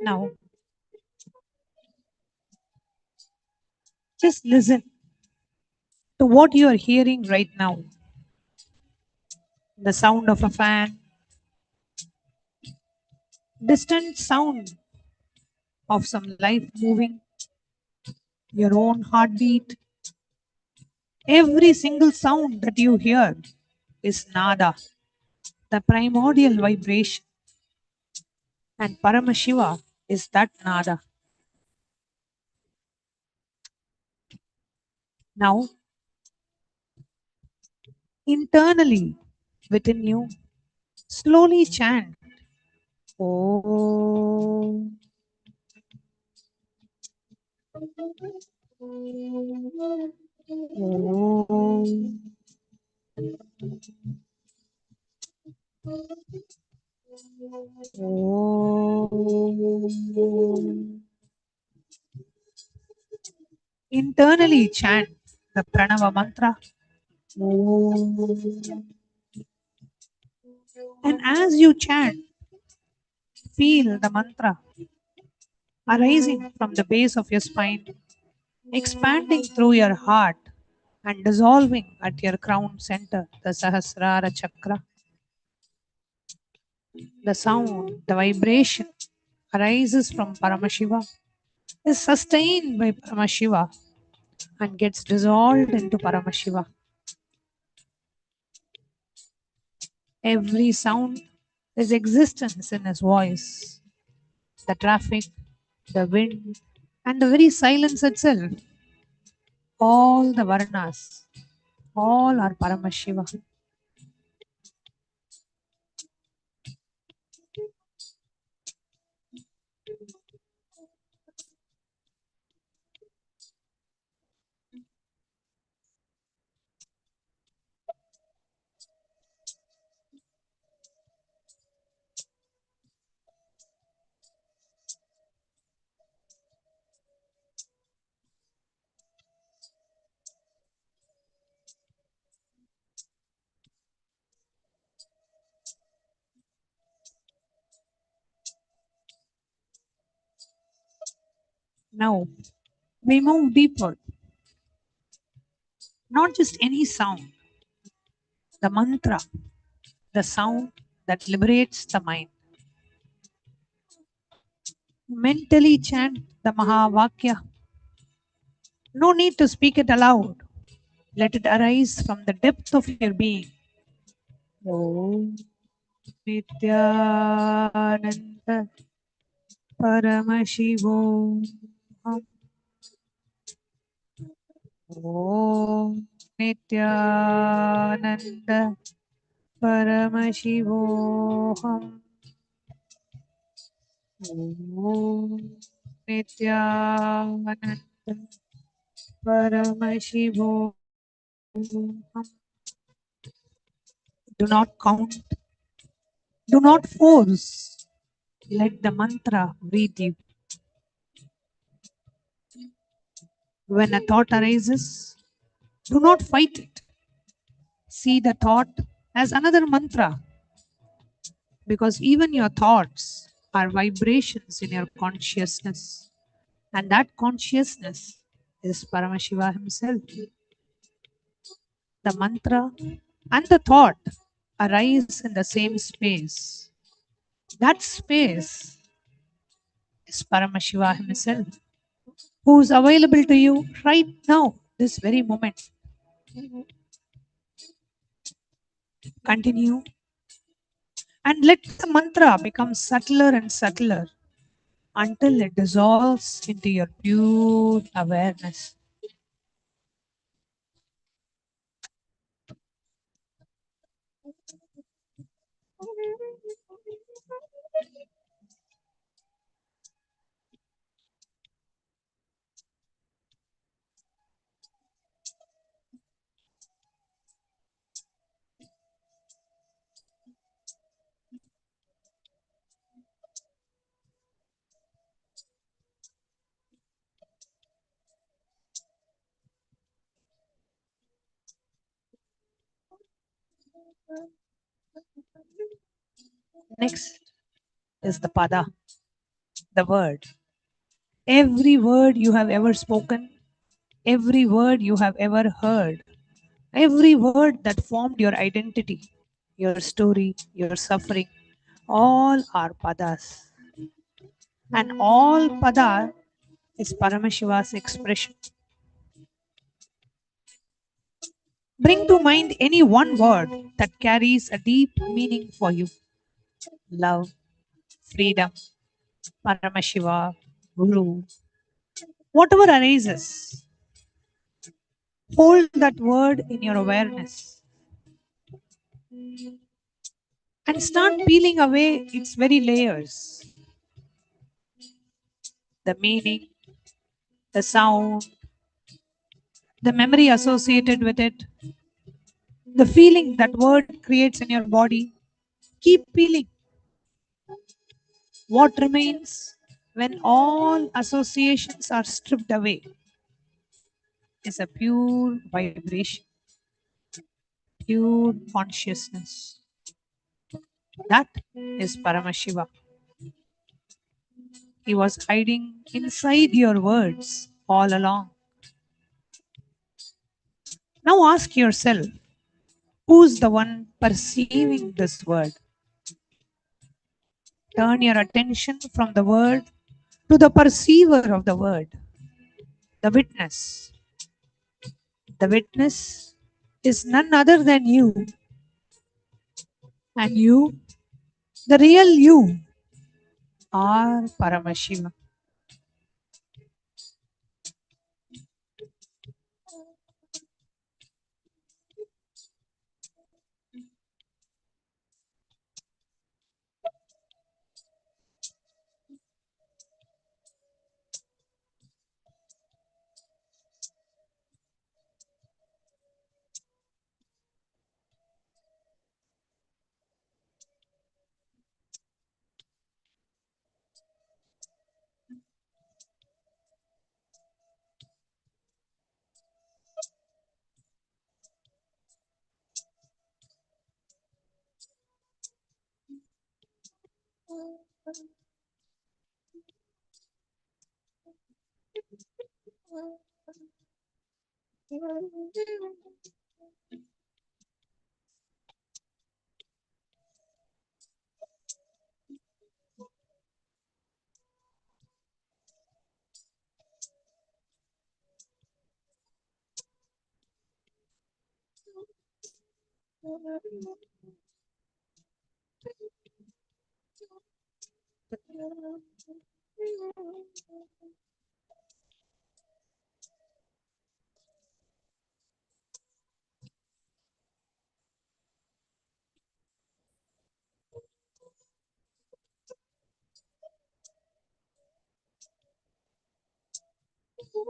Now, just listen to what you are hearing right now. The sound of a fan, distant sound of some life moving, your own heartbeat. Every single sound that you hear is nada, the primordial vibration. And Paramashiva is that nada. Now, internally within you, slowly chant Om. Om. Om. Internally chant the Pranava mantra. Om. And as you chant, feel the mantra arising from the base of your spine, expanding through your heart and dissolving at your crown center, the Sahasrara Chakra. The sound, the vibration arises from Paramashiva, is sustained by Paramashiva and gets dissolved into Paramashiva. Every sound is existence in his voice. The traffic, the wind, and the very silence itself. All the Varnas, all are Paramashiva. Now, we move deeper. Not just any sound, the mantra, the sound that liberates the mind. Mentally chant the Mahavakya. No need to speak it aloud. Let it arise from the depth of your being. Om Nithyananda Paramashivam. Om Nithyananda Paramashivoham. Om Nithyananda Paramashivam. Do not count, do not force. Let the mantra breathe you. When a thought arises, do not fight it. See the thought as another mantra, because even your thoughts are vibrations in your consciousness. And that consciousness is Paramashiva himself. The mantra and the thought arise in the same space. That space is Paramashiva himself, who is available to you right now, this very moment. Continue and let the mantra become subtler and subtler until it dissolves into your pure awareness. Next is the pada, the word. Every word you have ever spoken, every word you have ever heard, every word that formed your identity, your story, your suffering, all are padas. And all pada is Paramashiva's expression. Bring to mind any one word that carries a deep meaning for you. Love, freedom, Paramashiva, Guru, whatever arises, hold that word in your awareness and start peeling away its very layers. The meaning, the sound, the memory associated with it, the feeling that word creates in your body. Keep peeling. What remains when all associations are stripped away is a pure vibration, pure consciousness. That is Paramashiva. He was hiding inside your words all along. Now ask yourself, who's the one perceiving this word? Turn your attention from the word to the perceiver of the word, the witness. The witness is none other than you. And you, the real you, are Paramashiva.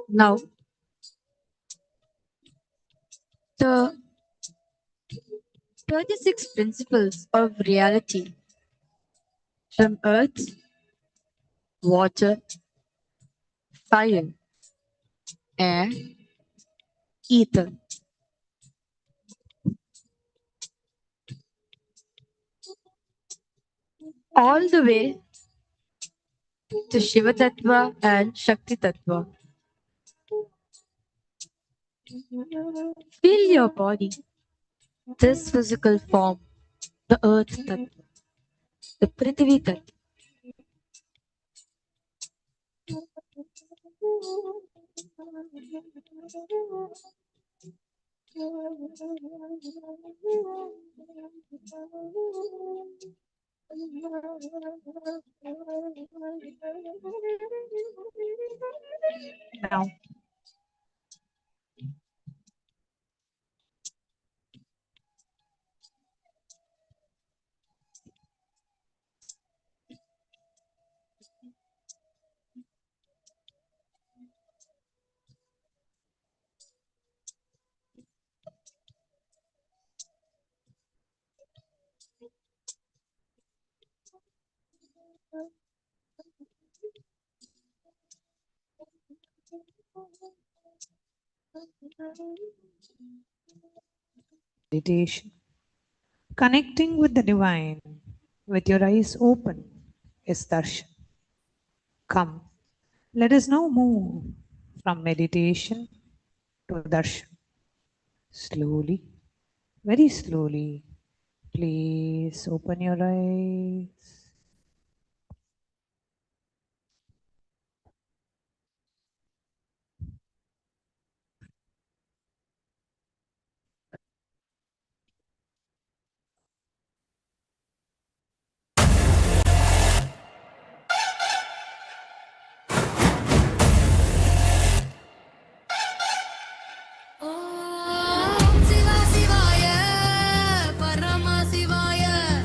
Now, the 36 principles of reality from earth, water, fire, air, ether, all the way to Shiva Tattva and Shakti Tattva. Feel your body, this physical form, the earth Tattva, the Prithvi Tattva. Now, meditation. Connecting with the divine with your eyes open is darshan. Come, let us now move from meditation to darshan. Slowly, very slowly, please open your eyes. Om Shiva Shivaya, Paramashivam.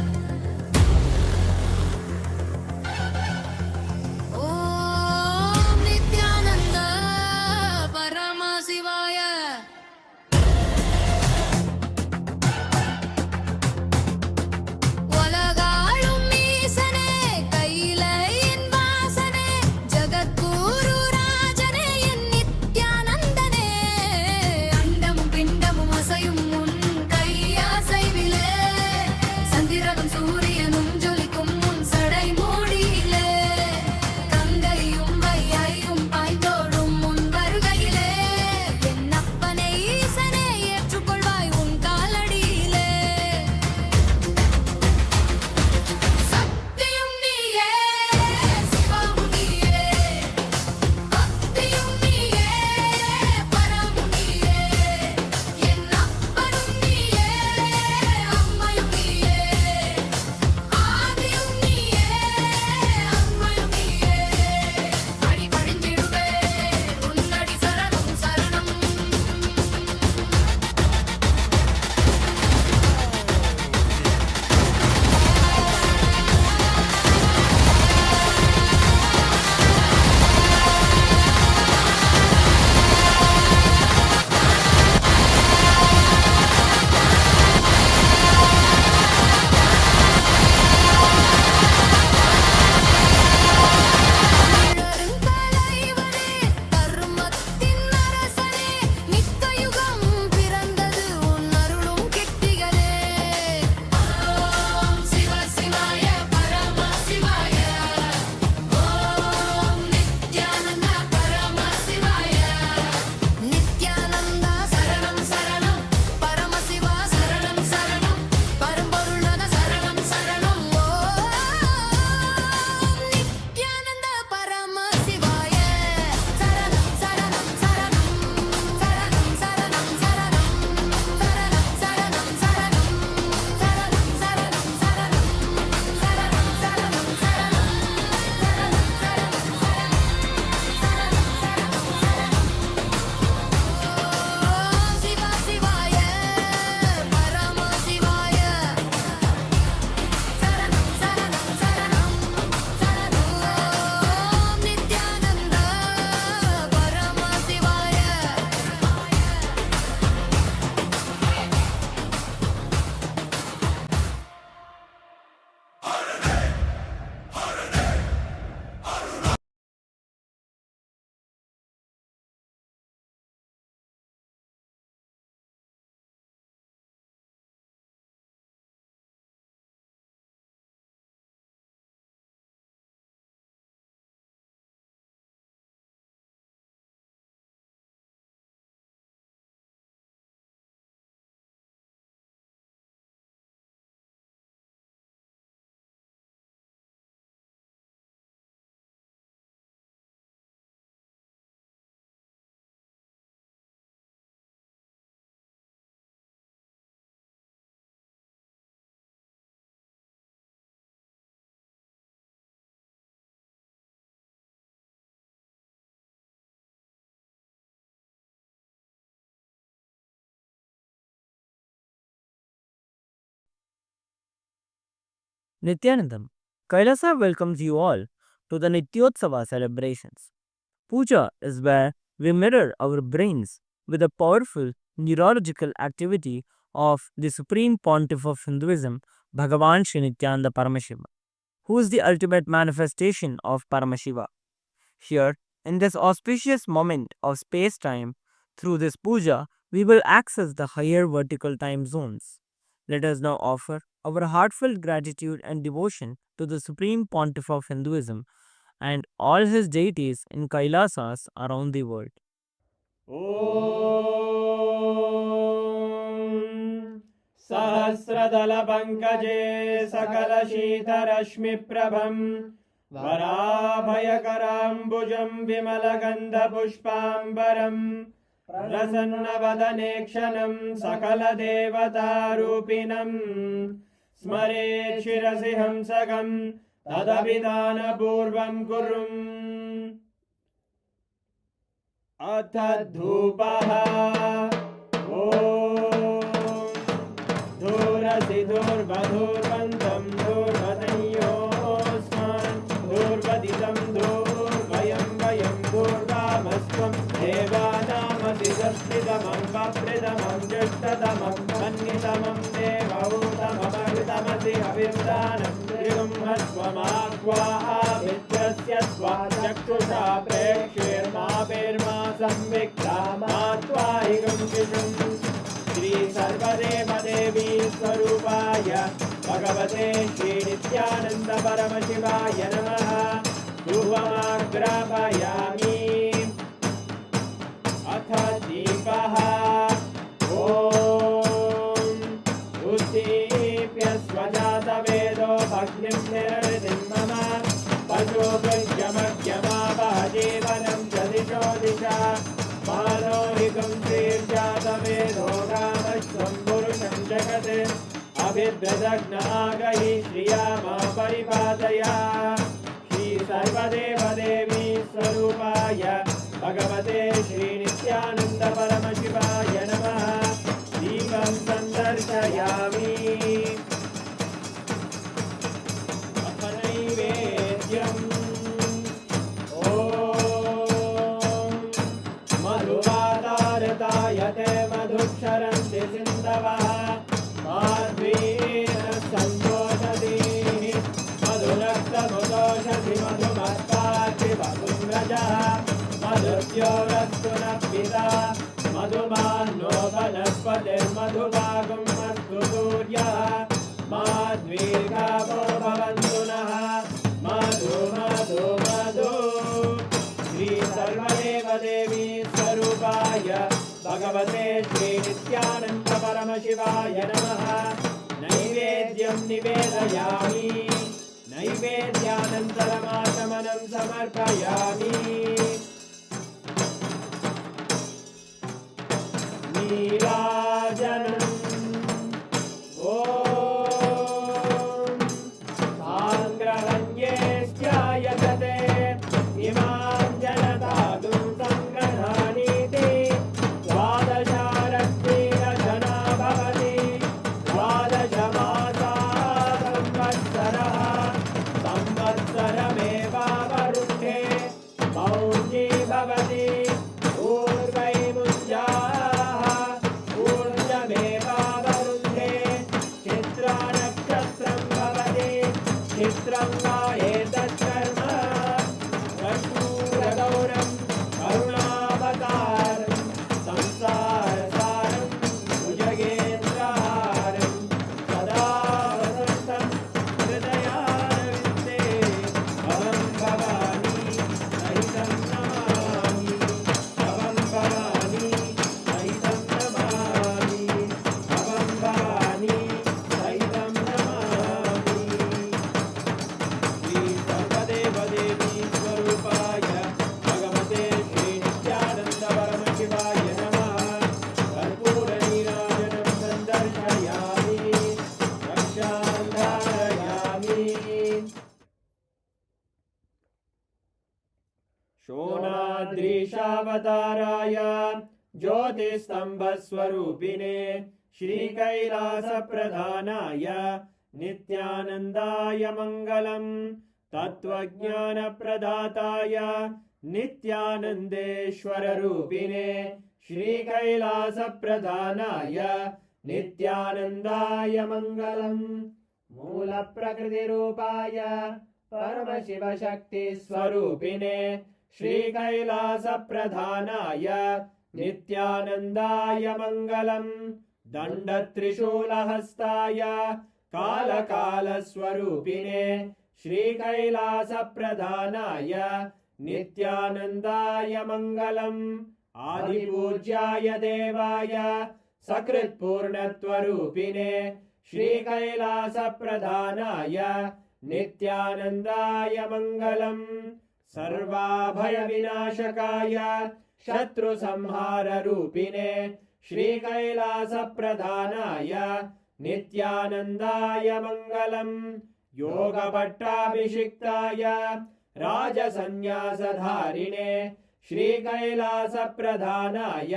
Nithyanandam, Kailasa welcomes you all to the Nityotsava celebrations. Puja is where we mirror our brains with the powerful neurological activity of the Supreme Pontiff of Hinduism, Bhagavan Sri Nithyananda Paramashivam, who is the ultimate manifestation of Paramashiva. Here, in this auspicious moment of space time, through this puja, we will access the higher vertical time zones. Let us now offer our heartfelt gratitude and devotion to the Supreme Pontiff of Hinduism and all his deities in Kailasas around the world. ॐ सहस्रदलपङ्कजे सकलशीतरश्मिप्रभम् वराभयकराम्बुजं विमलगन्धपुष्पाम्बरम् प्रसन्नवदने क्षणं सकलदेवतारूपिणम् स्मरेत् शिरसि हंसकं तदभिधानपूर्वं कुर्वन् अथ धूपः ॐ धूरसि धूर्वधूर्वन्तं धूर्वदयोस्मान् धूर्वदितं धूर्वयं वयं धूर्वामस्त्वं देवानामसि संस्थितमं वप्रतमं ज्येष्ठतमं मन्यतमं देवहूतममृतमसि अविर्दानं त्रिगुंहस्वमाह्वाः मित्रस्य स्वाचक्षुषा प्रेक्षेर्मा संविक्ता मात्वाहिकं शिशुं श्री सर्वदेवदेवी स्वरूपाय भगवते श्री नित्यानन्द परमशिवाय नमः धूपमाग्रापयामि अथ दीपः ॐ उद्दीप्य स्वजातवेदो भग्निं निरृतिं मम पशुभृत्यमख्यमावह जीवनं च दिशो दिशा मानोहिकं श्रीर्जातवेदो रामश्वं पुरुषं जगत् अभिभ्रदग्नागहि श्रिया मा परिपादया श्री सर्वदेवदेवी स्वरूपाय भगवते श्री नित्यानन्द परमशिवाय नमः दीपं सन्दर्शयामि अथ नैवेद्यम् ॐ मधुवातारतायते मधुक्षरन्ति सिन्धवः माध्वीन सन्तोषधीः मधुरक्तमुदोषधि मधुमत्पाति मधुम्रजः मधुद्योरस्तु नः पिता मधुमान्नो वनस्पतिर्मधुभागं अस्तु सूर्यः माध्वीर्गावो भवन्तु नः मधु मधु मधु श्री सर्वदेवदेवी स्वरूपाय भगवते श्री नित्यानन्द परमशिवाय नमः नैवेद्यं निवेदयामि नैवेद्यानन्तरमाचमनं समर्पयामि नीराजनम् ॐ साङ्ग्रहण्येष्ट्यायतते इमां जनतागुं सङ्ग्रहाणीति द्वादशारक्तिरजना भवति द्वादशमासा संवत्सरः संवत्सरमेवावरुद्धे मौञ्जी भवति ऊर्वैमुञ्जाः ऊर्जमेवावरुद्धे चित्रानक्षत्रं भवति चित्रं वा एतत्कर्म कर्पूरगौरं करुणावतारं संसारसारं भुजगेन्द्रहारं सदा वसन्तं हृदयारविन्दे भवं भवानी सहितं नमामि भवं भवानी सहितं नमामि भवं भवानी सहितं नमामि श्री सर्वदेवदेवी स्वरूपाय भगवते श्री नित्यानन्द परमशिवाय नमः कर्पूरनीराजनं सन्दर्शयामि रक्षां धारयामि शोणाद्रीशावताराय ज्योतिस्तम्भस्वरूपिणे श्रीकैलासप्रधानाय नित्यानन्दाय मङ्गलम् तत्त्वज्ञानप्रदाताय नित्यानन्देश्वररूपिणे श्रीकैलासप्रधानाय नित्यानन्दाय मङ्गलम् मूलप्रकृतिरूपाय परमशिवशक्तिस्वरूपिणे श्रीकैलासप्रधानाय नित्यानन्दाय मङ्गलम् दण्डत्रिशूलहस्ताय कालकालस्वरूपिणे श्रीकैलासप्रधानाय नित्यानन्दाय मङ्गलम् आदिपूज्याय देवाय सकृत्पूर्णत्वरूपिणे श्रीकैलासप्रधानाय नित्यानन्दाय मङ्गलम् सर्वाभयविनाशकाय शत्रुसंहाररूपिणे श्रीकैलासप्रधानाय नित्यानन्दाय मङ्गलम् योगपट्टाभिषिक्ताय राजसन्न्यासधारिणे श्रीकैलासप्रधानाय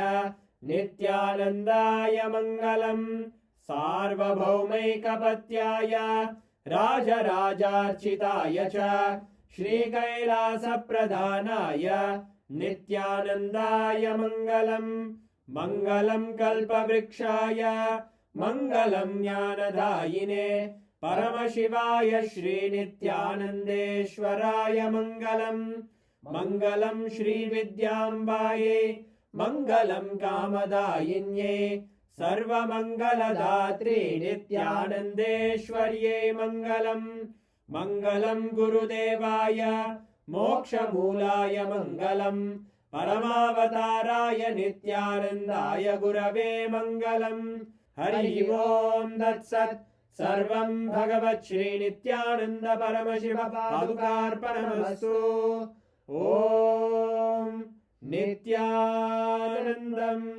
नित्यानन्दाय मङ्गलम् सार्वभौमैकपत्याय राजराजार्चिताय च श्रीकैलासप्रधानाय नित्यानन्दाय मङ्गलम् मङ्गलम् कल्पवृक्षाय मङ्गलम् ज्ञानदायिने परमशिवाय श्रीनित्यानन्देश्वराय मङ्गलम् मङ्गलम् श्रीविद्याम्बायै मङ्गलम् कामदायिन्यै सर्वमङ्गलदात्रे नित्यानन्देश्वर्यै मङ्गलम् मङ्गलम् गुरुदेवाय मोक्षमूलाय मङ्गलम् परमावताराय नित्यानन्दाय गुरवे मङ्गलम् हरि ओम् तत्सत् सर्वम् भगवत् श्रीनित्यानन्द परमशिव पादुकार्पणमस्तु ॐ नित्यानन्दम्।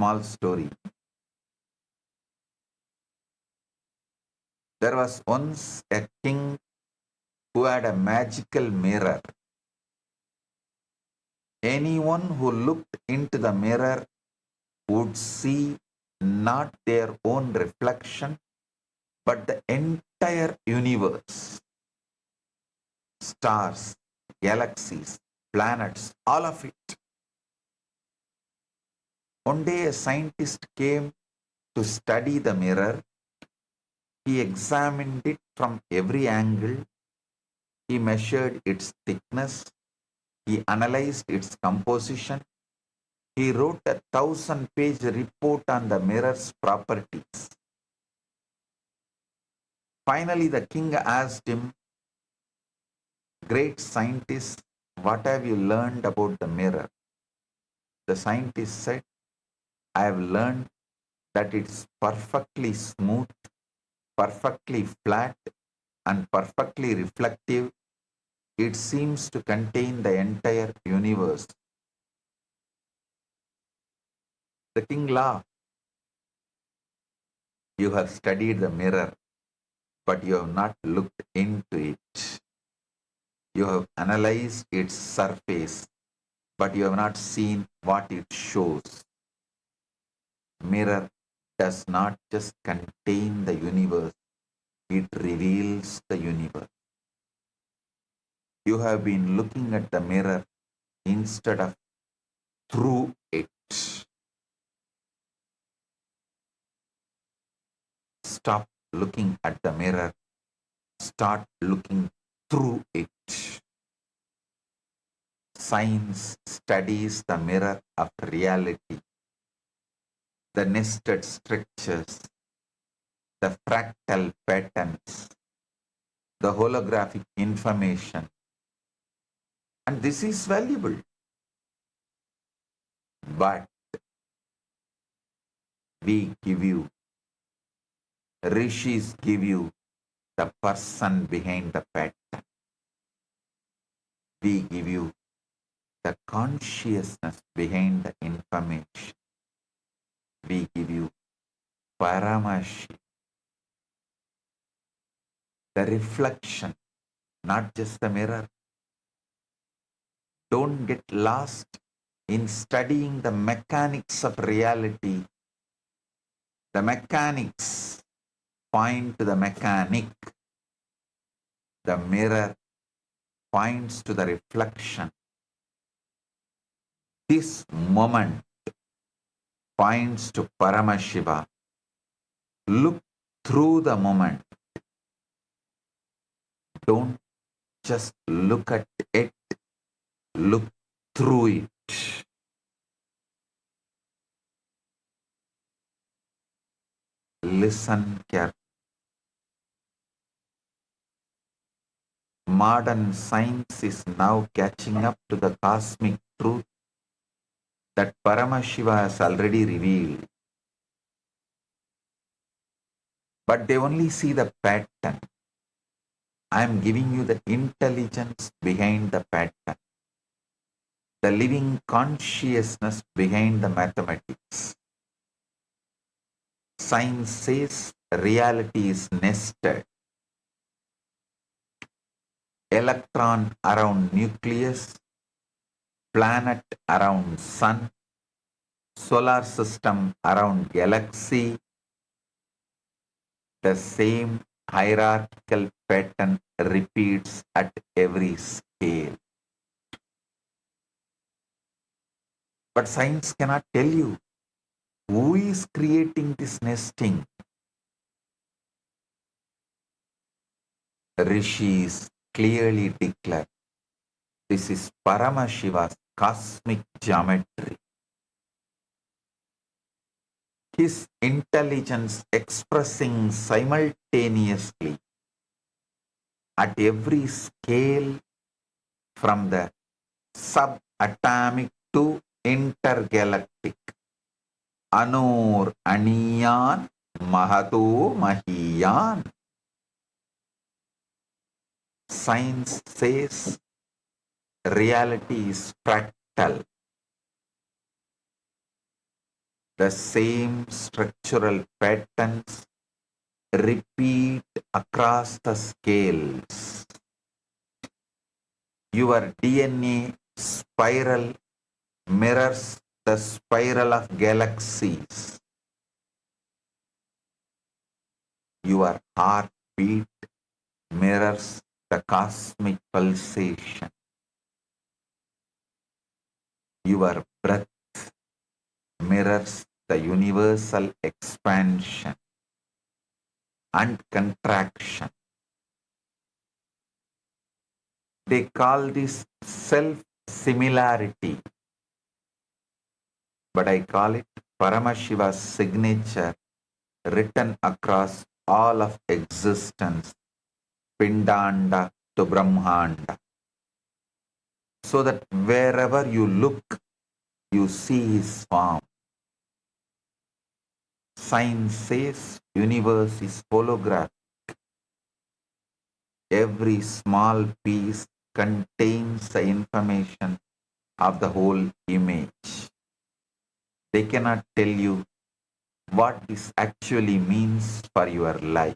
small story. There was once a king who had a magical mirror. Anyone who looked into the mirror would see not their own reflection, but the entire universe. Stars, galaxies, planets, all of it. One day a scientist came to study the mirror. He examined it from every angle. He measured its thickness. He analyzed its composition. He wrote a 1,000-page report on the mirror's properties. Finally, the king asked him, "Great scientist, what have you learned about the mirror?" The scientist said, "I have learned that it's perfectly smooth, perfectly flat, and perfectly reflective. It seems to contain the entire universe." The king laughed. "You have studied the mirror, but you have not looked into it. You have analyzed its surface, but you have not seen what it shows. Mirror does not just contain the universe, it reveals the universe. You have been looking at the mirror instead of through it." Stop looking at the mirror. Start looking through it. Science studies the mirror of reality, the nested structures, the fractal patterns, the holographic information. And this is valuable. But we give you, rishis give you the person behind the pattern. We give you the consciousness behind the information. We give you Paramashivam, the reflection, not just the mirror. Don't get lost in studying the mechanics of reality. The mechanics point to the mechanic. The mirror points to the reflection. This moment points to Paramashiva. Look through the moment. Don't just look at it. Look through it. Listen carefully. Modern science is now catching up to the cosmic truth that Paramashiva has already revealed. But they only see the pattern. I am giving you the intelligence behind the pattern, the living consciousness behind the mathematics. Science says reality is nested. Electron around nucleus, planet around sun, solar system around galaxy. The same hierarchical pattern repeats at every scale. But science cannot tell you who is creating this nesting. Rishis clearly declare this is Paramashiva's cosmic geometry. His intelligence expressing simultaneously at every scale from the subatomic to intergalactic. Anur Aniyan Mahato Mahiyan. Science says reality is fractal. The same structural patterns repeat across the scales. Your DNA spiral mirrors the spiral of galaxies. Your heartbeat mirrors the cosmic pulsation. Your breath mirrors the universal expansion and contraction. They call this self-similarity, but I call it Paramashiva's signature written across all of existence, Pindanda to Brahmanda, so that wherever you look, you see his form. Science says universe is holographic. Every small piece contains the information of the whole image. They cannot tell you what this actually means for your life.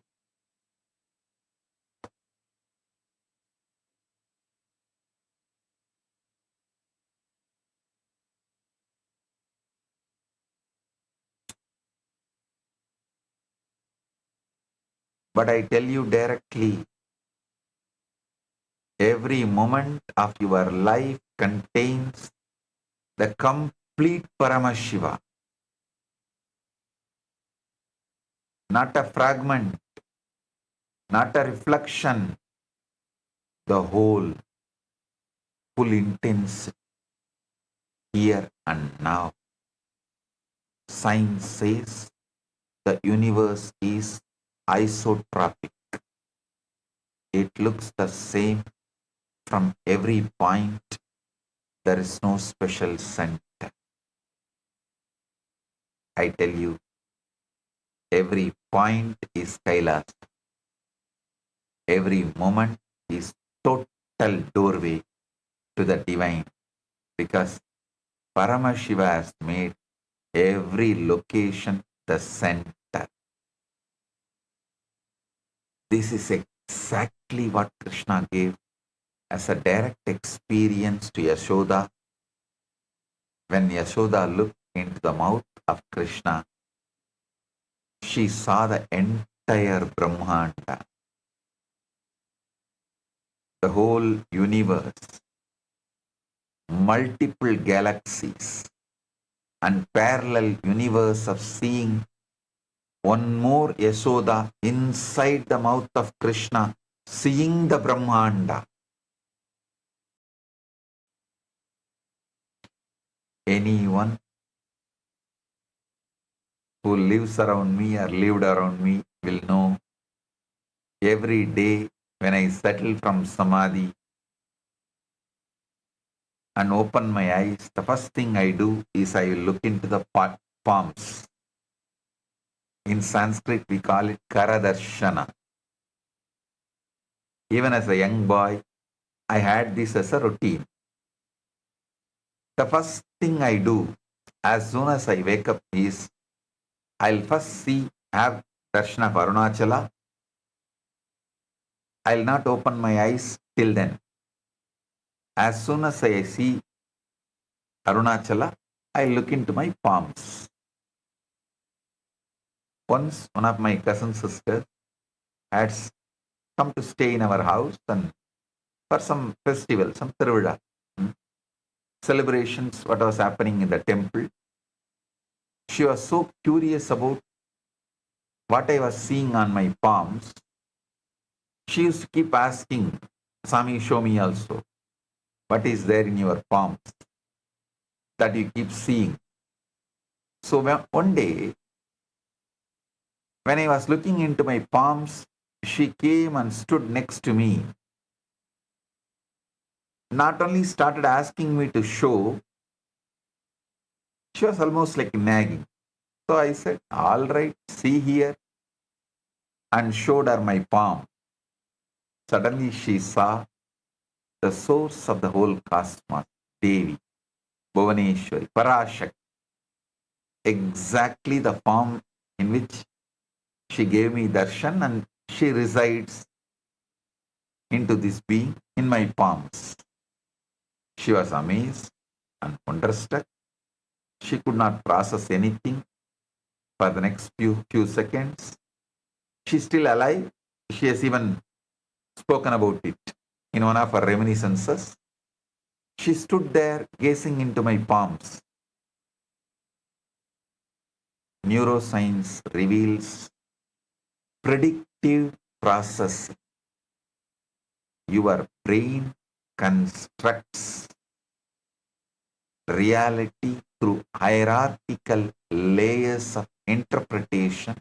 But I tell you directly, every moment of your life contains the complete Paramashiva, not a fragment, not a reflection, the whole, full intensity, here and now. Science says the universe is isotropic. It looks the same from every point. There is no special center. I tell you, every point is Kailasa. Every moment is total doorway to the divine, because Paramashiva has made every location the center. This is exactly what Krishna gave as a direct experience to Yashoda. When Yashoda looked into the mouth of Krishna, she saw the entire Brahmanda, the whole universe, multiple galaxies, and parallel universe of seeing one more Yashoda inside the mouth of Krishna, seeing the Brahmanda. Anyone who lives around me or lived around me will know every day when I settle from Samadhi and open my eyes, the first thing I do is I will look into the palms. In Sanskrit, we call it Karadarshana. Even as a young boy, I had this as a routine. The first thing I do as soon as I wake up is I'll first have darshan of Arunachala. I'll not open my eyes till then. As soon as I see Arunachala, I look into my palms. Once, one of my cousin sisters had come to stay in our house and for some festival, some Tiruvizha, celebrations, what was happening in the temple. She was so curious about what I was seeing on my palms. She used to keep asking, Swami, show me also. What is there in your palms that you keep seeing? So one day, when I was looking into my palms, she came and stood next to me. Not only started asking me to show, she was almost like nagging. So I said, all right, see here, and showed her my palm. Suddenly she saw the source of the whole cosmos, Devi, Bhuvaneshwari, Parashakti. exactly the form in which she gave me darshan, and she resides into this being in my palms. She was amazed and wonderstruck. She could not process anything for the next few seconds. She's still alive. She has even spoken about it in one of her reminiscences. She stood there gazing into my palms. Neuroscience reveals predictive process. Your brain constructs reality through hierarchical layers of interpretation,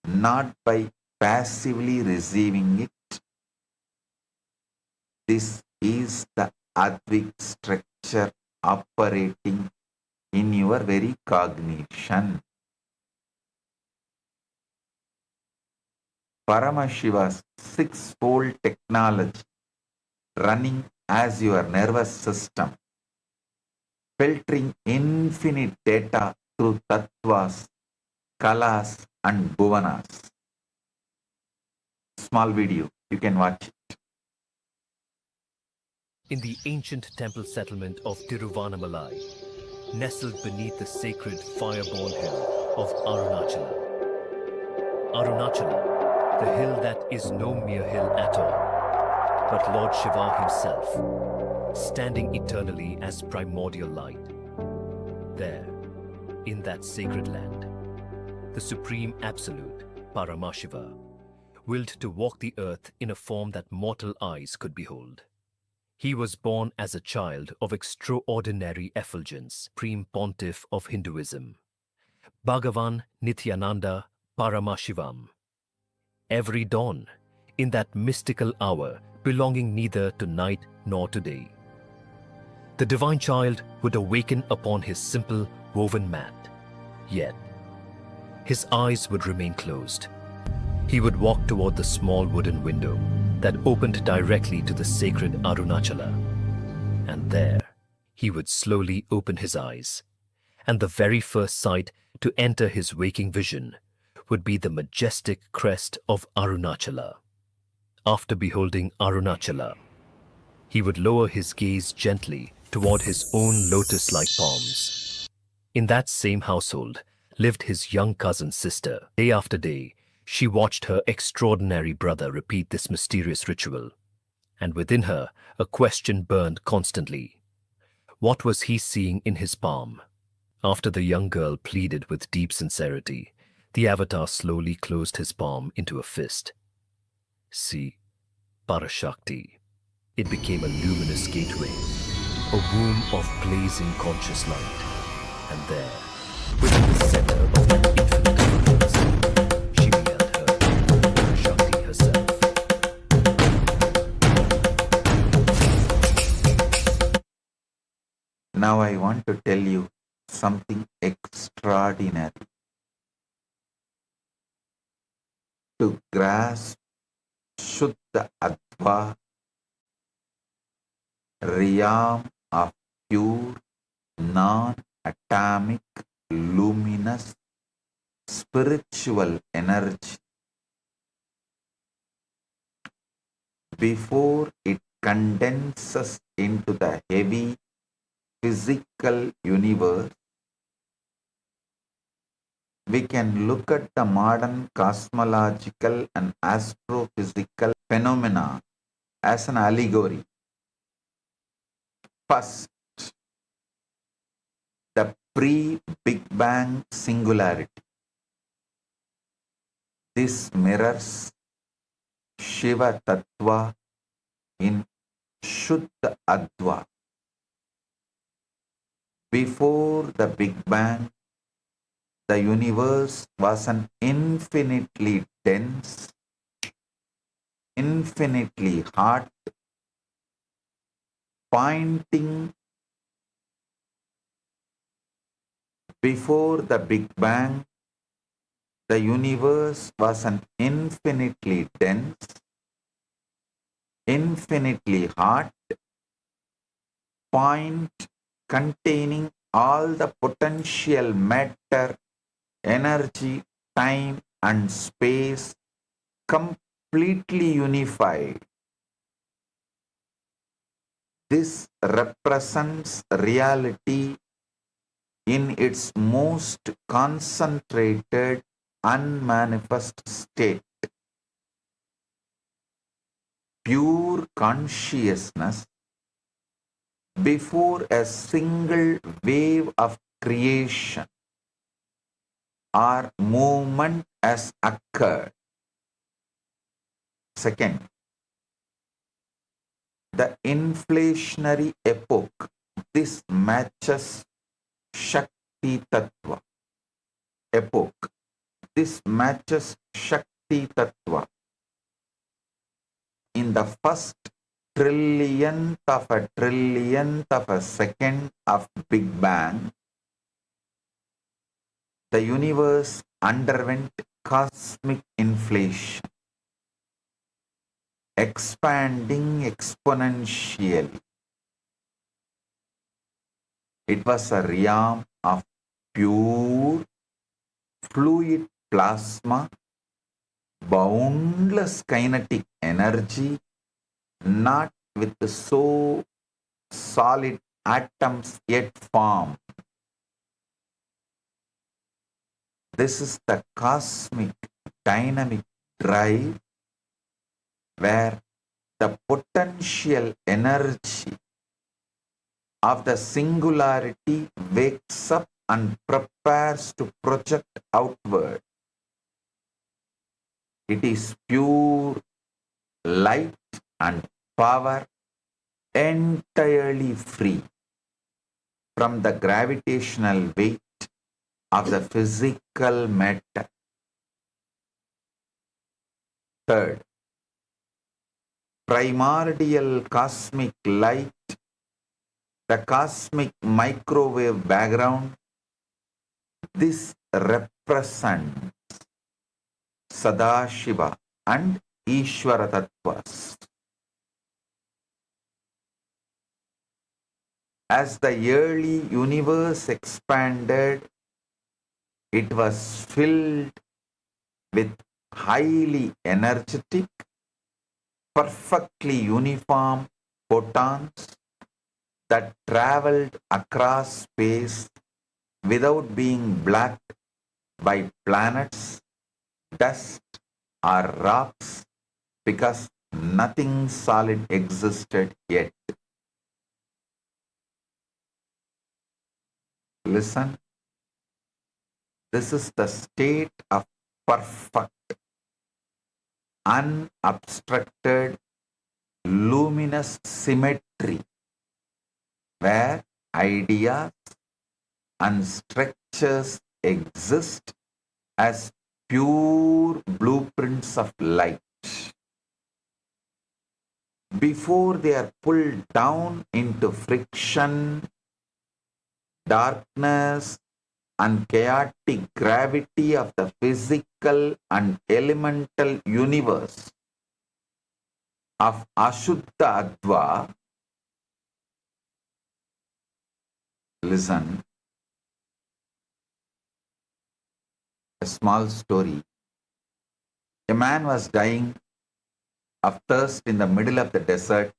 not by passively receiving it. This is the Advik structure operating in your very cognition. Paramashiva's six-fold technology running as your nervous system, filtering infinite data through tattvas, kalas and bhuvanas. Small video, you can watch it. In the ancient temple settlement of Tiruvannamalai, nestled beneath the sacred fire-born hill of Arunachala. Arunachala, the hill that is no mere hill at all, but Lord Shiva himself, standing eternally as primordial light. There, in that sacred land, the Supreme Absolute, Paramashiva, willed to walk the earth in a form that mortal eyes could behold. He was born as a child of extraordinary effulgence, Supreme Pontiff of Hinduism, BHAGAVAN Nithyananda Paramashivam. Every dawn, in that mystical hour belonging neither to night nor to day, the divine child would awaken upon his simple woven mat, yet his eyes would remain closed. He would walk toward the small wooden window that opened directly to the sacred Arunachala, and there he would slowly open his eyes, and the very first sight to enter his waking vision would be the majestic crest of Arunachala. After beholding Arunachala, he would lower his gaze gently toward his own lotus-like palms. In that same household lived his young cousin sister. Day after day, she watched her extraordinary brother repeat this mysterious ritual, and within her a question burned constantly. What was he seeing in his palm? After the young girl pleaded with deep sincerity, the avatar slowly closed his palm into a fist. See, Parashakti. It became a luminous gateway, a womb of blazing conscious light, and there, within the center of that infinite consciousness, she beheld her, Parashakti herself. Now I want to tell you something extraordinary. To grasp Shuddha Adva, realm of pure, non-atomic, luminous, spiritual energy, before it condenses into the heavy physical universe, we can look at the modern cosmological and astrophysical phenomena as an allegory. First, the pre-Big Bang singularity. This mirrors Shiva Tattva in Shuddha Adva. Before the Big Bang, the universe was an infinitely dense, infinitely hot, pointing before the Big Bang, the universe was an infinitely dense, infinitely hot point containing all the potential matter, energy, time and space completely unified. This represents reality in its most concentrated, unmanifest state. Pure consciousness before a single wave of creation or movement has occurred. Second, the inflationary epoch. This matches Shakti Tattva epoch. This matches Shakti Tattva. In the first trillionth of a second of Big Bang, the universe underwent cosmic inflation, expanding exponentially. It was a realm of pure fluid plasma, boundless kinetic energy, not with so solid atoms yet formed. This is the cosmic dynamic drive where the potential energy of the singularity wakes up and prepares to project outward. It is pure light and power, entirely free from the gravitational weight of the physical matter. Third, primordial cosmic light, the cosmic microwave background. This represents Sadashiva and Ishvara Tattvas. As the early universe expanded, it was filled with highly energetic, perfectly uniform photons that traveled across space without being blocked by planets, dust or rocks, because nothing solid existed yet. Listen, this is the state of perfect, unobstructed, luminous symmetry, where ideas and structures exist as pure blueprints of light. Before they are pulled down into friction, darkness, and chaotic gravity of the physical and elemental universe of Ashuddha Adva. Listen, a small story. A man was dying of thirst in the middle of the desert.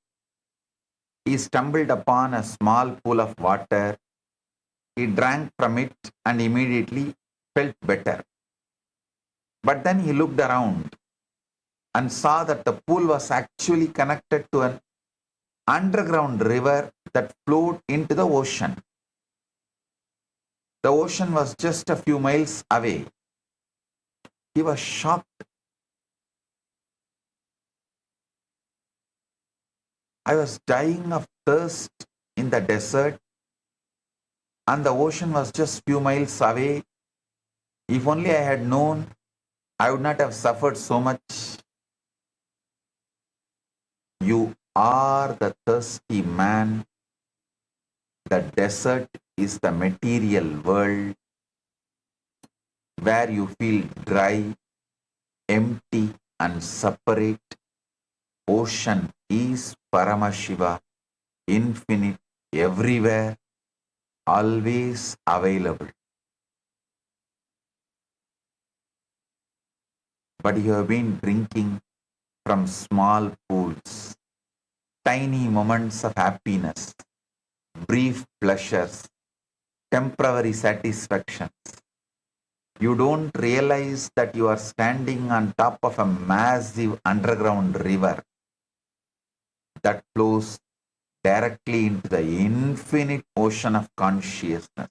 He stumbled upon a small pool of water. He drank from it and immediately felt better. But then he looked around and saw that the pool was actually connected to an underground river that flowed into the ocean. The ocean was just a few miles away. He was shocked. I was dying of thirst in the desert and the ocean was just few miles away. If only I had known, I would not have suffered so much. You are the thirsty man. The desert is the material world where you feel dry, empty and separate. Ocean is Paramashiva, infinite, everywhere. always available. But you have been drinking from small pools, tiny moments of happiness, brief pleasures, temporary satisfactions. You don't realize that you are standing on top of a massive underground river that flows directly into the infinite ocean of consciousness.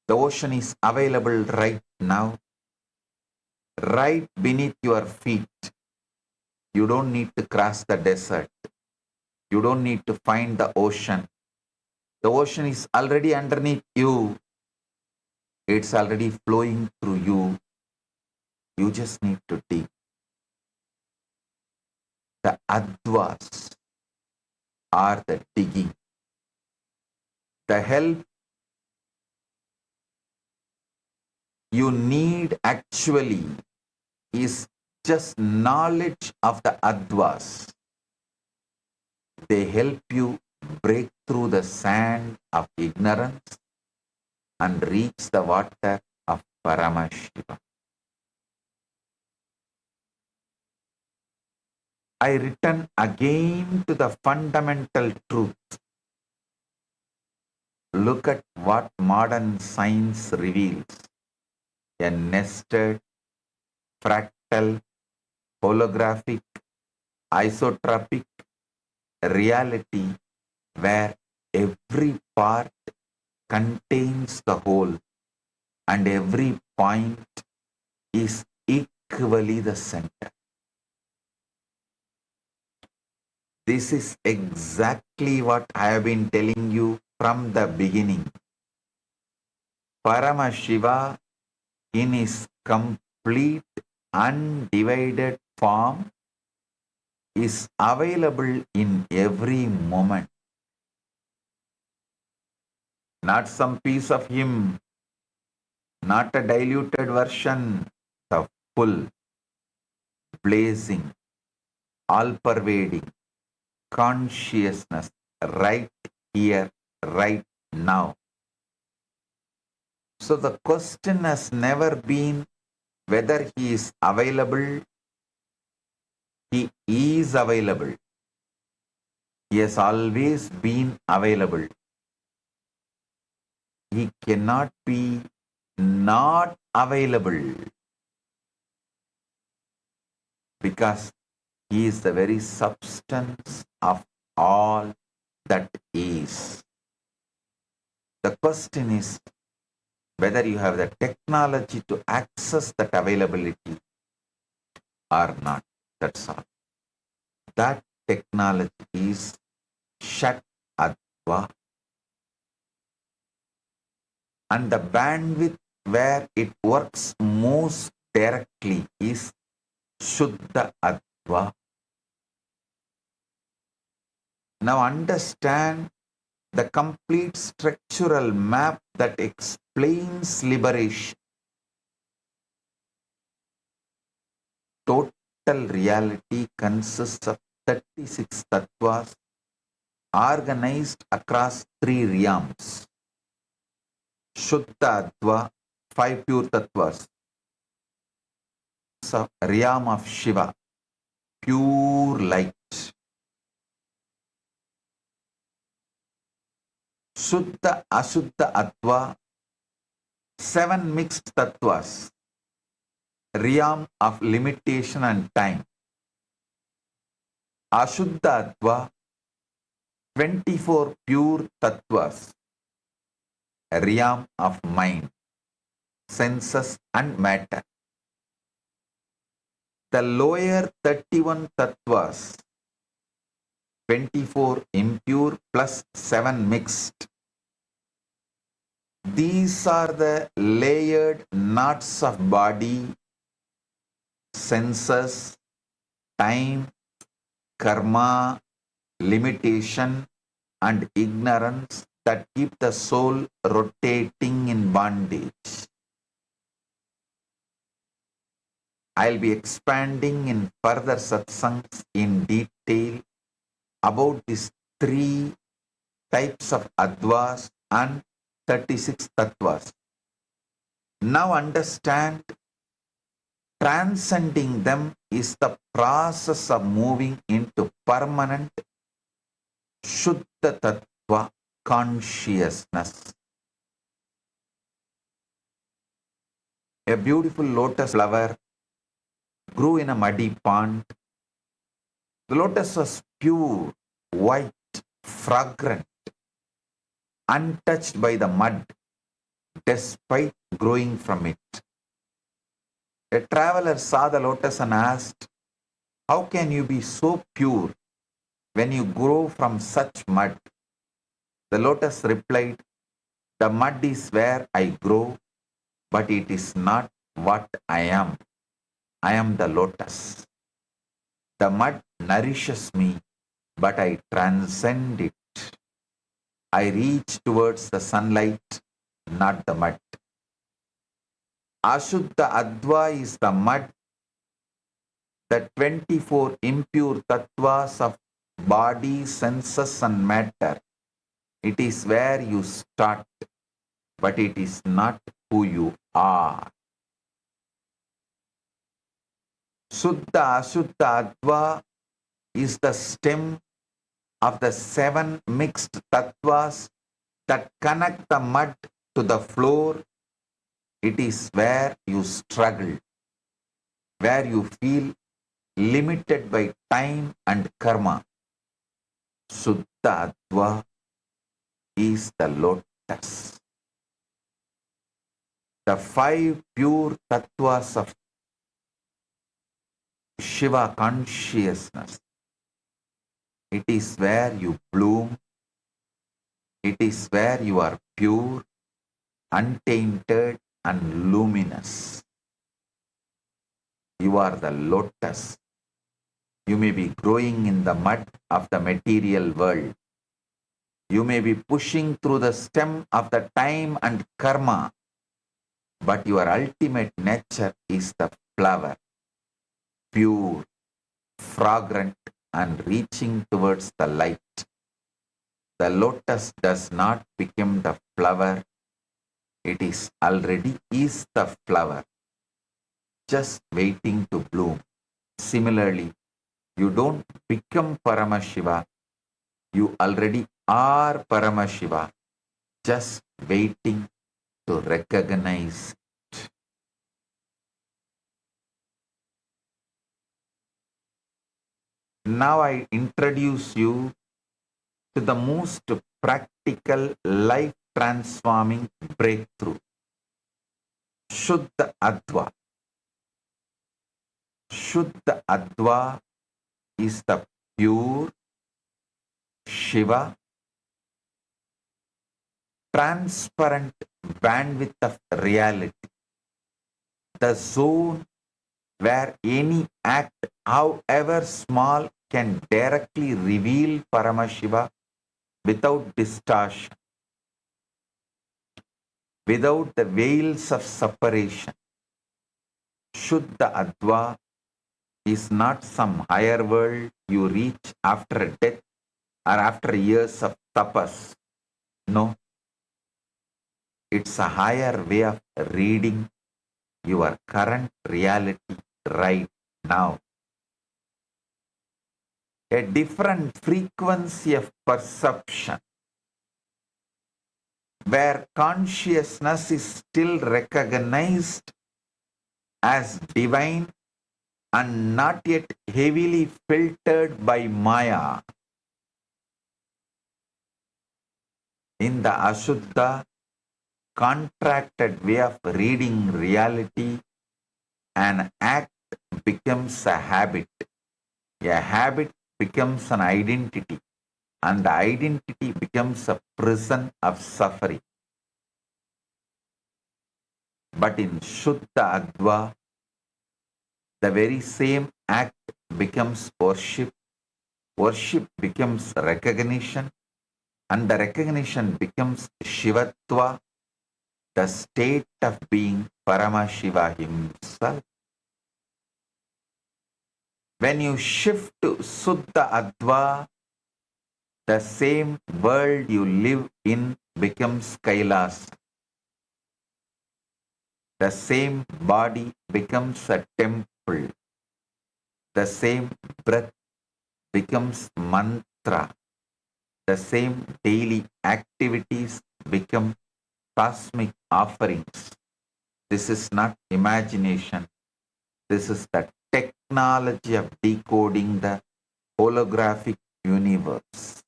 The ocean is available right now, right beneath your feet. You don't need to cross the desert. You don't need to find the ocean. The ocean is already underneath you. It's already flowing through you. You just need to dig. The advas are the digging. The help you need actually is just knowledge of the advas. They help you break through the sand of ignorance and reach the water of Paramashivam. I return again to the fundamental truth. Look at what modern science reveals. A nested, fractal, holographic, isotropic reality where every part contains the whole and every point is equally the center. This is exactly what I have been telling you from the beginning. Paramashiva in his complete undivided form is available in every moment. Not some piece of him, not a diluted version, the full, blazing, all-pervading consciousness right here, right now. So the question has never been whether he is available. He is available. He has always been available. He cannot be not available because he is the very substance of all that is. The question is whether you have the technology to access that availability or not. That's all. That technology is Shat Adva. And the bandwidth where it works most directly is Shuddha Adva. Now understand the complete structural map that explains liberation. Total reality consists of 36 tattvas organized across 3 realms. Shuddha Adva, 5 pure tattvas. So, realm of Shiva, pure light. Shuddha Ashuddha Adva, 7 mixed tattvas, realm of limitation and time. Ashuddha Adva, 24 pure tattvas, realm of mind, senses and matter. The lower 31 tattvas, 24 impure plus 7 mixed. These are the layered knots of body, senses, time, karma, limitation, and ignorance that keep the soul rotating in bondage. I'll be expanding in further satsangs in detail about these 3 types of Advas and 36 Tattvas. Now understand, transcending them is the process of moving into permanent Shuddha Tattva consciousness. A beautiful lotus flower grew in a muddy pond. The lotus was pure, white, fragrant, untouched by the mud, despite growing from it. A traveler saw the lotus and asked, "How can you be so pure when you grow from such mud?" The lotus replied, "The mud is where I grow, but it is not what I am. I am the lotus. The mud nourishes me, but I transcend it. I reach towards the sunlight, not the mud." Ashuddha Adva is the mud, the 24 impure tattvas of body, senses and matter. It is where you start, but it is not who you are. Suddha Ashuddha Adva is the stem of the 7 mixed tattvas that connect the mud to the floor. It is where you struggle, where you feel limited by time and karma. Suddha Adva is the lotus. The 5 pure tattvas of Shiva consciousness. It is where you bloom. It is where you are pure, untainted and luminous. You are the lotus. You may be growing in the mud of the material world. You may be pushing through the stem of the time and karma, but your ultimate nature is the flower, pure, fragrant and reaching towards the light. The lotus does not become the flower. It is already is the flower, just waiting to bloom. Similarly, you don't become Paramashiva. You already are Paramashiva, just waiting to recognize it. Now I introduce you to the most practical, life-transforming breakthrough, Shuddha Adva. Shuddha Adva is the pure Shiva, transparent bandwidth of reality, the zone where any act, however small, can directly reveal Paramashiva without distortion, without the veils of separation. Shuddha Adva is not some higher world you reach after death or after years of tapas. No, it's a higher way of reading your current reality right now. A different frequency of perception, where consciousness is still recognized as divine and not yet heavily filtered by Maya. In the Ashuddha, contracted way of reading reality, an act becomes a habit. A habit becomes an identity, and the identity becomes a prison of suffering. But in Shuddha Adva, the very same act becomes worship, worship becomes recognition, and the recognition becomes Shivatva, the state of being Paramashiva himself. When you shift to Suddha Adva, The same world you live in becomes Kailasa. The same body becomes a temple. The same breath becomes mantra. The same daily activities become cosmic offerings. This is not imagination. This is the technology of decoding the holographic universe.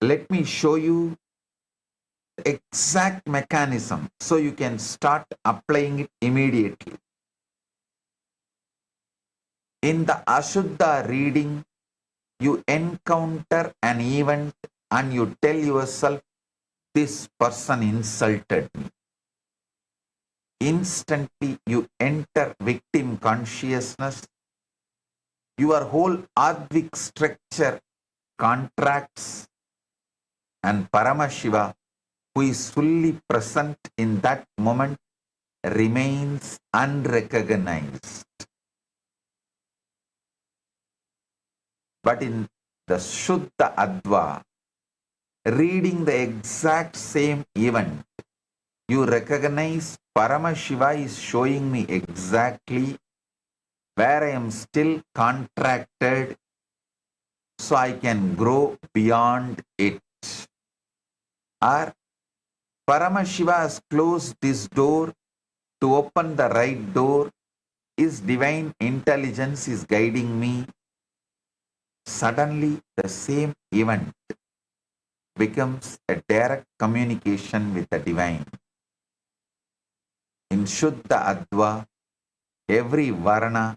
Let me show you the exact mechanism so you can start applying it immediately. In the Ashuddha reading, you encounter an event and you tell yourself, this person insulted me. Instantly you enter victim consciousness. Your whole Advik structure contracts, and Paramashiva, who is fully present in that moment, remains unrecognized. But in the Shuddha Adva, reading the exact same event, you recognize Paramashiva is showing me exactly where I am still contracted so I can grow beyond it. Or Paramashiva has closed this door to open the right door. His divine intelligence is guiding me. Suddenly, the same event becomes a direct communication with the divine. In Shuddha Adva, every Varna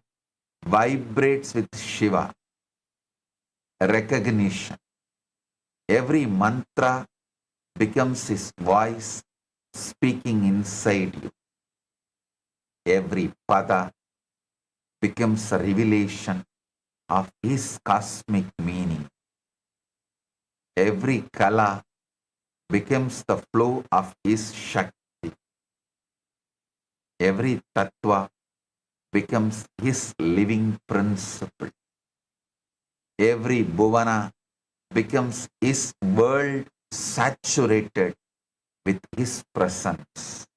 vibrates with Shiva, recognition. Every mantra becomes his voice speaking inside you. Every pada becomes a revelation of his cosmic meaning. Every kala becomes the flow of his Shakti. Every tattva becomes his living principle. Every bhuvana becomes his world saturated with his presence.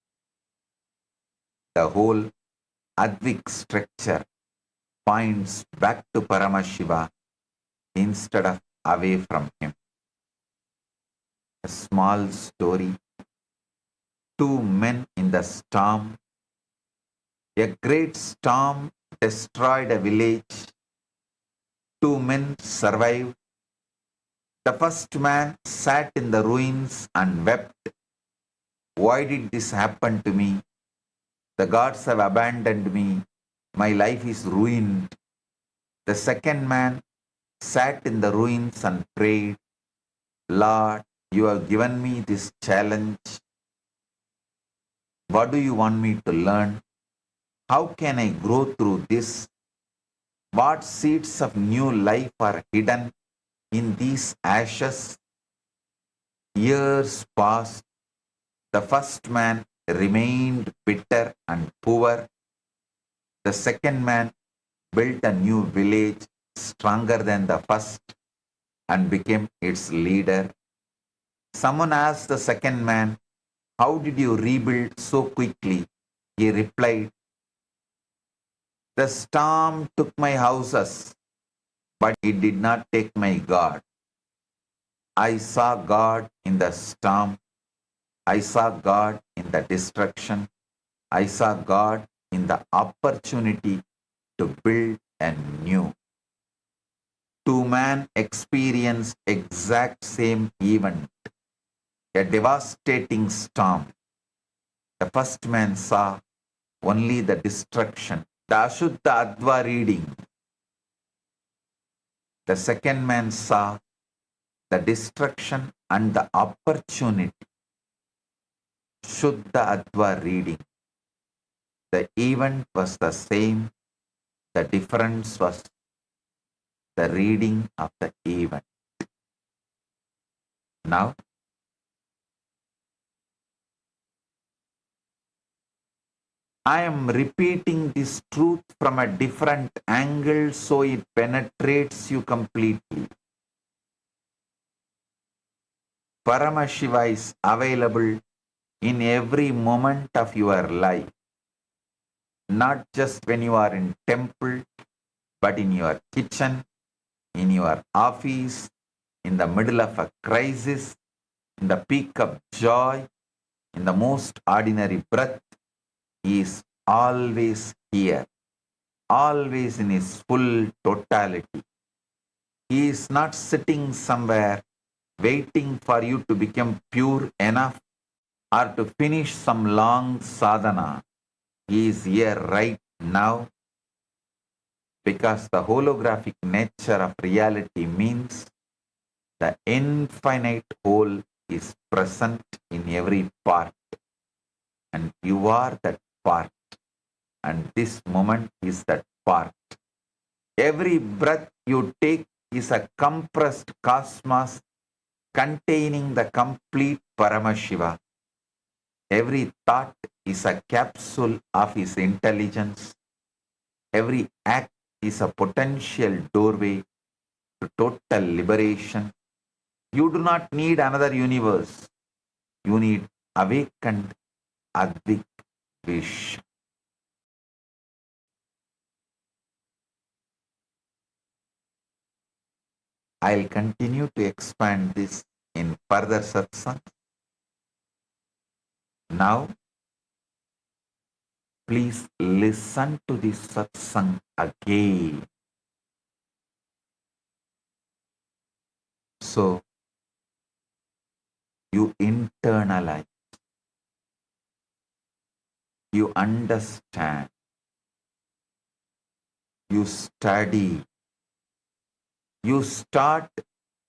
The whole Advik structure points back to Paramashiva instead of away from him. A small story. Two men in the storm. A great storm destroyed a village. Two men survived. The first man sat in the ruins and wept. Why did this happen to me? The gods have abandoned me. My life is ruined. The second man sat in the ruins and prayed, Lord, you have given me this challenge. What do you want me to learn? How can I grow through this? What seeds of new life are hidden in these ashes? Years passed. The first man remained bitter and poor. The second man built a new village stronger than the first and became its leader. Someone asked the second man, how did you rebuild so quickly? He replied, the storm took my houses, but it did not take my God. I saw God in the storm. I saw God in the destruction. I saw God in the opportunity to build anew. Two men experienced exact same event, a devastating storm. The first man saw only the destruction, the Ashuddha Adva reading. The second man saw the destruction and the opportunity, Shuddha Adva reading. The event was the same, the difference was the reading of the event. Now, I am repeating this truth from a different angle so it penetrates you completely. Paramashiva is available in every moment of your life, not just when you are in temple, but in your kitchen, in your office, in the middle of a crisis, in the peak of joy, in the most ordinary breath. He is always here, always in his full totality. He is not sitting somewhere waiting for you to become pure enough or to finish some long sadhana. He is here right now because the holographic nature of reality means the infinite whole is present in every part, and you are that part, and this moment is that part. Every breath you take is a compressed cosmos containing the complete Paramashiva. Every thought is a capsule of his intelligence. Every act is a potential doorway to total liberation. You do not need another universe. You need awakened Advik Vish. I'll continue to expand this in further satsang. Now, please listen to this satsang again. So, you internalize, you understand, you study, you start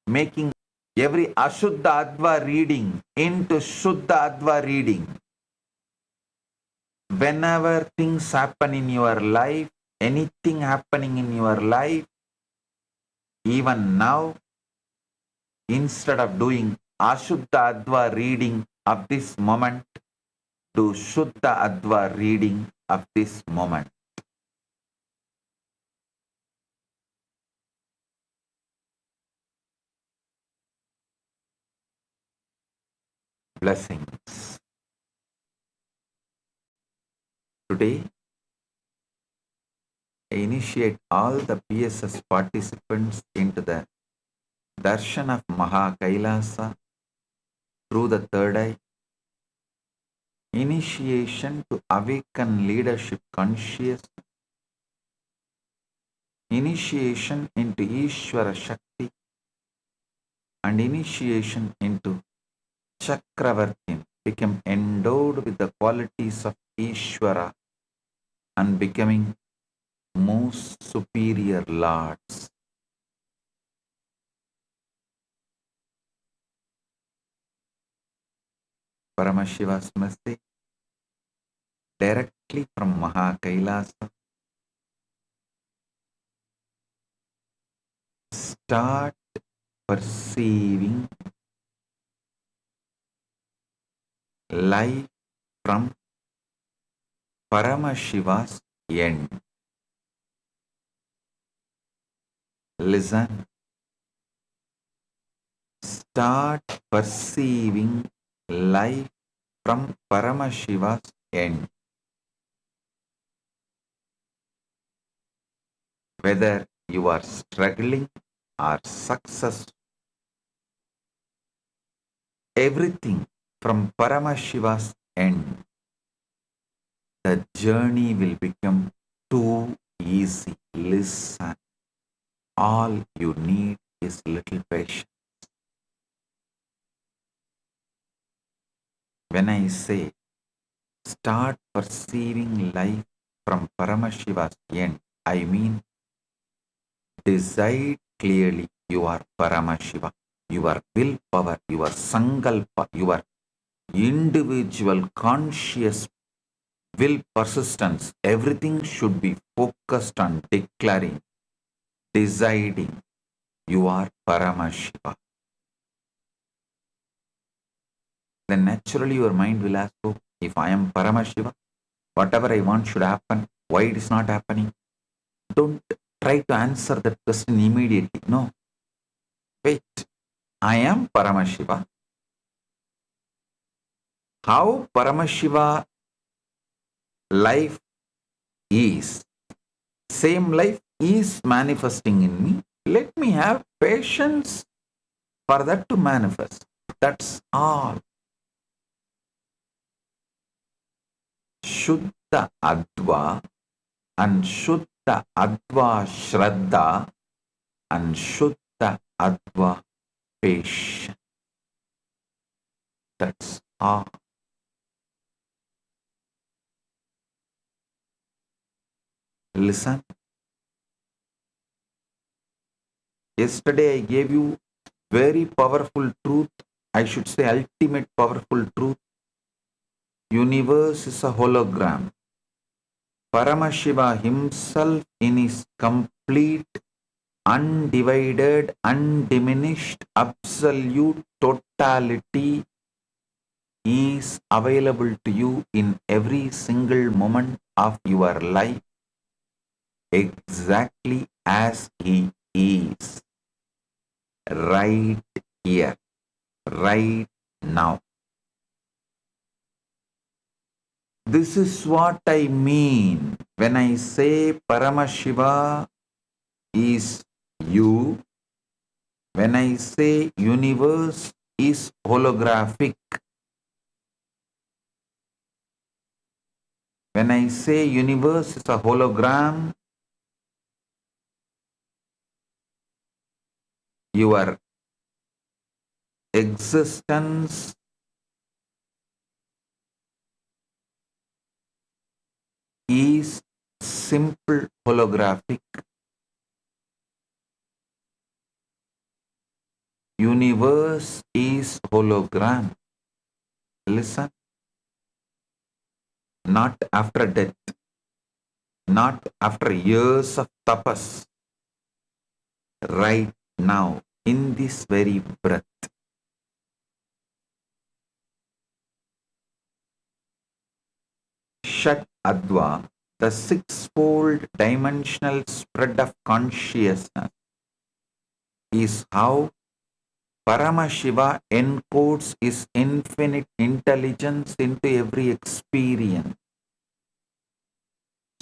making every Ashuddha Adva reading into Shuddha Adva reading. Whenever things happen in your life, anything happening in your life, even now, instead of doing Ashuddha Adva reading of this moment, do Shuddha Adva reading of this moment. Blessings. Today, I initiate all the PSS participants into the darshan of Maha Kailasa through the third eye, initiation to awaken leadership consciousness, initiation into Ishvara Shakti, and initiation into Chakravartin, become endowed with the qualities of Ishvara and becoming most superior lords. Paramashiva's message directly from Maha Kailasa. Start perceiving life from Paramashiva's end. Listen. Start perceiving life from Paramashiva's end. Whether you are struggling or successful, everything from Paramashiva's end, the journey will become too easy. Listen. All you need is little patience. When I say start perceiving life from Paramashiva's end, I mean decide clearly you are Paramashiva. Your willpower, your sankalpa, your individual conscious will persistence, everything should be focused on declaring, deciding you are Paramashiva. Then naturally your mind will ask, oh, if I am Paramashiva, Whatever I want should happen. Why it is not happening? Don't try to answer that question immediately. No. Wait. I am Paramashiva. How Paramashiva life is, same life is manifesting in me. Let me have patience for that to manifest. That's all. Shuddha Adva and Shuddha Adva Shraddha and Shuddha Adva Patience. That's all. Listen. Yesterday I gave you very powerful truth. I should say ultimate powerful truth. Universe is a hologram. Paramashiva himself in his complete, undivided, undiminished, absolute totality is available to you in every single moment of your life, exactly as he is, right here, right now. This is what I mean when I say Paramashiva is you, when I say universe is holographic, when I say universe is a hologram, your existence is simple holographic. Universe is hologram. Listen. Not after death. Not after years of tapas. Right now, in this very breath. Shat Adva, the sixfold dimensional spread of consciousness, is how Paramashiva encodes his infinite intelligence into every experience.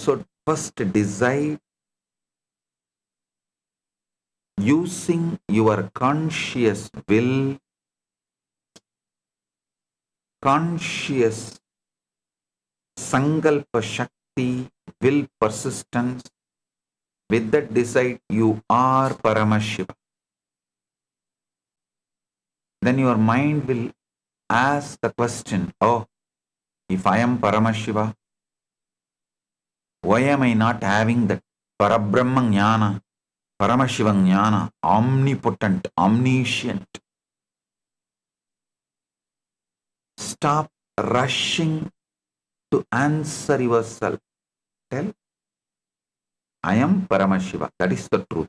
So first decide, using your conscious will, conscious Sankalpa Shakti, will persistence, with that decide you are Paramashiva. Then your mind will ask the question, oh, if I am Paramashiva, why am I not having that Parabrahma Jnana, Paramashiva Jnana, omnipotent, omniscient? Stop rushing to answer yourself. Tell, I am Paramashiva. That is the truth.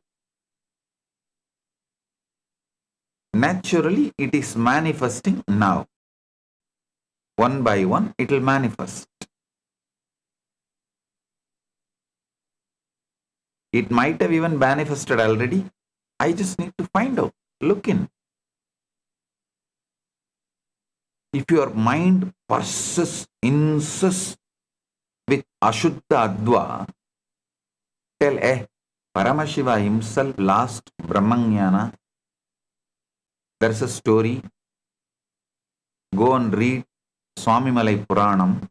Naturally, it is manifesting now. One by one, it will manifest. It might have even manifested already. I just need to find out. Look in. If your mind persists, insists with Ashuddha Adva, tell, Paramashiva himself lost Brahmajnana. There's a story. Go and read Swami Malai Puranam.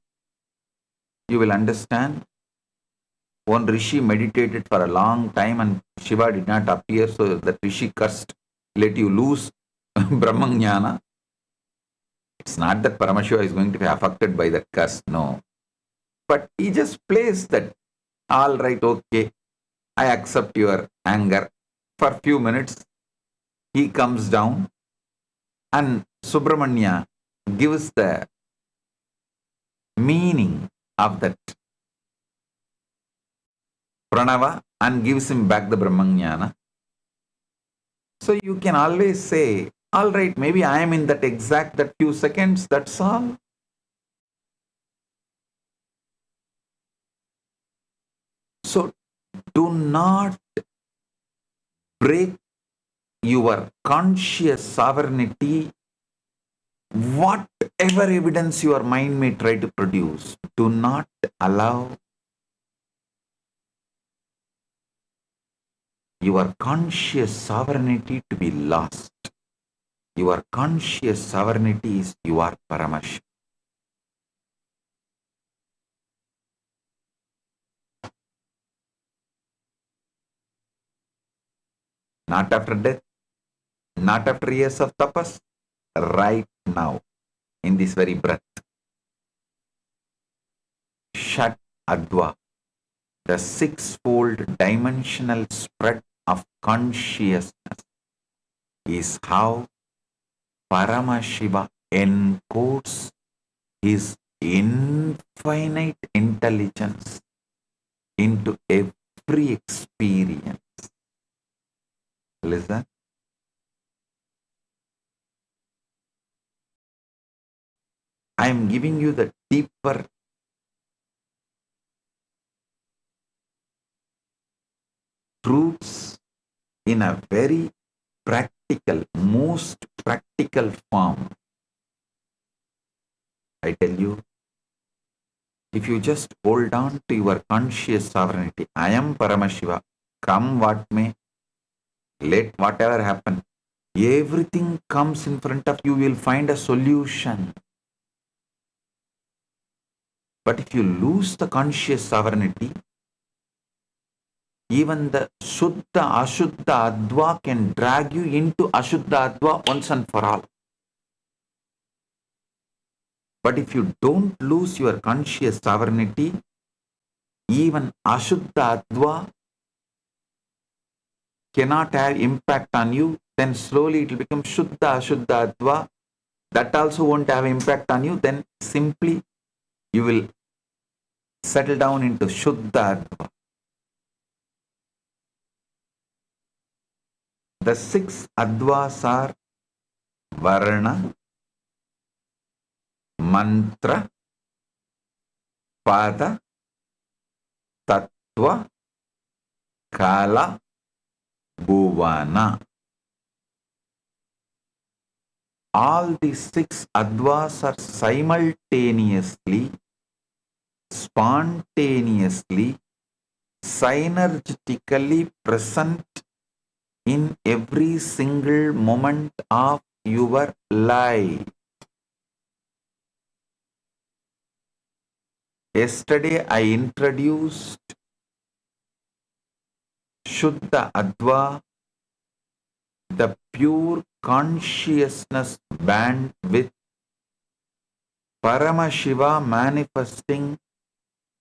You will understand. One Rishi meditated for a long time and Shiva did not appear, so that Rishi cursed, let you lose Brahmajnana. It's not that Paramashiva is going to be affected by that curse, no. But he just plays that, all right, okay, I accept your anger. For a few minutes, he comes down and Subramanya gives the meaning of that Pranava and gives him back the Brahmajnana. So you can always say, all right, maybe I am in that exact, that few seconds, that's all. So do not break your conscious sovereignty. Whatever evidence your mind may try to produce, do not allow your conscious sovereignty to be lost. Your conscious sovereignty is your Paramashivam. Not after death, not after years of tapas, right now, in this very breath. Shat Adva, the sixfold dimensional spread of consciousness, is how Paramashiva encodes his infinite intelligence into every experience. Listen. I am giving you the deeper truths in a very practical, most practical form. I tell you, if you just hold on to your conscious sovereignty, I am Paramashiva, come what may, let whatever happen, everything comes in front of you, you will find a solution. But if you lose the conscious sovereignty, even the Shuddha, Ashuddha, Adva can drag you into Ashuddha, Adva once and for all. But if you don't lose your conscious sovereignty, even Ashuddha, Adva cannot have impact on you, then slowly it will become Shuddha, Ashuddha, Adva. That also won't have impact on you, then simply you will settle down into Shuddha, Adva. The six Advas are Varna, Mantra, Pada, Tattva, Kala, Bhuvana. All these six Advas are simultaneously, spontaneously, synergetically present in every single moment of your life. Yesterday I introduced Shuddha Adva, the pure consciousness band with Paramashiva manifesting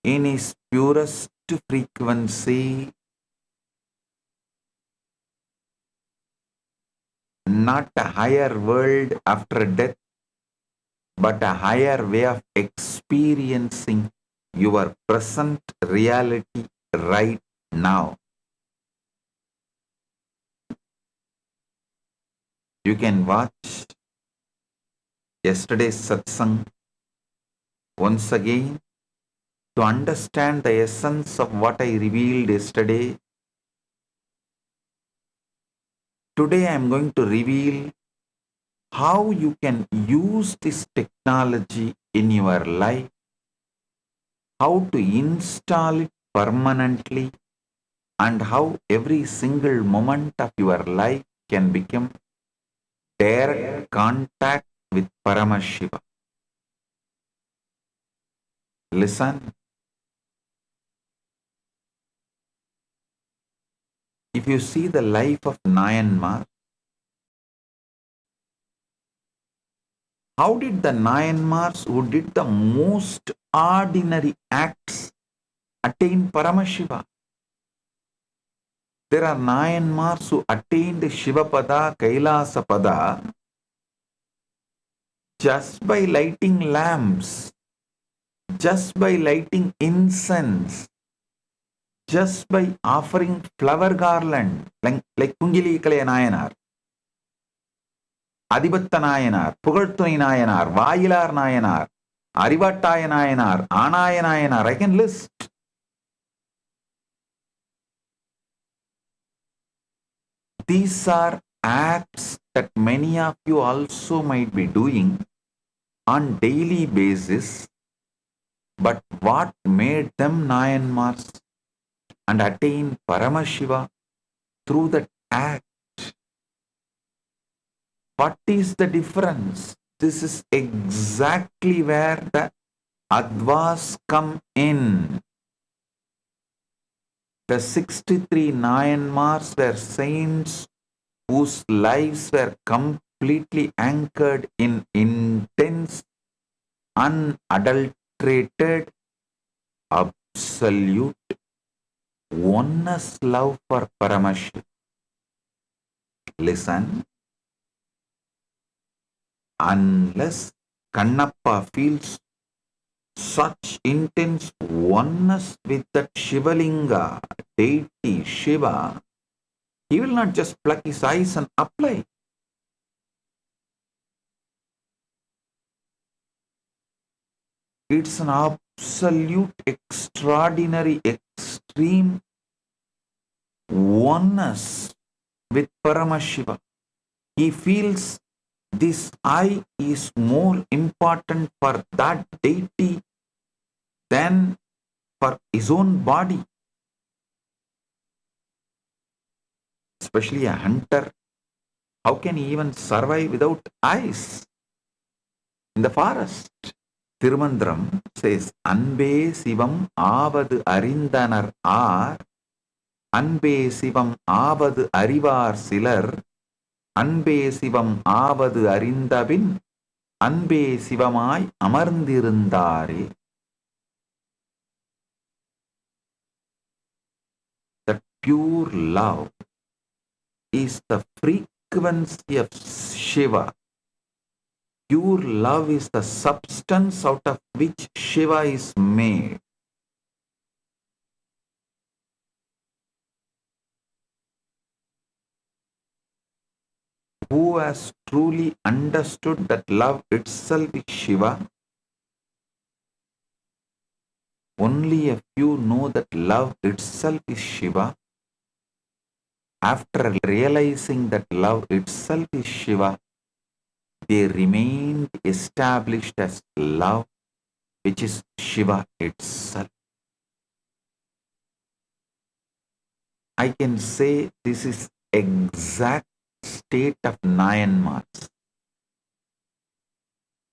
in his purest frequency, not a higher world after death, but a higher way of experiencing your present reality right now. You can watch yesterday's satsang once again to understand the essence of what I revealed yesterday. Today I am going to reveal how you can use this technology in your life, how to install it permanently, and how every single moment of your life can become direct contact with Paramashiva. Listen. If you see the life of Nayanmar, how did the Nayanmars who did the most ordinary acts attain Paramashiva? There are Nayanmars who attained Shivapada, Kailasa Pada just by lighting lamps, just by lighting incense, just by offering flower garland, like Kungili Kalaya Nayanar, Adibatta Nayanar, Pugartuni Nayanar, Vayilar Nayanar, Arivattaya Nayanar, Anaya Nayanar. I can list. These are acts that many of you also might be doing on daily basis, but what made them Nayanmars and attain Paramashiva through that act? What is the difference? This is exactly where the Advas come in. The 63 Nayanmars were saints whose lives were completely anchored in intense, unadulterated, absolute oneness love for Paramashiva. Listen, unless Kannappa feels such intense oneness with that Shivalinga, deity Shiva, he will not just pluck his eyes and apply. It's an absolute, extraordinary, extreme oneness with Paramashiva. He feels this I is more important for that deity than for his own body. Especially a hunter, how can he even survive without eyes in the forest? Tirumandram says, Anbe Sivam Avadu Arindanar Ar, Anbe Sivam Avadu Arivar Silar, Anbe Sivam Avadu Arindabin, Anbe Sivamai Amarndirundare. That pure love is the frequency of Shiva. Pure love is the substance out of which Shiva is made. Who has truly understood that love itself is Shiva? Only a few know that love itself is Shiva. After realizing that love itself is Shiva, they remained established as love, which is Shiva itself. I can say this is exact state of Nayanmars.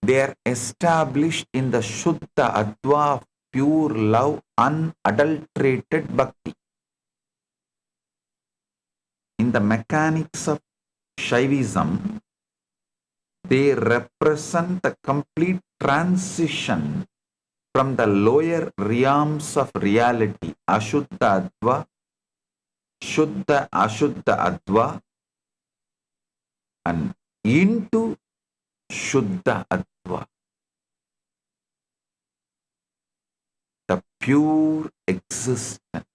They are established in the Shuddha Adva of pure love, unadulterated bhakti. In the mechanics of Shaivism, they represent the complete transition from the lower realms of reality, Ashuddha Adva, Shuddha Ashuddha Adva, and into Shuddha Adva, the pure existence.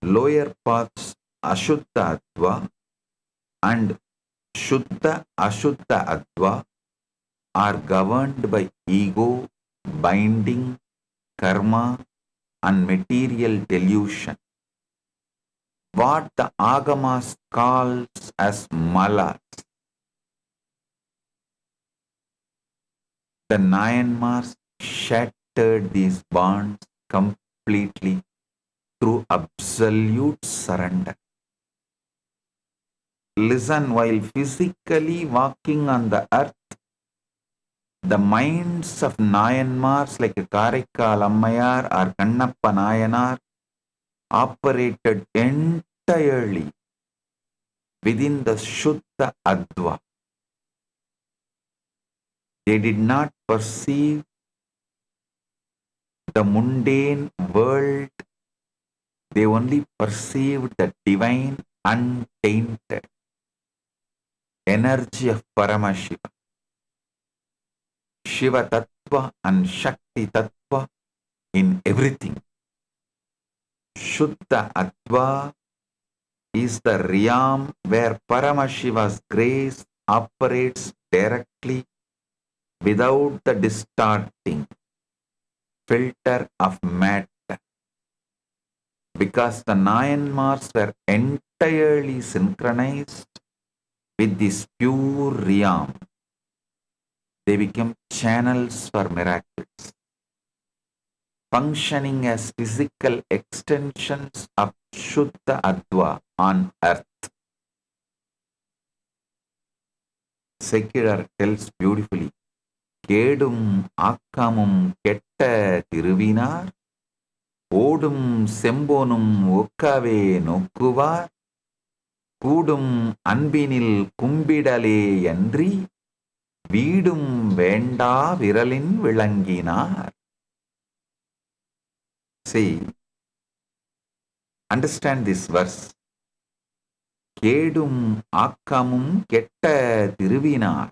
Lower paths Ashuddha Adva and Shuddha Ashuddha Adva are governed by ego, binding, karma, and material delusion. What the Agamas calls as malas. The Nayanmars shattered these bonds completely through absolute surrender. Listen, while physically walking on the earth, the minds of Nayanmars like Karaikal Ammayar or Kannappa Nayanar operated entirely within the Shuddha Adva. They did not perceive the mundane world, they only perceived the divine, untainted energy of Paramashiva. Shiva Tattva and Shakti Tattva in everything. Shuddha Adva is the realm where Paramashiva's grace operates directly without the distorting filter of matter. because the Nayanmars were entirely synchronized with this pure realm. They became channels for miracles, functioning as physical extensions of Shuddha Adva on earth. Secular tells beautifully, Kedum Akkamum Ketta Tiruvinar, Odum Sembonum Okkave Nokkuvar, Kudum Anbinil Kumbidale Yandri, Vidum Venda Viralin Vilanginar. See, understand this verse. Kedum Akkamum Ketta Tiruvinar.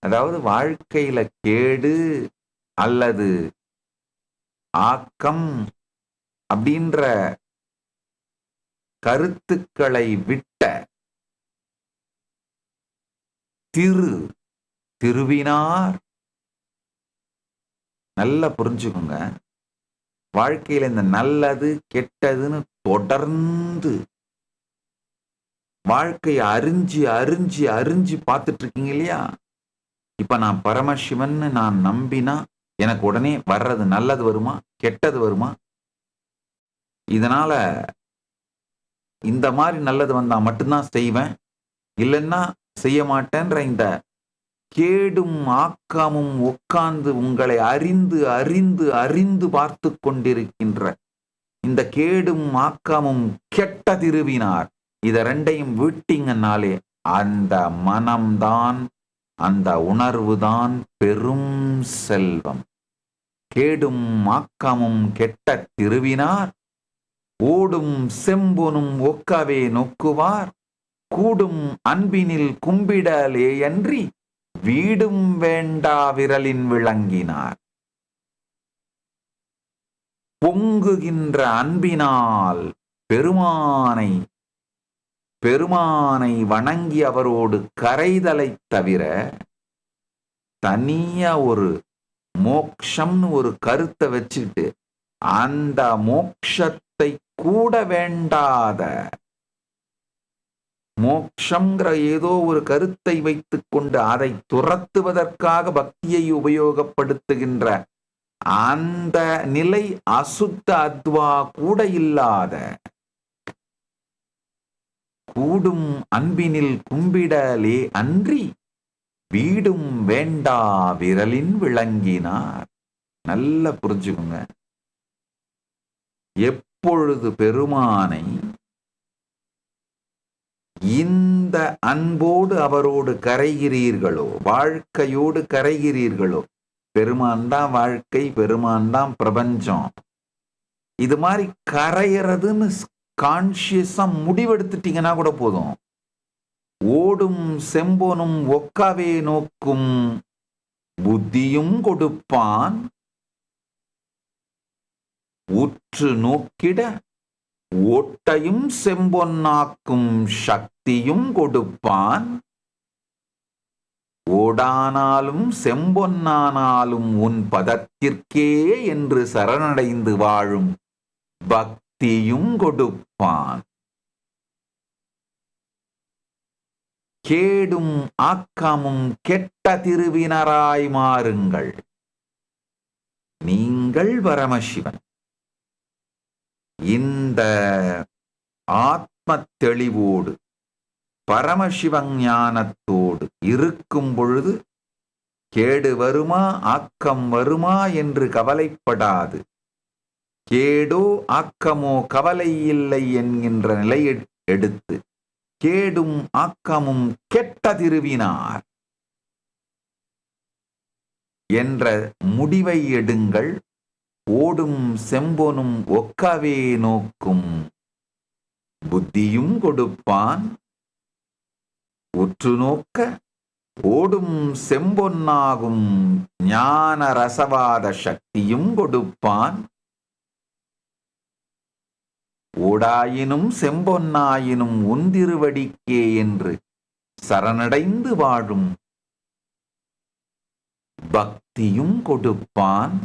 அதாவது வாழ்க்கையில கேடு அல்லது ஆக்கம் அப்படின்ற கருத்துக்களை விட்ட திருவினார். நல்லா புரிஞ்சுக்கோங்க, வாழ்க்கையில இந்த நல்லது கெட்டதுன்னு தொடர்ந்து வாழ்க்கையை அறிஞ்சு அறிஞ்சு அறிஞ்சு பார்த்துட்டு இருக்கீங்க இல்லையா? இப்ப நான் பரமசிவன் நான் நம்பினா எனக்கு உடனே வர்றது நல்லது வருமா கெட்டது வருமா? இதனால இந்த மாதிரி நல்லது வந்தா மட்டும்தான் செய்வேன், இல்லைன்னா செய்ய மாட்டேன்ற இந்த கேடும் ஆக்காமும் உட்கார்ந்து உங்களை அறிந்து அறிந்து அறிந்து பார்த்து கொண்டிருக்கின்ற இந்த கேடும் ஆக்காமும் கெட்ட திருவினார், இத ரெண்டையும் விட்டீங்கன்னாலே அந்த மனம்தான், அந்த உணர்வுதான் பெரும் செல்வம். கேடும் ஆக்கமும் கெட்ட திருவினார், ஓடும் செம்பொனும் ஒக்கவே நோக்குவார், கூடும் அன்பினில் கும்பிடலேயன்றி வீடும் வேண்டா விரலின் விளங்கினார். பொங்குகின்ற அன்பினால் பெருமானை வணங்கி அவரோடு கரைதலை தவிர தனியா ஒரு மோக்ஷம்னு ஒரு கருத்தை வச்சுட்டு அந்த மோக்ஷத்தை கூட வேண்டாத, மோக்ஷங்கிற ஏதோ ஒரு கருத்தை வைத்துக் கொண்டு அதை துரத்துவதற்காக பக்தியை உபயோகப்படுத்துகின்ற அந்த நிலை அசுத்த அத்வா கூட இல்லாத, கூடும் அன்பினில் கும்பிடலே அன்றி வீடும் வேண்டா விரலின் விளங்கினார். நல்ல புரிஞ்சுக்குங்க, எப்பொழுது பெருமானை இந்த அன்போடு அவரோடு கரைகிறீர்களோ, வாழ்க்கையோடு கரைகிறீர்களோ, பெருமான் தான் வாழ்க்கை, பெருமான் தான் பிரபஞ்சம், இது மாதிரி கரையிறதுன்னு கான்சியஸா முடிவெடுத்துட்டீங்கன்னா கூட போதும். ஓடும் செம்போனும் ஒக்காவே நோக்கும் புத்தியும் கொடுப்பான், உற்று நோக்கிட ஓட்டையும் செம்பொன்னாக்கும் சக்தியும் கொடுப்பான், ஓடானாலும் செம்பொன்னானாலும் உன் பதத்திற்கே என்று சரணடைந்து வாழும் பக்தியும் கொடுப்பான். கேடும் ஆக்கமும் கெட்ட திருவினராய் மாறுங்கள், நீங்கள் பரமசிவன். இந்த ஆத்ம தெளிவோடு பரமசிவஞானத்தோடு இருக்கும் பொழுது கேடு வருமா ஆக்கம் வருமா என்று கவலைப்படாது, கேடோ ஆக்கமோ கவலை இல்லை என்கின்ற நிலை எடுத்து கேடும் ஆக்கமும் கெட்ட திருவினார் என்ற முடிவை எடுங்கள். ஓடும் செம்பொனும் ஒக்கவே நோக்கும் புத்தியும் கொடுப்பான், உற்று நோக்க ஓடும் செம்பொன்னாகும் ஞான ரசவாத சக்தியும் கொடுப்பான், ஓடாயினும் செம்பொன்னாயினும் உந்திருவடிக்கே என்று சரணடைந்து வாழும் பக்தியும் கொடுப்பான்.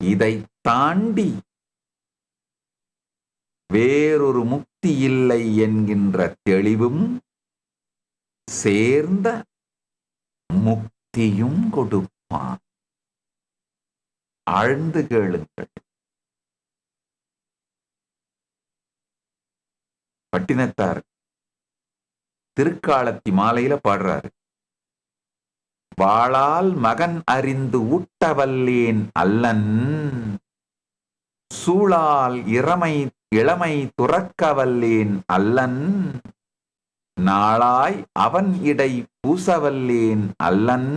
இதை தாண்டி வேறொரு முக்தி இல்லை என்கின்ற தெளிவும் சேர்ந்த முக்தியும் கொடுப்பான். ஆழ்ந்து கேளுங்கள். பட்டினத்தார் திருக்காலத்தி மாலையில பாடுறாரு. வாளால் மகன் அறிந்து ஊட்டவல்லேன் அல்லன், சூளால் இளமை துறக்கவல்லேன் அல்லன், நாளாய் அவன் இடை பூசவல்லேன் அல்லன்,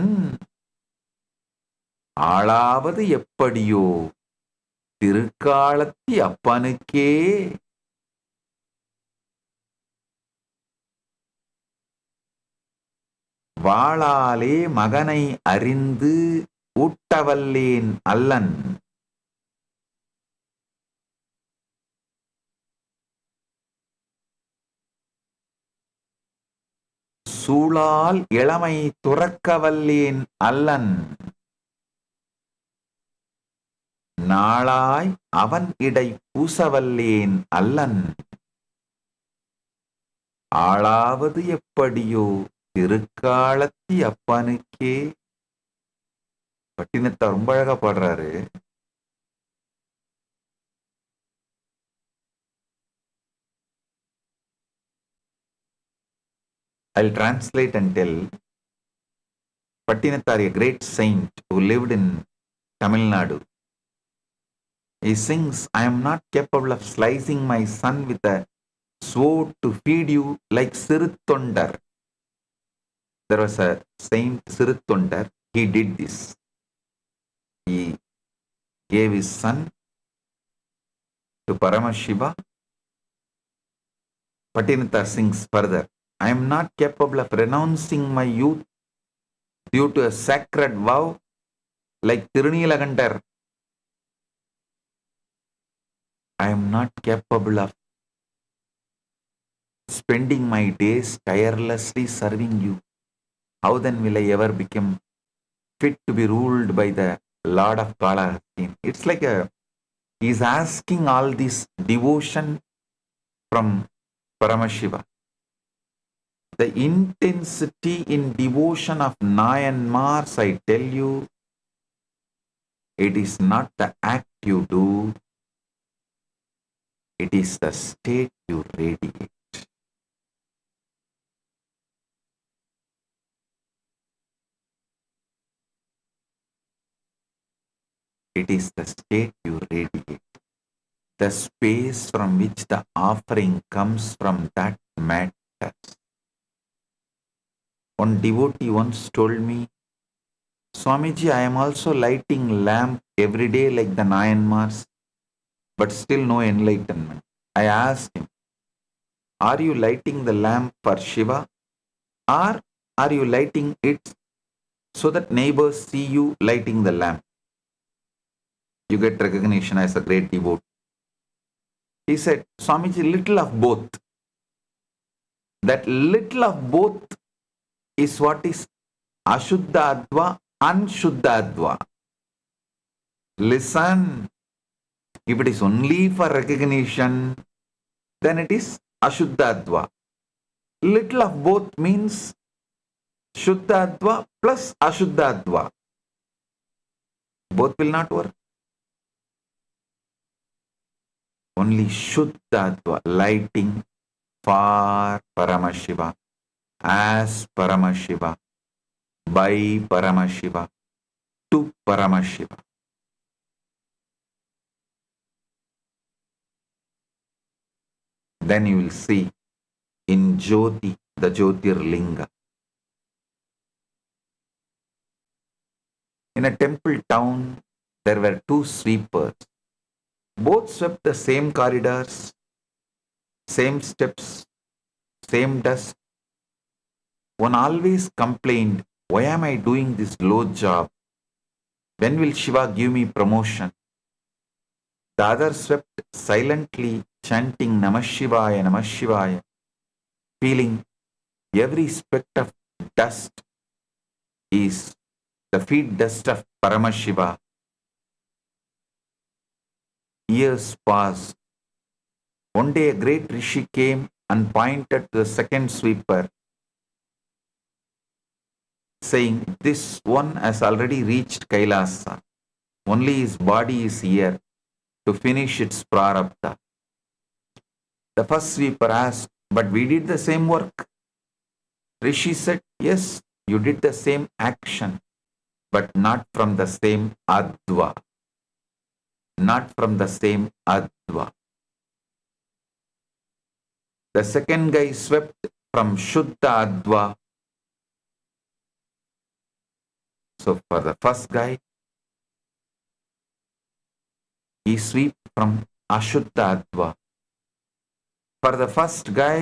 ஆளாவது எப்படியோ திருக்காலத்தி அப்பனுக்கே. வாளாலே மகனை அறிந்து ஊட்டவல்லேன் அல்லன், சூளால் இளமை துறக்கவல்லேன் அல்லன், நாளாய் அவன் இடை பூசவல்லேன் அல்லன், ஆளாவது எப்படியோ திருக்காலத்தி அப்பனுக்கே. பட்டினத்தார் ரொம்ப அழகா பாடுறாரு. I'll translate and tell. Pattinattar, a great saint who lived in Tamil Nadu, he sings, I am not capable of slicing my son with a sword to feed you like Siruttondar. There was a saint Siruttondar, he did this. He gave his son to Paramashiva. Pattinattar sings further, I am not capable of renouncing my youth due to a sacred vow like Tirunilagandar. I am not capable of spending my days tirelessly serving you. How then will I ever become fit to be ruled by the Lord of Kailasa? It's like he's asking all this devotion from Paramashiva. The intensity in devotion of Nayanmars, I tell you, it is not the act you do, it is the state you radiate. It is the state you radiate. The space from which the offering comes from that matters. One devotee once told me, Swamiji, I am also lighting lamp every day like the Nayanmars, but still no enlightenment. I asked him, are you lighting the lamp for Shiva, or are you lighting it so that neighbors see you lighting the lamp? You get recognition as a great devotee. He said, Swamiji, little of both. That little of both is what is Ashuddhadva, Anshuddhadva. Listen, if it is only for recognition, then it is Ashuddhadva. Little of both means Shuddhadva plus Ashuddhadva. Both will not work. Only Shuddhadva, lighting for Paramashiva, as Paramashiva, by Paramashiva, to Paramashiva. Then you will see in Jyoti, the Jyotirlinga. In a temple town, there were two sweepers. Both swept the same corridors, same steps, same dust. One always complained, why am I doing this low job? When will Shiva give me promotion? The other swept silently, chanting Namah Shivaya, Namah Shivaya, feeling every speck of dust is the feet dust of Paramashiva. years passed. One day a great rishi came and pointed to the second sweeper, saying, "This one has already reached Kailasa. Only his body is here to finish its prarabdha." The first sweeper asked, "But we did the same work." Rishi said, "Yes, you did the same action, but not from the same adva. Not from the same adva." The second guy swept from Shuddha Adva. So for the first guy, he swept from Ashuddha Adva. For the first guy,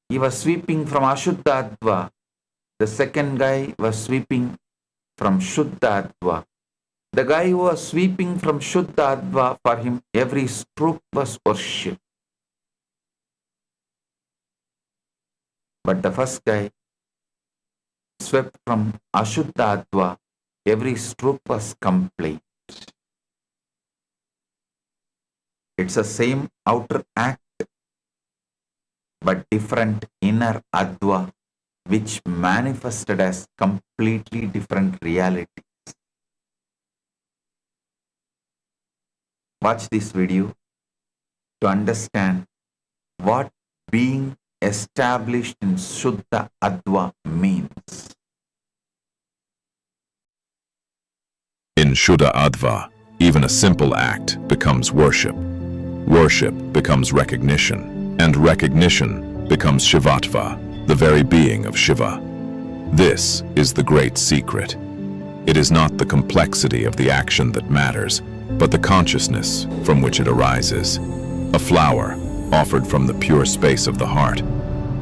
he was sweeping from Ashuddha Adva. The second guy was sweeping from Shuddha Adva. The guy who was sweeping from Shuddha Adva, for him every stroke was worship. But the first guy swept from Ashuddha Adva, every stroke was complaint. It's the same outer act, but different inner Adva, which manifested as completely different reality. Watch this video to understand what being established in Shuddha Adva means. In Shuddha Adva, even a simple act becomes worship. Worship becomes recognition, and recognition becomes Shivatva, the very being of Shiva. This is the great secret. It is not the complexity of the action that matters, but the consciousness from which it arises. A flower, offered from the pure space of the heart,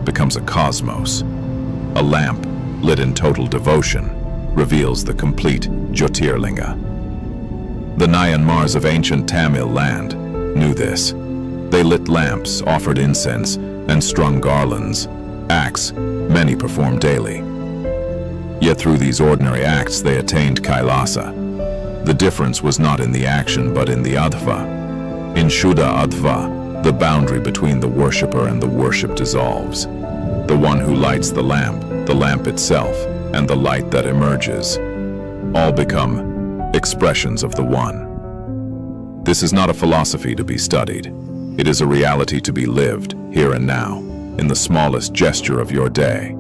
becomes a cosmos. A lamp, lit in total devotion, reveals the complete Jyotirlinga. The Nayanmars of ancient Tamil land knew this. They lit lamps, offered incense, and strung garlands, acts many perform daily. Yet through these ordinary acts they attained Kailasa. The difference was not in the action but in the adva. In Shuddha Adva, the boundary between the worshipper and the worship dissolves. The one who lights the lamp itself, and the light that emerges, all become expressions of the One. This is not a philosophy to be studied. It is a reality to be lived, here and now, in the smallest gesture of your day.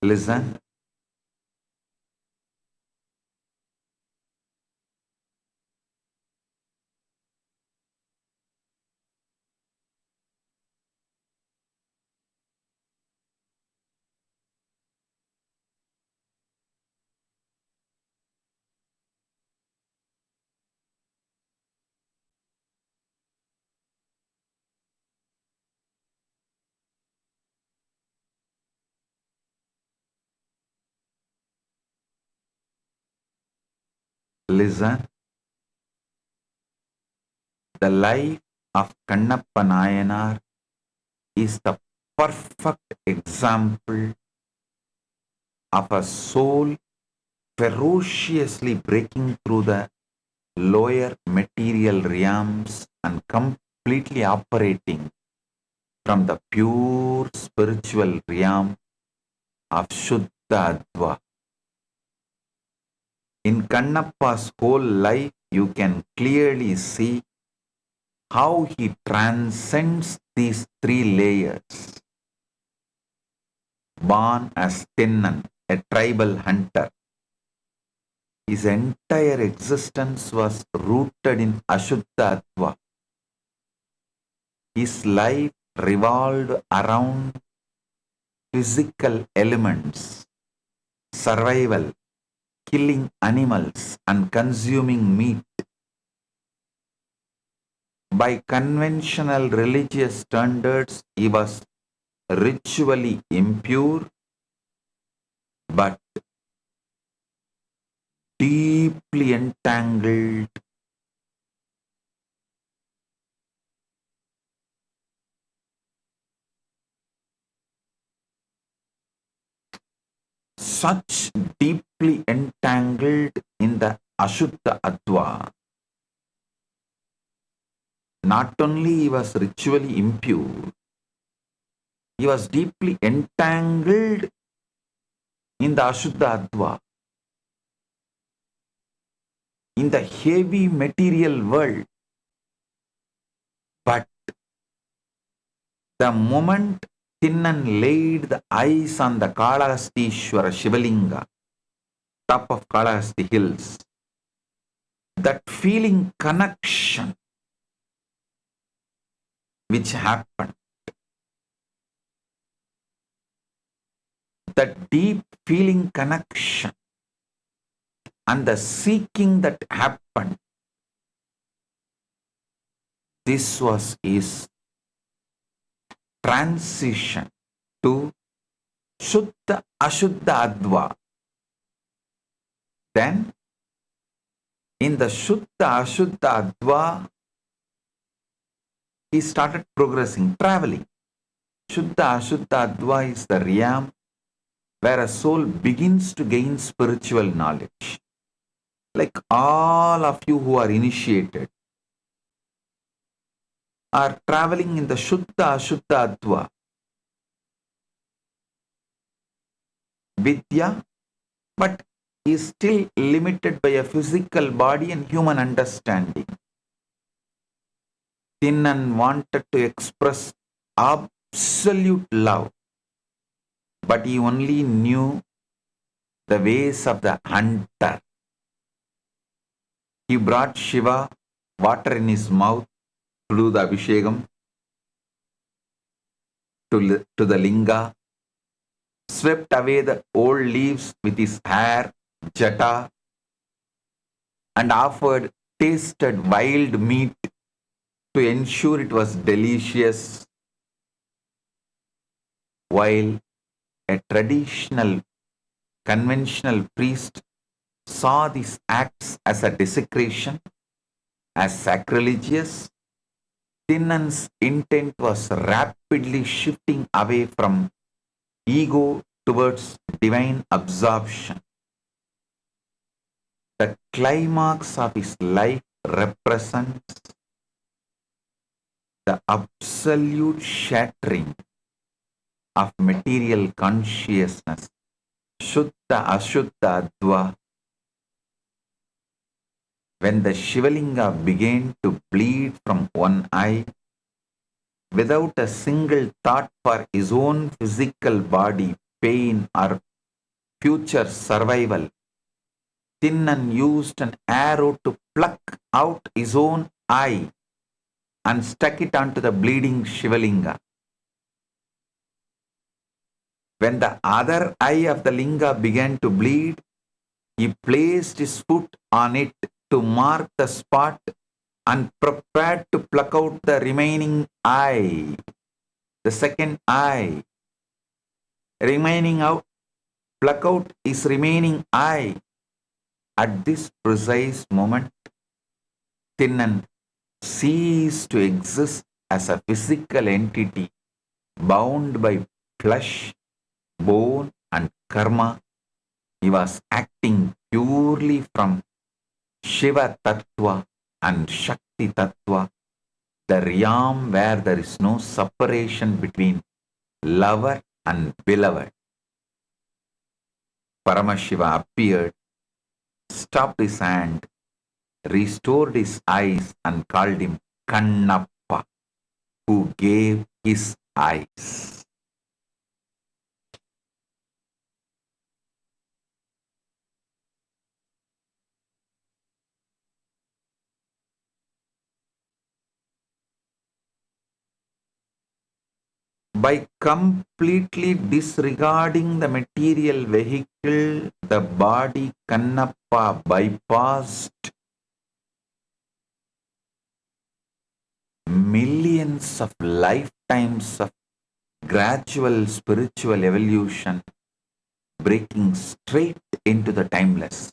Listen. Listen. The life of Kannappa Nayanar is the perfect example of a soul ferociously breaking through the lower material realms and completely operating from the pure spiritual realm of Shuddha Adva. In Kannappa's whole life, you can clearly see how he transcends these three layers. Born as Tennan, a tribal hunter, his entire existence was rooted in Ashuddha Adva. His life revolved around physical elements, survival, killing animals and consuming meat. By conventional religious standards, he was ritually impure, but deeply entangled such deeply entangled in the Ashuddha Adva. Not only he was ritually impure, he was deeply entangled in the Ashuddha Adva, in the heavy material world. But the moment Tinnan laid the eyes on the Kalahastishwara Shivalinga, top of Kalahasti hills, that feeling connection which happened, that deep feeling connection and the seeking that happened, this was his transition to Shuddha Ashuddha Adva. Then, in the Shuddha Ashuddha Adva, he started progressing, traveling. Shuddha Ashuddha Adva is the realm where a soul begins to gain spiritual knowledge. Like all of you who are initiated are traveling in the Shuddha Ashuddha Adva. Vidya, but is still limited by a physical body and human understanding. Tinnan wanted to express absolute love, but he only knew the ways of the hunter. He brought Shiva water in his mouth to do the Abhishekam to the Linga, swept away the old leaves with his hair, jata, and offered tasted wild meat to ensure it was delicious, while a traditional, conventional priest saw these acts as a desecration, as sacrilegious. Tinnan's intent was rapidly shifting away from ego towards divine absorption. The climax of his life represents the absolute shattering of material consciousness, Shuddha Ashuddha Adva, when the Shivalinga began to bleed from one eye without a single thought for his own physical body, pain, or future survival. Tinnan used an arrow to pluck out his own eye and stuck it onto the bleeding Shivalinga. When the other eye of the linga began to bleed, he placed his foot on it to mark the spot and prepared to pluck out the remaining eye, the second eye. Pluck out his remaining eye. At this precise moment, Tinnan ceased to exist as a physical entity bound by flesh, bone, and karma. He was acting purely from Shiva Tattva and Shakti Tattva, the realm where there is no separation between lover and beloved. Paramashiva appeared, stopped his hand, restored his eyes, and called him Kannappa, who gave his eyes. By completely disregarding the material vehicle, the body, Kannappa bypassed millions of lifetimes of gradual spiritual evolution, breaking straight into the timeless,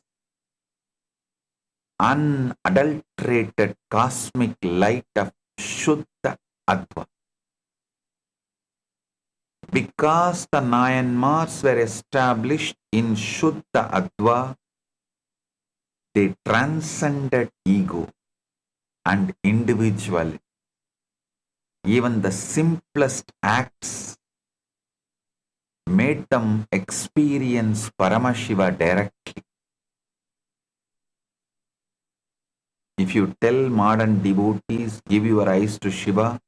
unadulterated cosmic light of Shuddha Adva. Because the nine marks were established in Shuddha Adva, they transcended ego and individuality. Even the simplest acts made them experience Paramashiva directly. If you tell modern devotees, give your eyes to Shiva,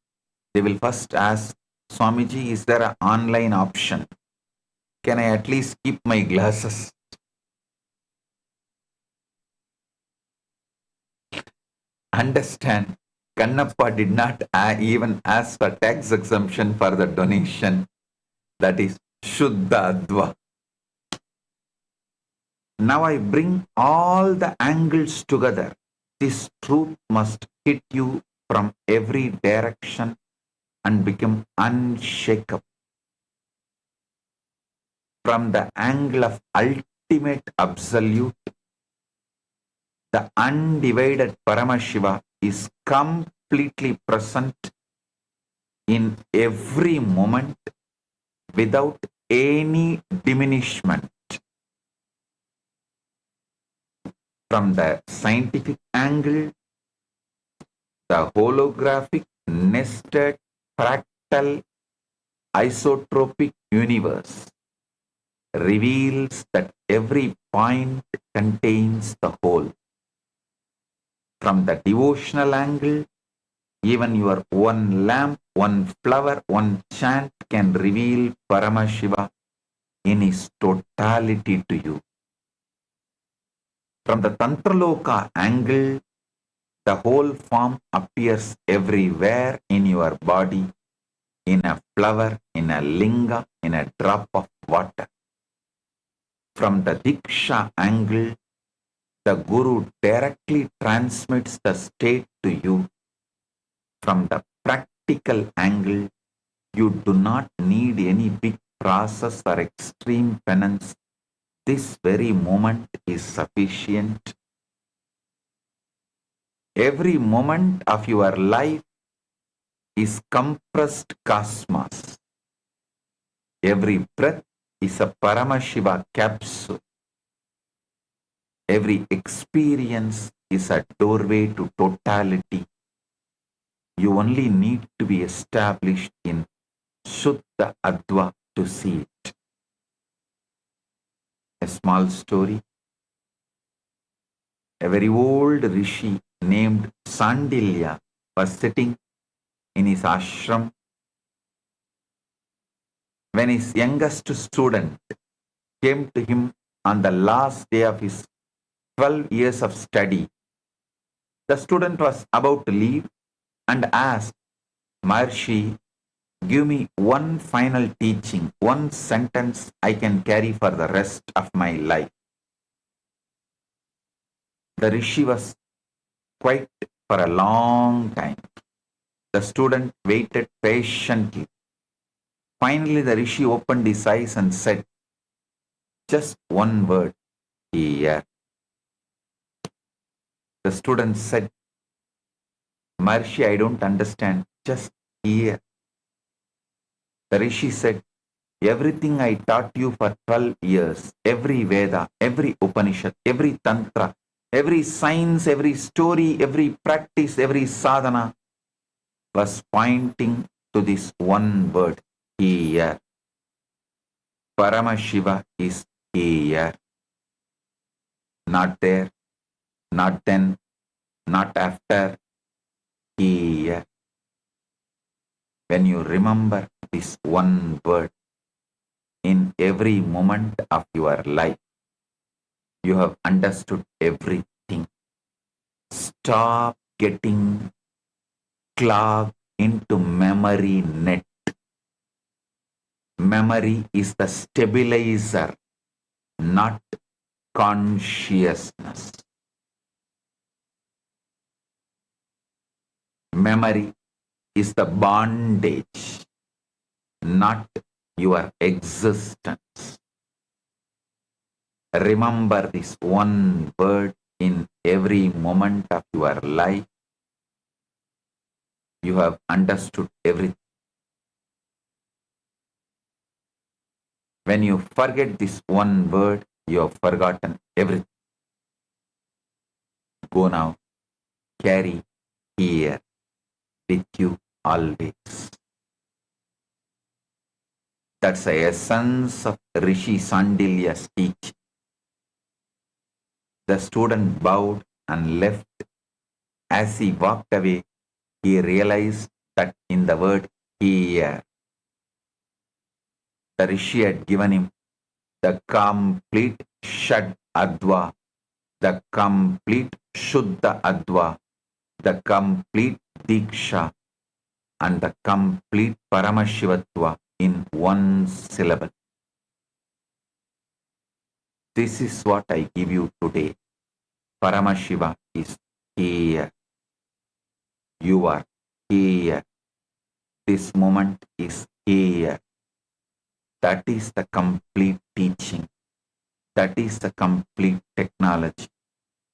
they will first ask, Swamiji, is there an online option? Can I at least keep my glasses? Understand, Kannappa did not even ask for tax exemption for the donation. That is Shuddha Adva. Now I bring all the angles together. This truth must hit you from every direction and become unshakable. From the angle of ultimate absolute, the undivided Paramashiva is completely present in every moment without any diminishment. From the scientific angle, the holographic, nested, fractal, isotropic universe reveals that every point contains the whole. From the devotional angle, even your one lamp, one flower, one chant can reveal Paramashiva in his totality to you. From the Tantraloka angle, the whole form appears everywhere in your body, in a flower, in a linga, in a drop of water. From the Diksha angle, the Guru directly transmits the state to you. From the practical angle, you do not need any big process or extreme penance. This very moment is sufficient. Every moment of your life is compressed cosmos. Every breath is a Paramashiva capsule. Every experience is a doorway to totality. You only need to be established in Shuddha Adva to see it. A small story. A very old rishi named Sandilya was sitting in his ashram when his youngest student came to him on the last day of his 12 years of study. The student was about to leave and asked, Maharshi, give me one final teaching, one sentence I can carry for the rest of my life. The rishi was quiet for a long time. The student waited patiently. Finally, the rishi opened his eyes and said, just one word, here. The student said, Maharshi, I don't understand, just here. The rishi said, everything I taught you for 12 years, every Veda, every Upanishad, every Tantra, every science, every story, every practice, every sadhana was pointing to this one word, here. Paramashiva is here. Not there, not then, not after, here. When you remember this one word in every moment of your life, you have understood everything. Stop getting clogged into memory net. Memory is the stabilizer, not consciousness. Memory is the bondage, not your existence. Remember this one word in every moment of your life. You have understood everything. When you forget this one word, you have forgotten everything. Go now, carry here with you always. That's the essence of Rishi Sandilya's teaching. The student bowed and left. As he walked away, he realized that in the word here, the Rishi had given him the complete Shad Adva, the complete Shuddha Adva, the complete Diksha, and the complete Paramashivatva in one syllable. This is what I give you today. Paramashiva is here. You are here. This moment is here. That is the complete teaching. That is the complete technology.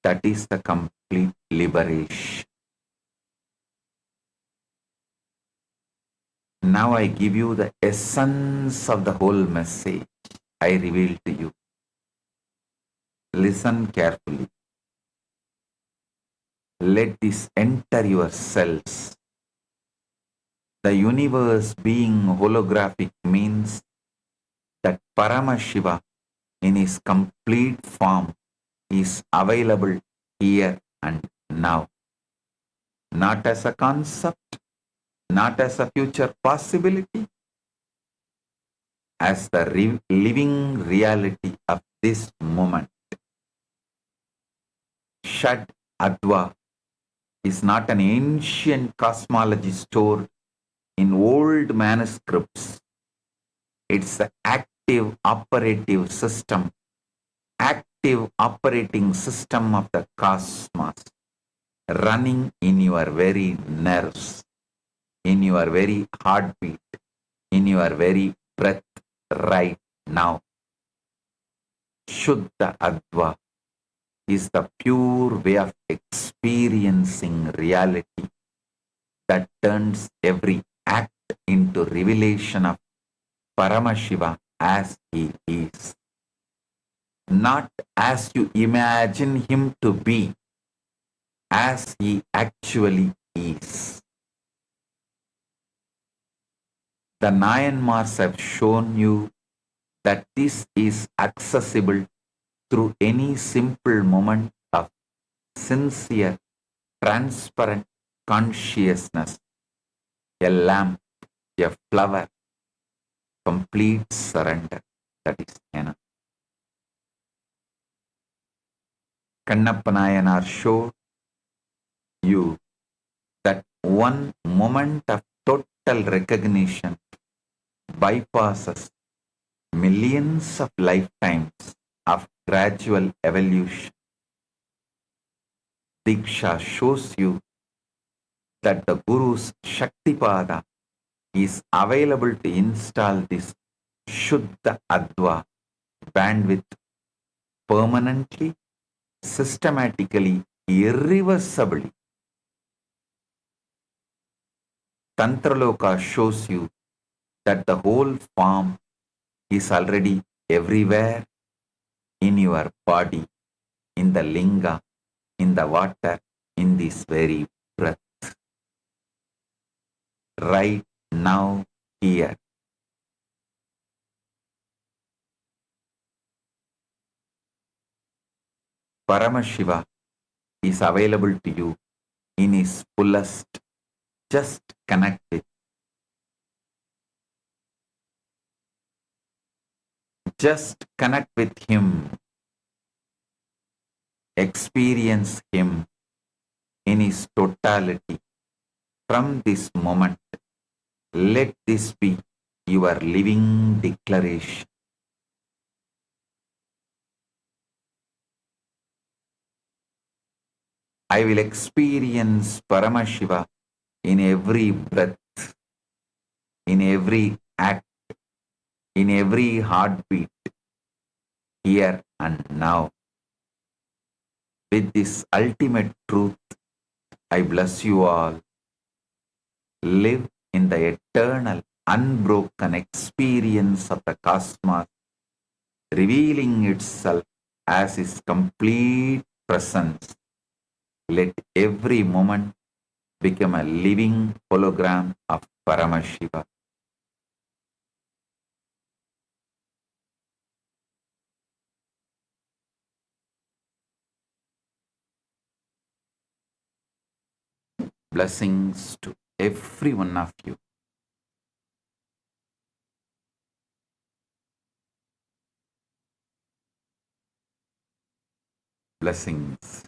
That is the complete liberation. Now I give you the essence of the whole message I reveal to you. Listen carefully. Let this enter your cells. The universe being holographic means that Paramashiva in his complete form is available here and now. Not as a concept, not as a future possibility, as the living reality of this moment. Shad Adva is not an ancient cosmology stored in old manuscripts. It's the active operating system of the cosmos, running in your very nerves, in your very heartbeat, in your very breath right now. Shuddha Adva is the pure way of experiencing reality that turns every act into revelation of Paramashiva as he is. Not as you imagine him to be, as he actually is. The Nayanmars have shown you that this is accessible through any simple moment of sincere, transparent consciousness. A lamp, a flower, complete surrender. That is enough. Kannappa Nayanar showed you that one moment of total recognition bypasses millions of lifetimes of gradual evolution. Diksha shows you that the Guru's Shaktipada is available to install this Shuddha Adva bandwidth permanently, systematically, irreversibly. Tantraloka shows you that the whole form is already everywhere in your body, in the linga, in the water, in this very breath. Right now, here. Paramashiva is available to you in his fullest. Just connect with. Just connect with him. Experience him in his totality. From this moment, let this be your living declaration. I will experience Paramashiva in every breath, in every act, in every heartbeat, here and now. With this ultimate truth, I bless you all. Live in the eternal, unbroken experience of the cosmos revealing itself as His complete presence. Let every moment become a living hologram of Paramashiva. Blessings to every one of you. Blessings.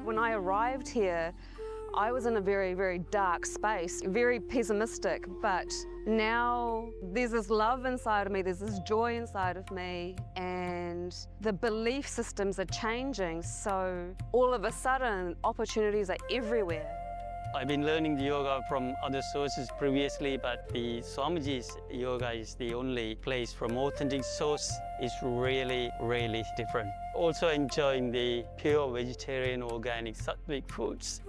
When I arrived here, I was in a very, very dark space, very pessimistic, but now there's this love inside of me, there's this joy inside of me, and the belief systems are changing, so all of a sudden opportunities are everywhere. I've been learning the yoga from other sources previously, but the Swamiji's yoga is the only place from authentic source. Is really, really different. Also enjoying the pure vegetarian, organic, sattvic foods.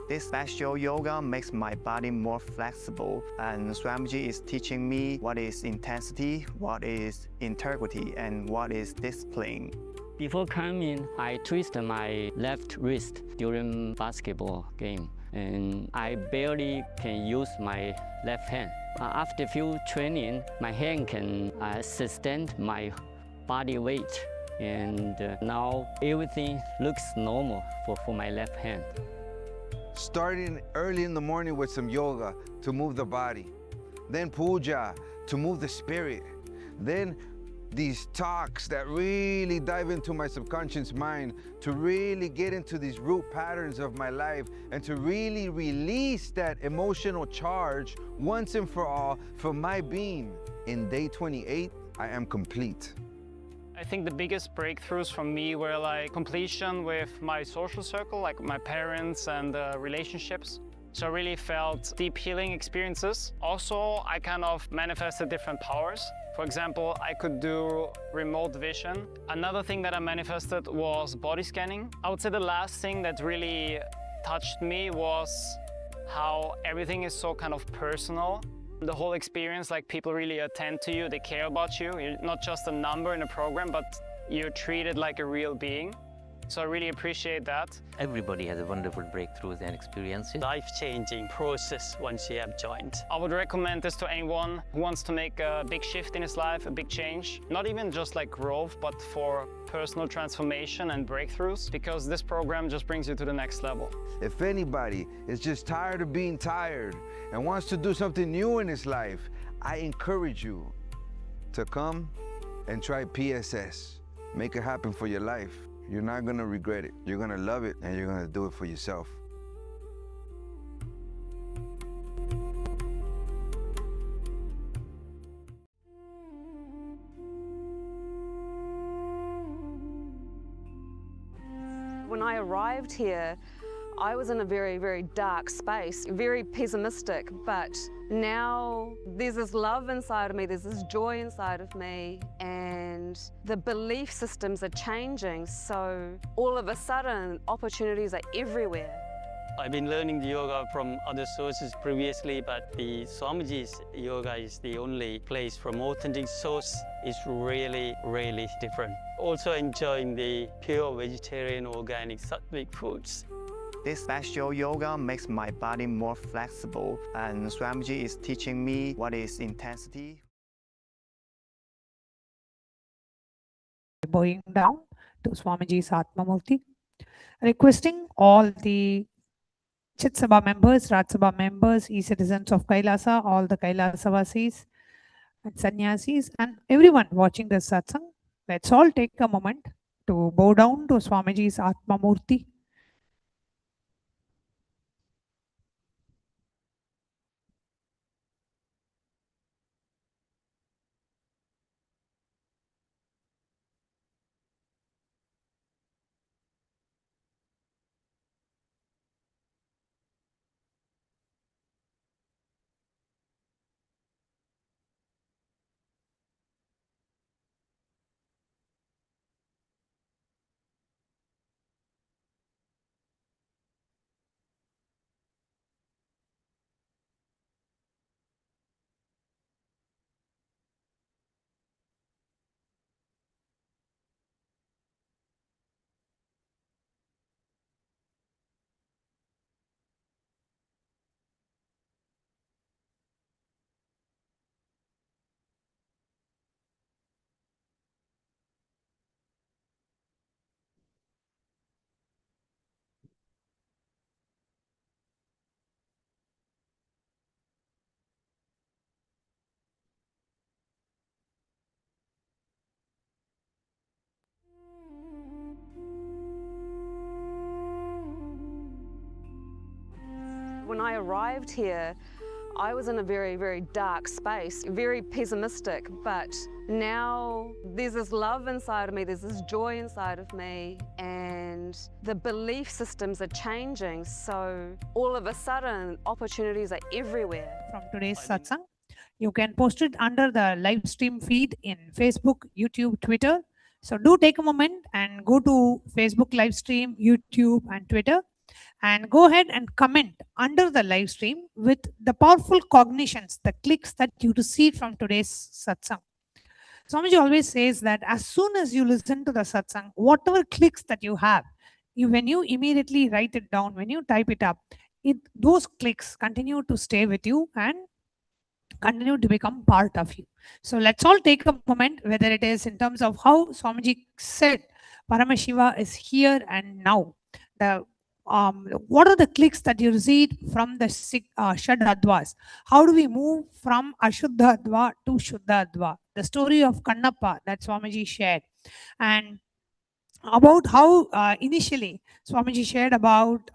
This celestial yoga makes my body more flexible, and Swamiji is teaching me what is intensity, what is integrity, and what is discipline. Before coming, I twisted my left wrist during basketball game, and I barely can use my left hand. After few training, my hand can sustain my body weight, and now everything looks normal for my left hand. Starting early in the morning with some yoga to move the body, then puja to move the spirit, then these talks that really dive into my subconscious mind to really get into these root patterns of my life and to really release that emotional charge once and for all for my being. In day 28, I am complete. I think the biggest breakthroughs for me were like completion with my social circle, like my parents and relationships. So I really felt deep healing experiences. Also, I kind of manifested different powers. For example, I could do remote vision. Another thing that I manifested was body scanning. I would say the last thing that really touched me was how everything is so kind of personal. The whole experience, like people really attend to you, they care about you. You're not just a number in a program, but you're treated like a real being. So I really appreciate that. Everybody has a wonderful breakthroughs and experiences. Life-changing process once you have joined. I would recommend this to anyone who wants to make a big shift in his life, a big change. Not even just like growth, but for personal transformation and breakthroughs, because this program just brings you to the next level. If anybody is just tired of being tired and wants to do something new in his life, I encourage you to come and try PSS. Make it happen for your life. You're not gonna regret it. You're gonna love it, and you're gonna do it for yourself. When I arrived here, I was in a very, very dark space, very pessimistic, but now there's this love inside of me, there's this joy inside of me, and the belief systems are changing, so all of a sudden opportunities are everywhere. I've been learning the yoga from other sources previously, but the Swamiji's yoga is the only place from authentic source. Is really, really different. Also enjoying the pure vegetarian, organic, sattvic foods. This celestial yoga makes my body more flexible, and Swamiji is teaching me what is intensity. Bowing down to Swamiji's Atmamurti, requesting all the Chit Sabha members, Raj Sabha members, e-citizens of Kailasa, all the Kailasa-vasis and sannyasis, and everyone watching this satsang, let's all take a moment to bow down to Swamiji's Atmamurti. when I arrived here, I was in a very, very dark space, very pessimistic, but now there's this love inside of me, there's this joy inside of me, and the belief systems are changing. So all of a sudden, opportunities are everywhere. From today's satsang, you can post it under the live stream feed in Facebook, YouTube, Twitter. So do take a moment and go to Facebook live stream, YouTube and Twitter, and go ahead and comment under the live stream with the powerful cognitions, the clicks that you received from today's satsang. Swamiji always says that as soon as you listen to the satsang, whatever clicks that you have, when you immediately write it down, when you type it up, those clicks continue to stay with you and continue to become part of you. So let's all take a moment, whether it is in terms of how Swamiji said Paramashiva is here and now. What are the clicks that you received from the Shadadvas? How do we move from Ashuddhadva to Shuddhadva? The story of Kannappa that Swamiji shared. And about how initially Swamiji shared about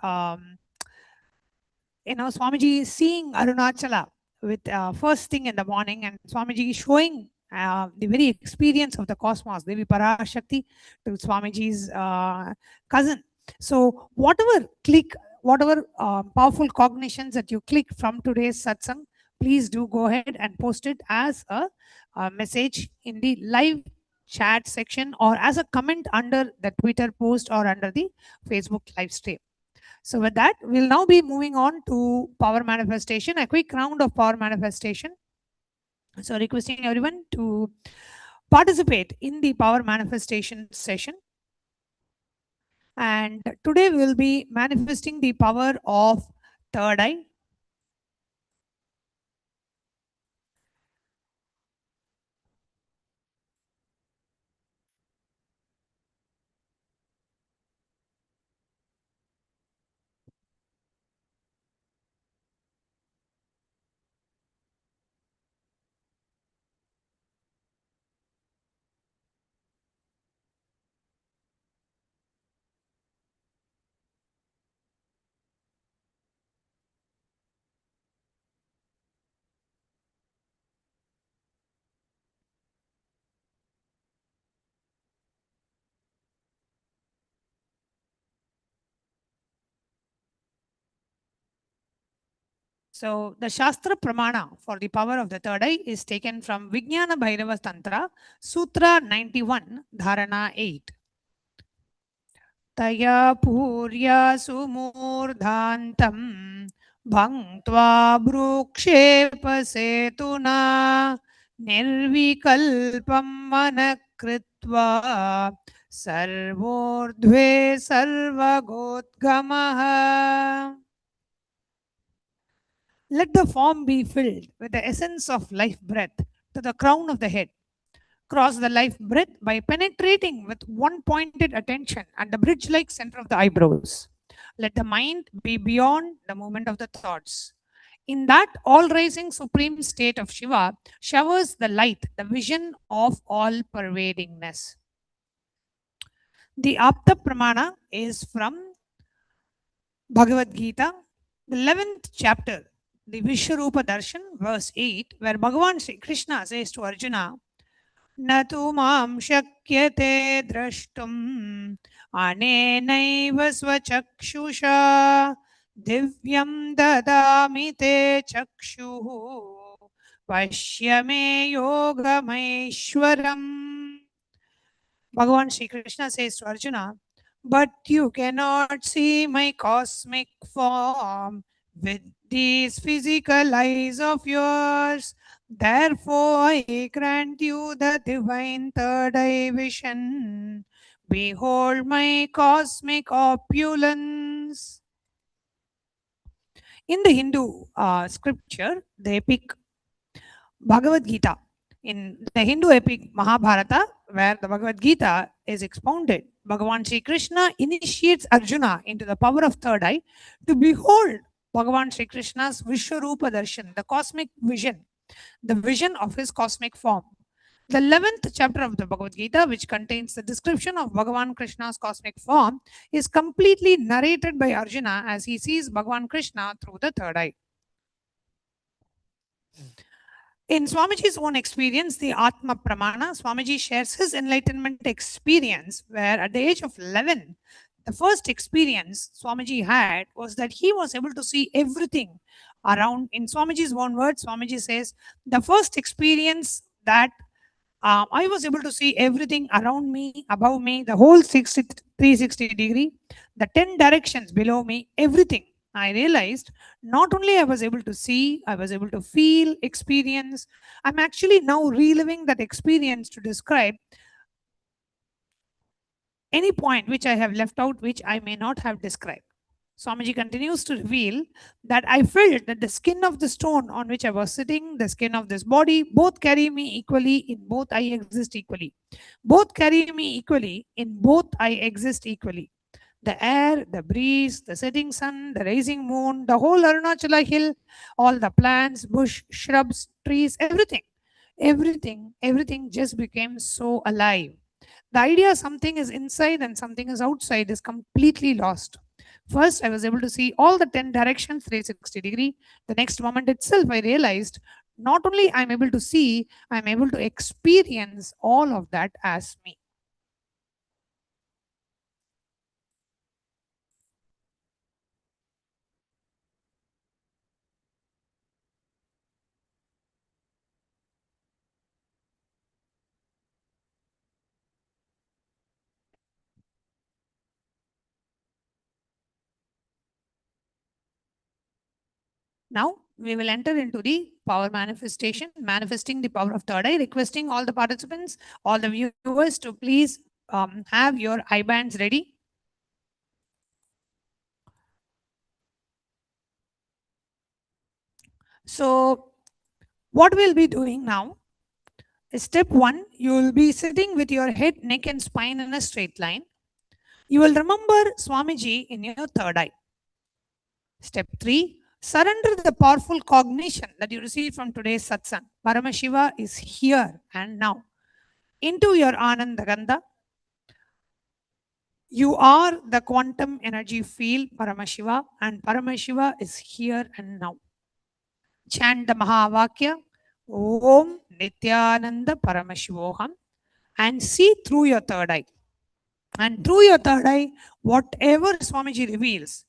Swamiji seeing Arunachala with first thing in the morning, and Swamiji showing the very experience of the cosmos, Devi Parashakti, to Swamiji's cousin. So whatever click, whatever powerful cognitions that you click from today's satsang, please do go ahead and post it as a message in the live chat section or as a comment under the Twitter post or under the Facebook live stream. So with that, we'll now be moving on to power manifestation, a quick round of power manifestation. So requesting everyone to participate in the power manifestation session. And today we will be manifesting the power of third eye. So the Shastra Pramana for the power of the third eye is taken from Vijnana Bhairava Tantra, Sutra 91, Dharana 8. Taya Purya Sumurdhantam Bhangtva Brukshepa Setuna Nirvikalpam Manakritva Sarvordhve Sarvagotgamaha. Let the form be filled with the essence of life breath to the crown of the head. Cross the life breath by penetrating with one pointed attention at the bridge-like center of the eyebrows. Let the mind be beyond the movement of the thoughts. In that all-rising supreme state of Shiva showers the light, the vision of all-pervadingness. The Apta Pramana is from Bhagavad Gita, the 11th chapter, the Vishwarupa Darshan, verse 8, where Bhagavan Sri Krishna says to Arjuna, Natu mam shakyate drashtum anenaiva svachakshusha divyam dadami te chakshuhu pashyame yogamaishwaram. Bhagavan Sri Krishna says to Arjuna, but you cannot see my cosmic form with these physical eyes of yours. Therefore, I grant you the divine third eye vision. Behold my cosmic opulence. In the Hindu scripture, the epic Bhagavad Gita, in the Hindu epic Mahabharata, where the Bhagavad Gita is expounded, Bhagavan Sri Krishna initiates Arjuna into the power of third eye to behold Bhagavan Sri Krishna's Vishwarupa Darshan, the cosmic vision, the vision of his cosmic form. The 11th chapter of the Bhagavad Gita, which contains the description of Bhagavan Krishna's cosmic form, is completely narrated by Arjuna as he sees Bhagavan Krishna through the third eye. In Swamiji's own experience, the Atma Pramana, Swamiji shares his enlightenment experience, where at the age of 11, the first experience Swamiji had was that he was able to see everything around. In Swamiji's own words, Swamiji says, the first experience that I was able to see everything around me, above me, the whole 360 degree, the 10 directions below me, everything. I realized not only I was able to see, I was able to feel, experience. I'm actually now reliving that experience to describe any point which I have left out, which I may not have described. Swamiji continues to reveal that I felt that the skin of the stone on which I was sitting, the skin of this body, both carry me equally, in both I exist equally. Both carry me equally, in both I exist equally. The air, the breeze, the setting sun, the rising moon, the whole Arunachala hill, all the plants, bush, shrubs, trees, everything. Everything just became so alive. The idea something is inside and something is outside is completely lost. First, I was able to see all the 10 directions 360 degree. The next moment itself, I realized not only I'm able to see, I'm able to experience all of that as me. Now, we will enter into the power manifestation, manifesting the power of third eye, requesting all the participants, all the viewers to please have your eye bands ready. So, what we'll be doing now is step 1, you will be sitting with your head, neck and spine in a straight line. You will remember Swamiji in your third eye. Step 3, surrender the powerful cognition that you received from today's satsang. Paramashiva is here and now. Into your Ananda Gandha. You are the quantum energy field, Paramashiva, and Paramashiva is here and now. Chant the Mahavakya, Om Nithyananda Paramashivoham, and see through your third eye. And through your third eye, whatever Swamiji reveals,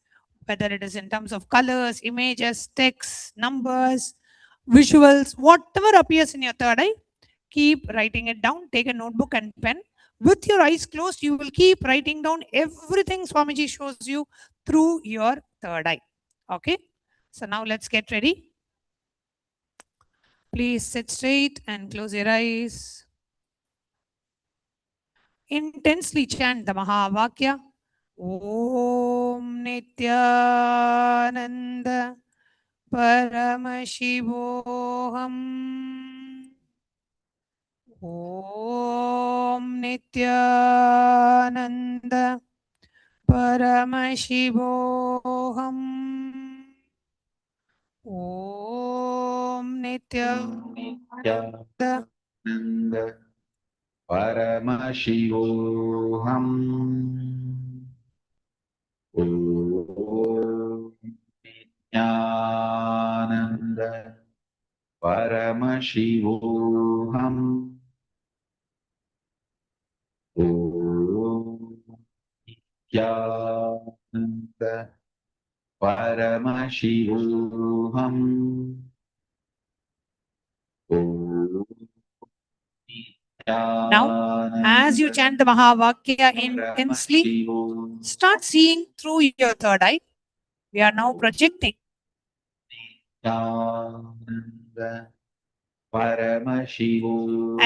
whether it is in terms of colors, images, texts, numbers, visuals, whatever appears in your third eye, keep writing it down. Take a notebook and pen. With your eyes closed, you will keep writing down everything Swamiji shows you through your third eye. Okay? So now let's get ready. Please sit straight and close your eyes. Intensely chant the Mahavakya. Om Nithyananda Paramashivoham. Om Nithyananda Paramashivoham. Om Nithyananda Paramashivoham. Om Nithyananda Paramashivoham. Om Nithyananda Paramashivoham. Now, as you chant the Mahavakya intensely, start seeing through your third eye. We are now projecting. An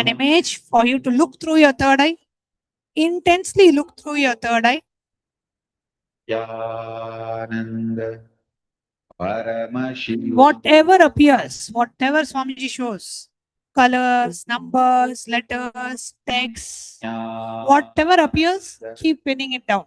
image for you to look through your third eye. Intensely look through your third eye. Whatever appears, whatever Swamiji shows, colors, numbers, letters, texts, whatever appears, keep pinning it down.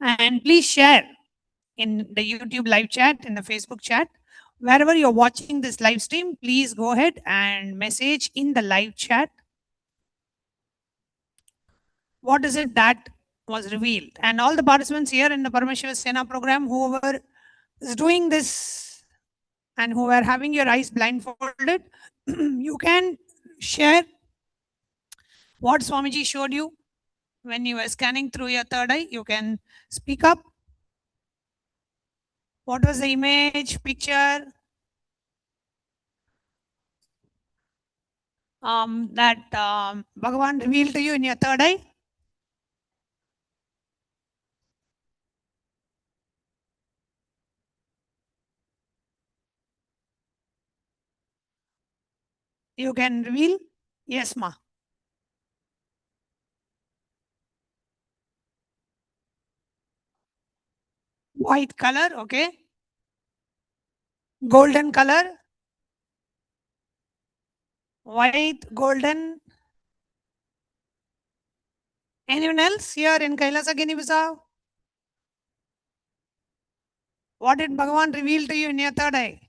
And please share in the YouTube live chat, in the Facebook chat. Wherever you're watching this live stream, please go ahead and message in the live chat. What is it that was revealed? And all the participants here in the Paramashiva Sena program, whoever is doing this and who are having your eyes blindfolded, you can share what Swamiji showed you when you were scanning through your third eye. You can speak up. What was the image, picture that Bhagavan revealed to you in your third eye? You can reveal? Yes, ma. White color, okay. Golden color. White, golden. Anyone else here in Kailasa, Guinea-Bissau? What did Bhagavan reveal to you in your third eye?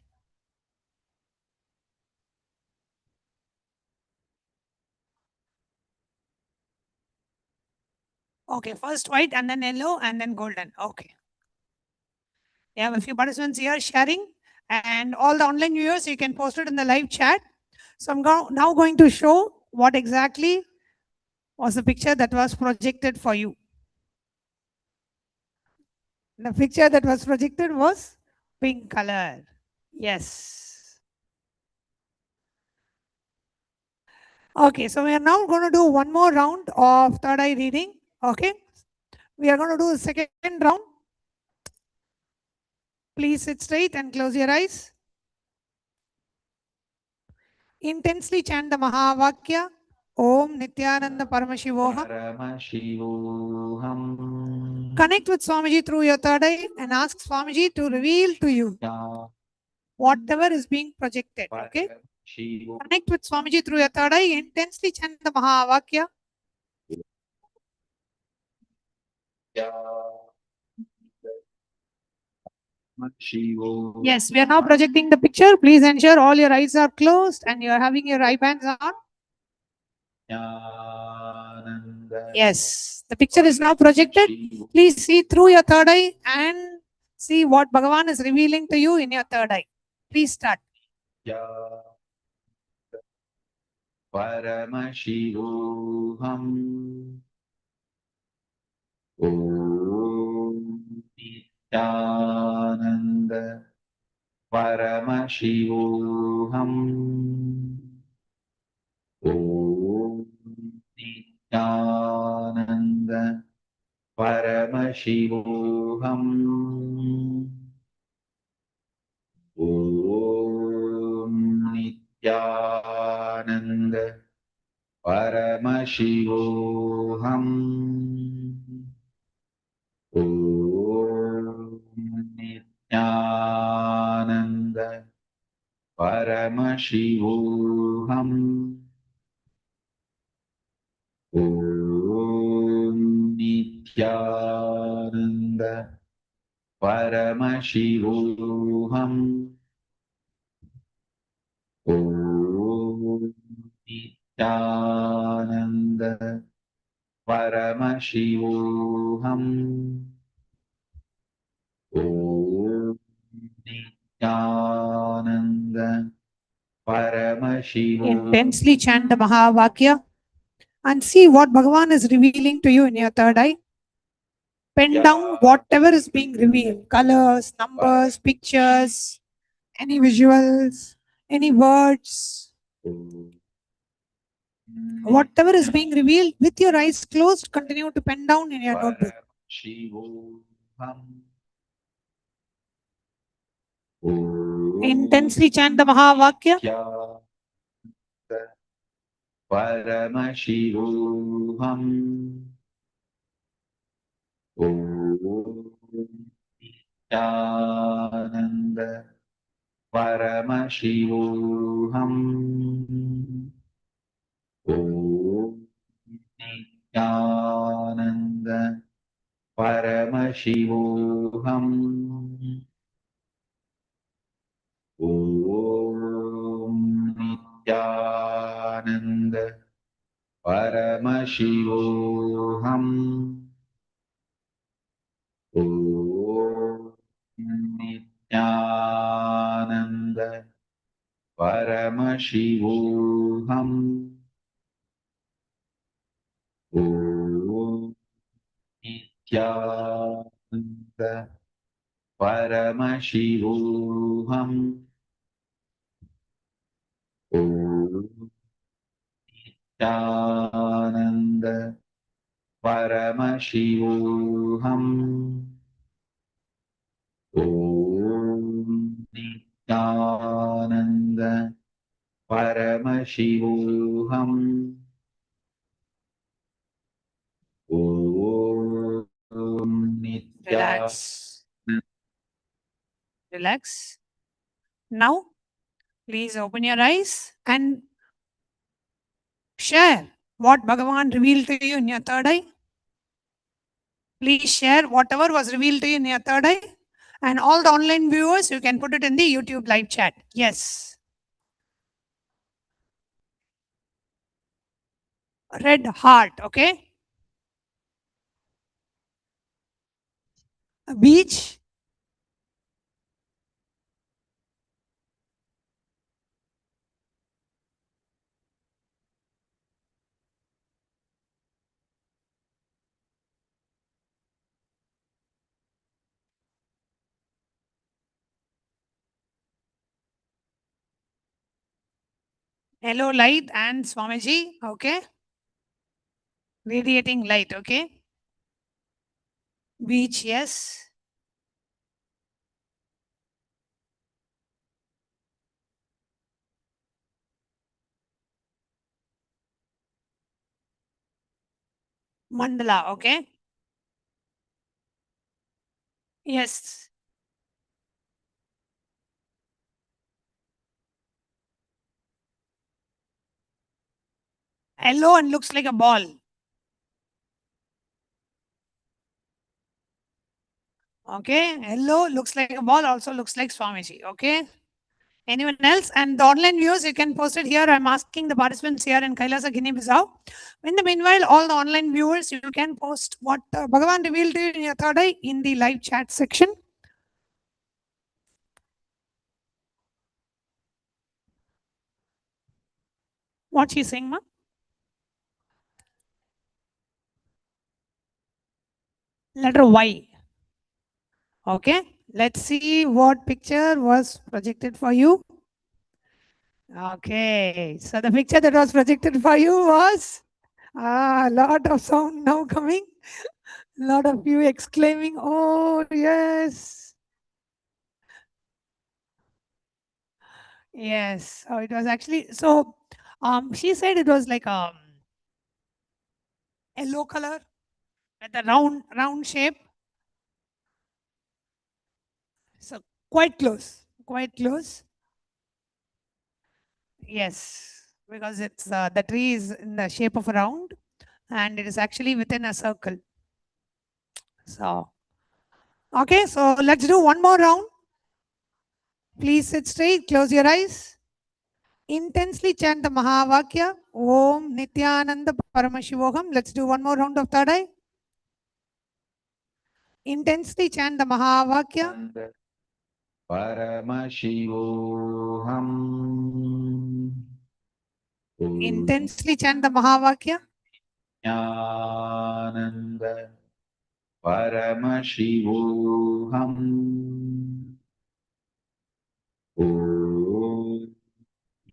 Okay, first white and then yellow and then golden. Okay. We have a few participants here sharing, and all the online viewers, you can post it in the live chat. So I'm now going to show what exactly was the picture that was projected for you. The picture that was projected was pink color. Yes. Okay, so we are now going to do one more round of third eye reading. Okay. We are going to do the second round. Please sit straight and close your eyes. Intensely chant the Mahavakya. Om Nithyananda Paramashivoham. Connect with Swamiji through your third eye and ask Swamiji to reveal to you whatever is being projected. Okay? Connect with Swamiji through your third eye. Intensely chant the Mahavakya. Yes, we are now projecting the picture. Please ensure all your eyes are closed and you are having your eye bands on. Yes, the picture is now projected. Please see through your third eye and see what Bhagavan is revealing to you in your third eye. Please start. Paramashivam. Om Nithyananda Paramashivam. Om Nithyananda Paramashivam. Om Nithyananda Paramashivoham. Om Nithyananda Paramashivoham. Om Nithyananda Paramashivoham. Om Nithyananda Paramashivoham. Om Nithyananda Paramashivoham. Intensely chant the Mahavakya and see what Bhagavan is revealing to you in your third eye. Pen down whatever is being revealed. Colors, numbers, pictures, any visuals, any words. Whatever is being revealed with your eyes closed, continue to pen down in your notebook. Intensely chant the Mahavakya. Paramashivam. Om Nithyananda Paramashivoham. Om Nithyananda Paramashivoham. Om Nithyananda Paramashivoham. Om Nithyananda Paramashivoham. Om Nithyananda Paramashivoham. Om Nithyananda Paramashivoham. Om Nithyananda Paramashivoham. Om Relax. Relax. Now, please open your eyes and share what Bhagavan revealed to you in your third eye. Please share whatever was revealed to you in your third eye. And all the online viewers, you can put it in the YouTube live chat. Yes. Red heart, okay? A beach. Yellow light and Swamiji, okay? Radiating light, okay? Beach, yes. Mandala, okay? Yes. Yellow and looks like a ball. Okay, yellow looks like a ball, also looks like Swamiji, okay? Anyone else? And the online viewers, you can post it here. I'm asking the participants here in Kailasa, Guinea-Bissau. In the meanwhile, all the online viewers, you can post what Bhagavan revealed to you in your third eye in the live chat section. What she's saying, ma? Letter Y. Okay, let's see what picture was projected for you. Okay, so the picture that was projected for you was a lot of sound now coming. A lot of you exclaiming, oh, yes. Yes, so it was actually, so she said it was like a yellow color with a round shape. So quite close, quite close. Yes, because it's the tree is in the shape of a round and it is actually within a circle. So, okay, so let's do one more round. Please sit straight, close your eyes. Intensely chant the Mahavakya, Om Nithyananda Paramashivoham. Let's do one more round of third eye. Intensely chant the Mahavakya. Paramashivoham. Intensely chant the Mahavakya. Nithyananda Paramashivoham. Om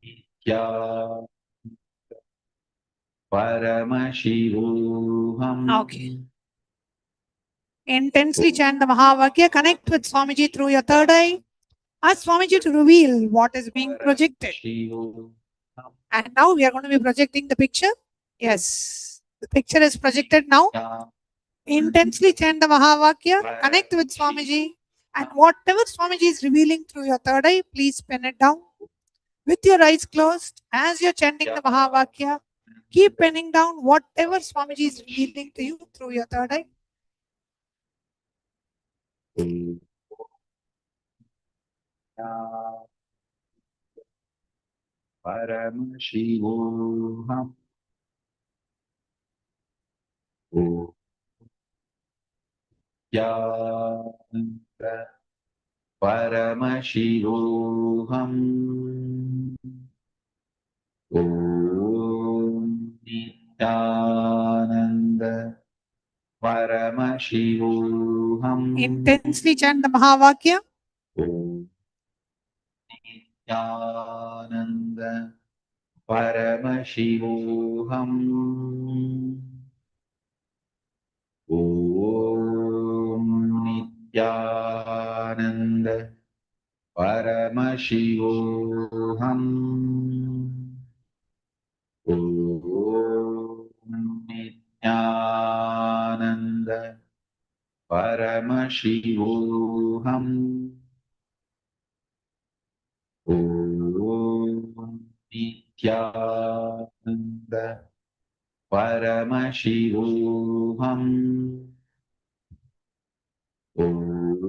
Nithyananda Paramashivoham. Okay. Intensely chant the Mahavakya. Connect with Swamiji through your third eye. Ask Swamiji to reveal what is being projected. And now we are going to be projecting the picture. Yes. The picture is projected now. Intensely chant the Mahavakya. Connect with Swamiji. And whatever Swamiji is revealing through your third eye, please pen it down. With your eyes closed, as you're chanting the Mahavakya, keep penning down whatever Swamiji is revealing to you through your third eye. Paramashivam. Om Yananda Paramashivam. Om Nithyananda Paramashivam. Intensely chant the Mahavakya. Om Nithyananda Paramashivam. Om Nithyananda Paramashivam. Om Nithyananda Paramashivam. Om Nithyananda Paramashivam. Om Nithyananda Paramashivam. Om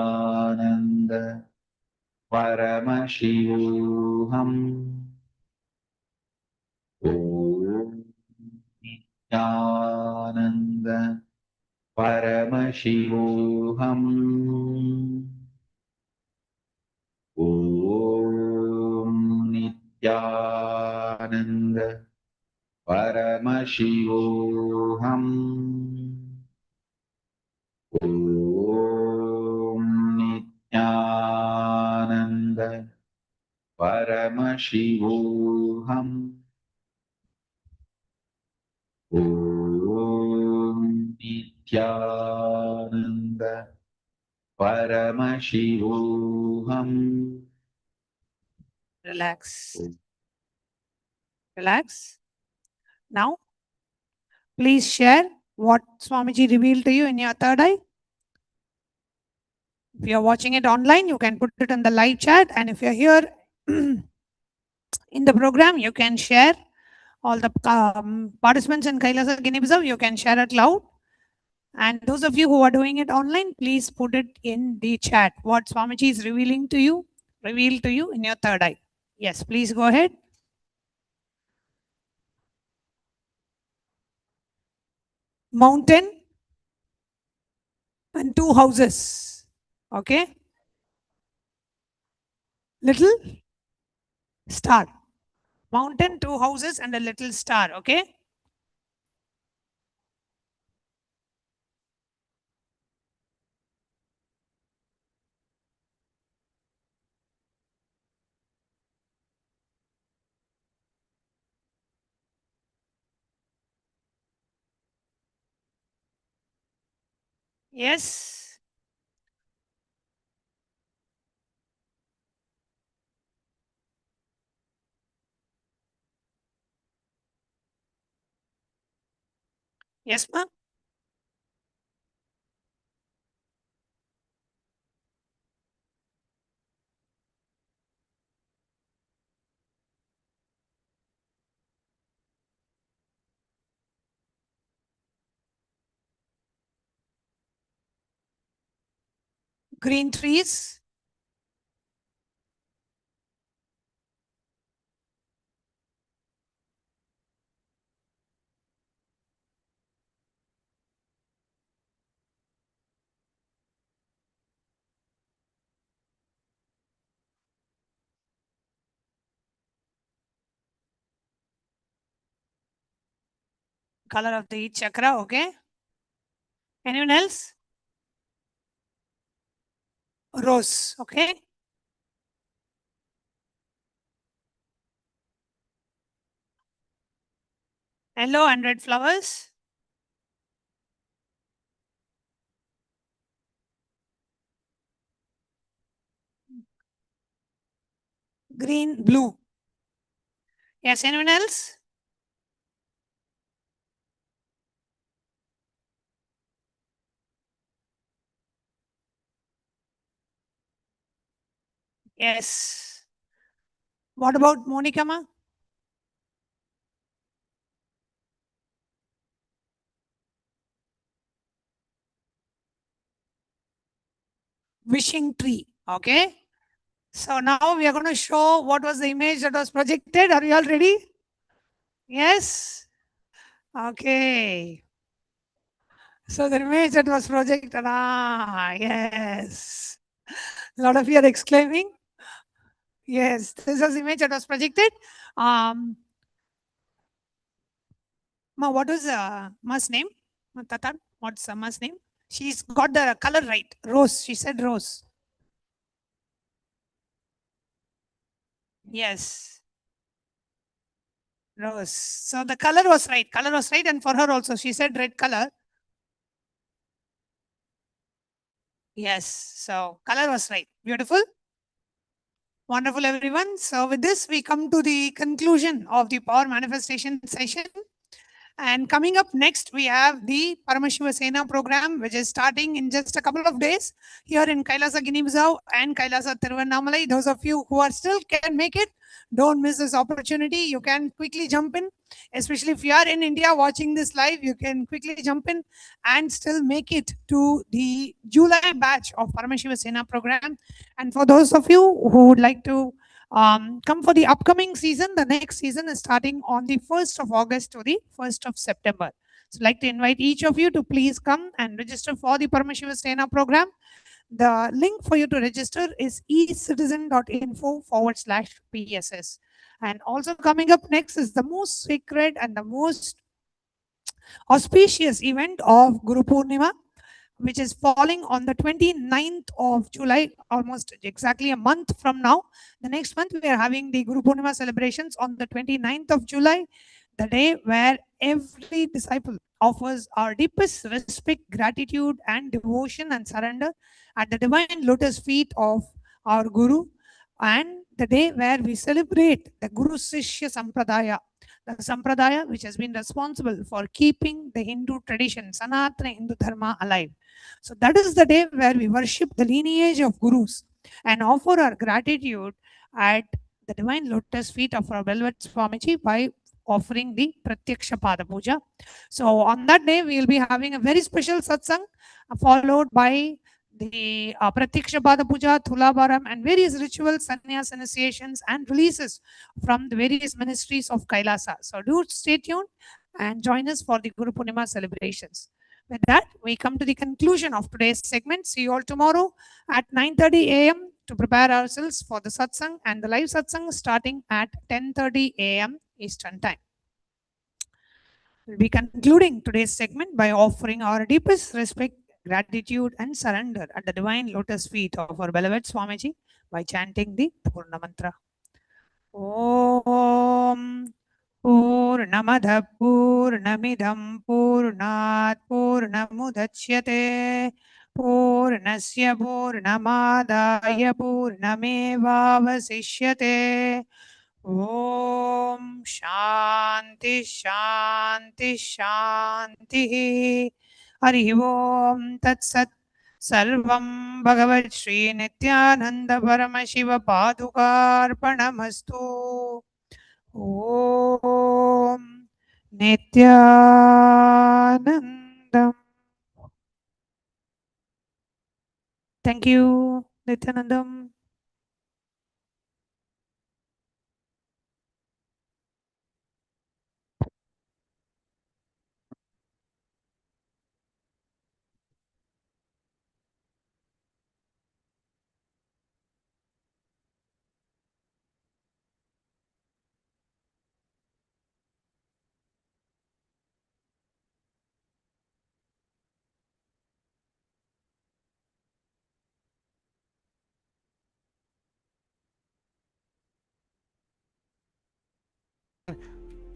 Nithyananda Paramashivam. Om Nithyananda Paramashivam. Om Nithyananda Paramashivam. Om Nithyananda Paramashivam. Relax. Relax. Now, please share what Swamiji revealed to you in your third eye. If you are watching it online, you can put it in the live chat. And if you're here in the program, you can share. All the participants in Kailasa Guinea Bissau, you can share it loud. And those of you who are doing it online, please put it in the chat. What Swamiji is revealed to you in your third eye. Yes, please go ahead. Mountain and two houses. Okay. Little star. Mountain, two houses, and a little star. Okay. Yes. Yes, ma'am. Green trees. Color of the each chakra. Okay. Anyone else? Rose. Okay. Yellow and red flowers. Green, blue. Yes, anyone else? Yes. What about Monica ma? wishing tree. Okay. So now we are going to show what was the image that was projected. Are you all ready? Yes. Okay. So the image that was projected. Yes. A lot of you are exclaiming. Yes, this is the image that was projected. Ma, what was Ma's name? Tatan, what's Ma's name? She's got the color right. Rose. She said rose. Yes. Rose. So the color was right. Color was right. And for her also, she said red color. Yes. So color was right. Beautiful. Wonderful, everyone. So with this, we come to the conclusion of the power manifestation session. And coming up next, we have the Paramashiva Sena program, which is starting in just a couple of days here in Kailasa, Guinea-Bissau and Kailasa, Tiruvannamalai. Those of you who are still can make it, don't miss this opportunity. You can quickly jump in, especially if you are in India watching this live, you can quickly jump in and still make it to the July batch of Paramashiva Sena program. And for those of you who would like to come for the upcoming season, the next season is starting on the 1st of August to the 1st of September. So I'd like to invite each of you to please come and register for the Paramashiva Sena program. The link for you to register is ecitizen.info/PSS. And also coming up next is the most sacred and the most auspicious event of Guru Purnima, which is falling on the 29th of July, almost exactly a month from now. The next month, we are having the Guru Purnima celebrations on the 29th of July, the day where every disciple offers our deepest respect, gratitude, and devotion and surrender at the divine lotus feet of our Guru, and the day where we celebrate the Guru Sishya Sampradaya, the Sampradaya which has been responsible for keeping the Hindu tradition, Sanatana Hindu Dharma, alive. So that is the day where we worship the lineage of Gurus and offer our gratitude at the divine lotus feet of our beloved Swamiji by offering the Pratyaksha Pada Puja. So on that day, we will be having a very special satsang followed by the Pratyaksha Pada Puja, Thulabharam, and various rituals, sannyas initiations, and releases from the various ministries of Kailasa. So do stay tuned and join us for the Guru Purnima celebrations. With that, we come to the conclusion of today's segment. See you all tomorrow at 9:30 a.m. to prepare ourselves for the satsang, and the live satsang starting at 10:30 a.m. Eastern Time. We'll be concluding today's segment by offering our deepest respect, gratitude, and surrender at the divine lotus feet of our beloved Swamiji by chanting the Purna Mantra. Om Purnamada Purnamidam Purnat Purnamudachyate Purnasya Purnamadaya Purnamevavasishyate. Om Shanti Shanti Shanti. Hari Om Tat Sat. Sarvam Bhagavat Shri Nithyananda Paramashiva Padukarpanamastu. Om Nithyanandam. Thank you, Nithyanandam.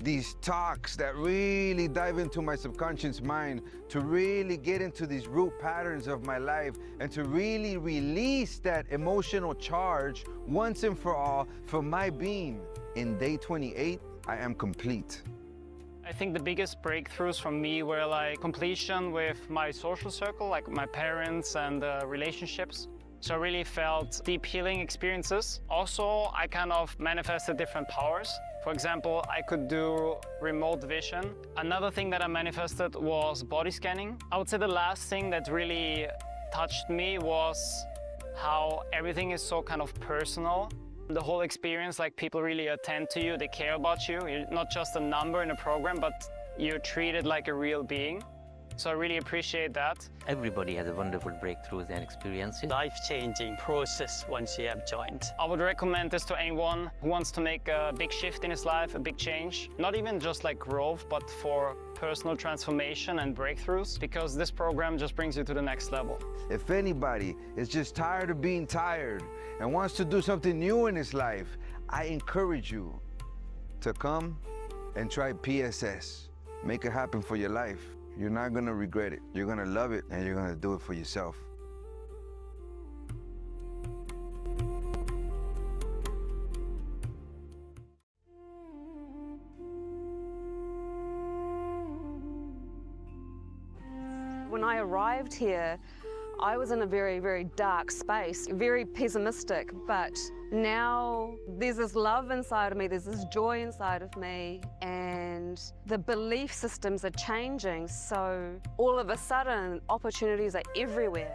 These talks that really dive into my subconscious mind, to really get into these root patterns of my life, and to really release that emotional charge once and for all for my being. In day 28, I am complete. I think the biggest breakthroughs for me were like completion with my social circle, like my parents and relationships. So I really felt deep healing experiences. Also, I kind of manifested different powers. For example, I could do remote vision. Another thing that I manifested was body scanning. I would say the last thing that really touched me was how everything is so kind of personal. The whole experience, like people really attend to you, they care about you. You're not just a number in a program, but you're treated like a real being. So I really appreciate that. Everybody has a wonderful breakthroughs and experiences. Life-changing process once you have joined. I would recommend this to anyone who wants to make a big shift in his life, a big change. Not even just like growth, but for personal transformation and breakthroughs, because this program just brings you to the next level. If anybody is just tired of being tired and wants to do something new in his life, I encourage you to come and try PSS. Make it happen for your life. You're not gonna regret it. You're gonna love it, and you're gonna do it for yourself. When I arrived here, I was in a very, very dark space, very pessimistic, but now there's this love inside of me, there's this joy inside of me, and the belief systems are changing, so all of a sudden opportunities are everywhere.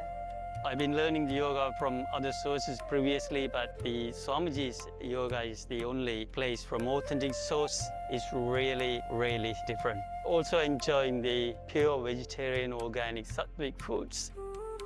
I've been learning the yoga from other sources previously, but the Swamiji's yoga is the only place from authentic source. Is really, really different. Also enjoying the pure vegetarian, organic, sattvic foods.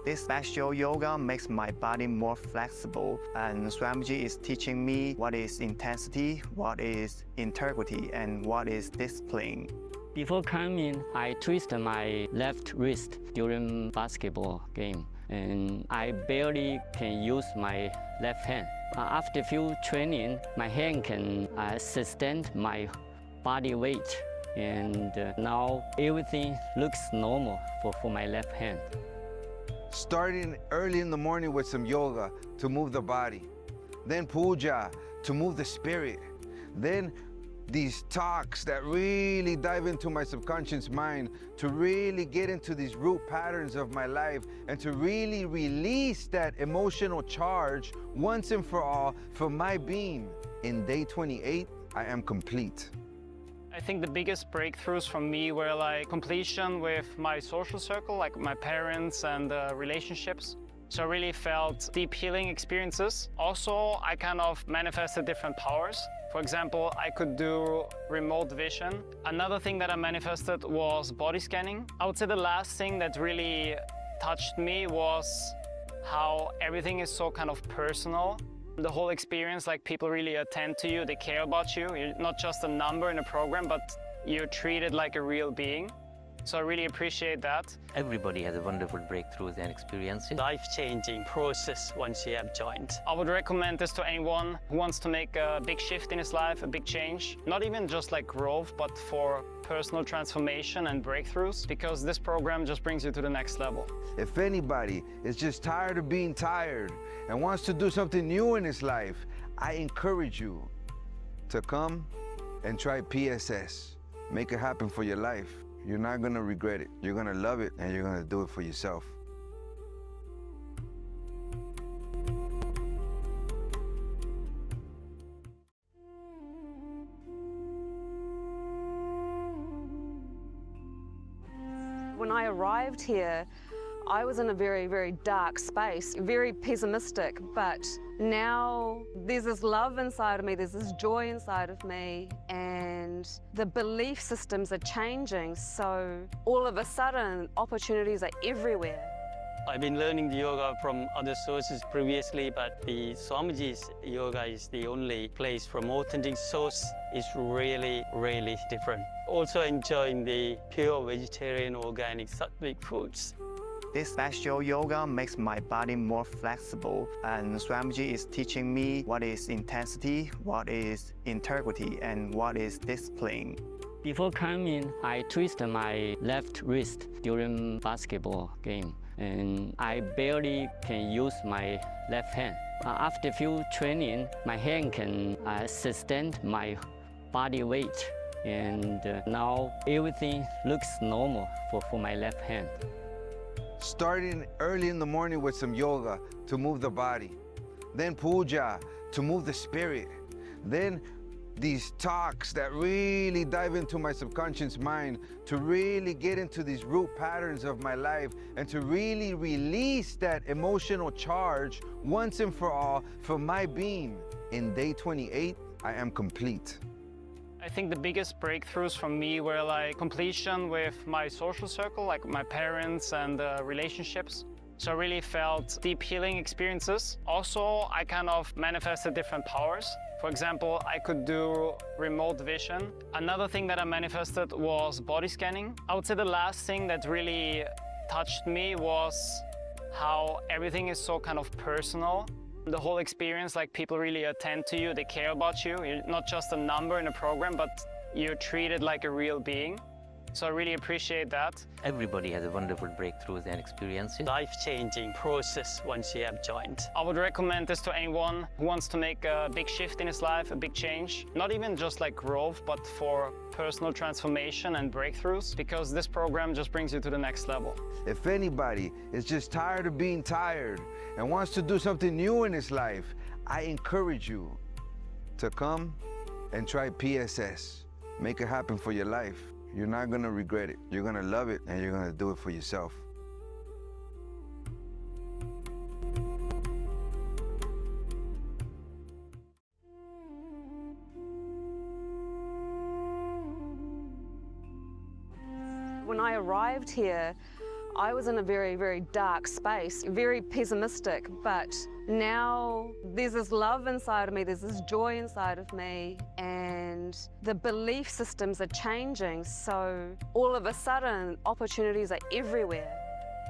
This special yoga makes my body more flexible, and Swamiji is teaching me what is intensity, what is integrity, and what is discipline. Before coming, I twisted my left wrist during basketball game, and I barely can use my left hand. After few training, my hand can sustain my body weight, and now everything looks normal for my left hand. Starting early in the morning with some yoga to move the body, then puja to move the spirit, then these talks that really dive into my subconscious mind to really get into these root patterns of my life and to really release that emotional charge once and for all for my being. In day 28, I am complete. I think the biggest breakthroughs for me were like completion with my social circle, like my parents and relationships. So I really felt deep healing experiences. Also, I kind of manifested different powers. For example, I could do remote vision. Another thing that I manifested was body scanning. I would say the last thing that really touched me was how everything is so kind of personal. The whole experience, like people really attend to you, they care about you. You're not just a number in a program, but you're treated like a real being. So I really appreciate that. Everybody has a wonderful breakthroughs and experiences. Life-changing process once you have joined. I would recommend this to anyone who wants to make a big shift in his life, a big change. Not even just like growth, but for personal transformation and breakthroughs, because this program just brings you to the next level. If anybody is just tired of being tired and wants to do something new in his life, I encourage you to come and try PSS. Make it happen for your life. You're not gonna regret it. You're gonna love it, and you're gonna do it for yourself. When I arrived here, I was in a very, very dark space, very pessimistic, but now there's this love inside of me, there's this joy inside of me, and the belief systems are changing, so all of a sudden opportunities are everywhere. I've been learning the yoga from other sources previously, but the Swamiji's yoga is the only place from authentic source. Is really, really different. Also enjoying the pure vegetarian, organic, sattvic foods. This special yoga makes my body more flexible, and Swamiji is teaching me what is intensity, what is integrity, and what is discipline. Before coming, I twisted my left wrist during basketball game, and I barely can use my left hand. After few training, my hand can sustain my body weight, and now everything looks normal for my left hand. Starting early in the morning with some yoga to move the body, then puja to move the spirit, then these talks that really dive into my subconscious mind, to really get into these root patterns of my life, and to really release that emotional charge once and for all for my being. In day 28, I am complete. I think the biggest breakthroughs for me were like completion with my social circle, like my parents and relationships. So I really felt deep healing experiences. Also, I kind of manifested different powers. For example, I could do remote vision. Another thing that I manifested was body scanning. I would say the last thing that really touched me was how everything is so kind of personal. The whole experience, like people really attend to you, they care about you. You're not just a number in a program, but you're treated like a real being. So I really appreciate that. Everybody has a wonderful breakthroughs and experiences. Life-changing process once you have joined. I would recommend this to anyone who wants to make a big shift in his life, a big change. Not even just like growth, but for personal transformation and breakthroughs, because this program just brings you to the next level. If anybody is just tired of being tired and wants to do something new in his life, I encourage you to come and try PSS. Make it happen for your life. You're not gonna regret it. You're gonna love it, and you're gonna do it for yourself. When I arrived here, I was in a very, very dark space, very pessimistic, but now there's this love inside of me, there's this joy inside of me, and the belief systems are changing, so all of a sudden, opportunities are everywhere.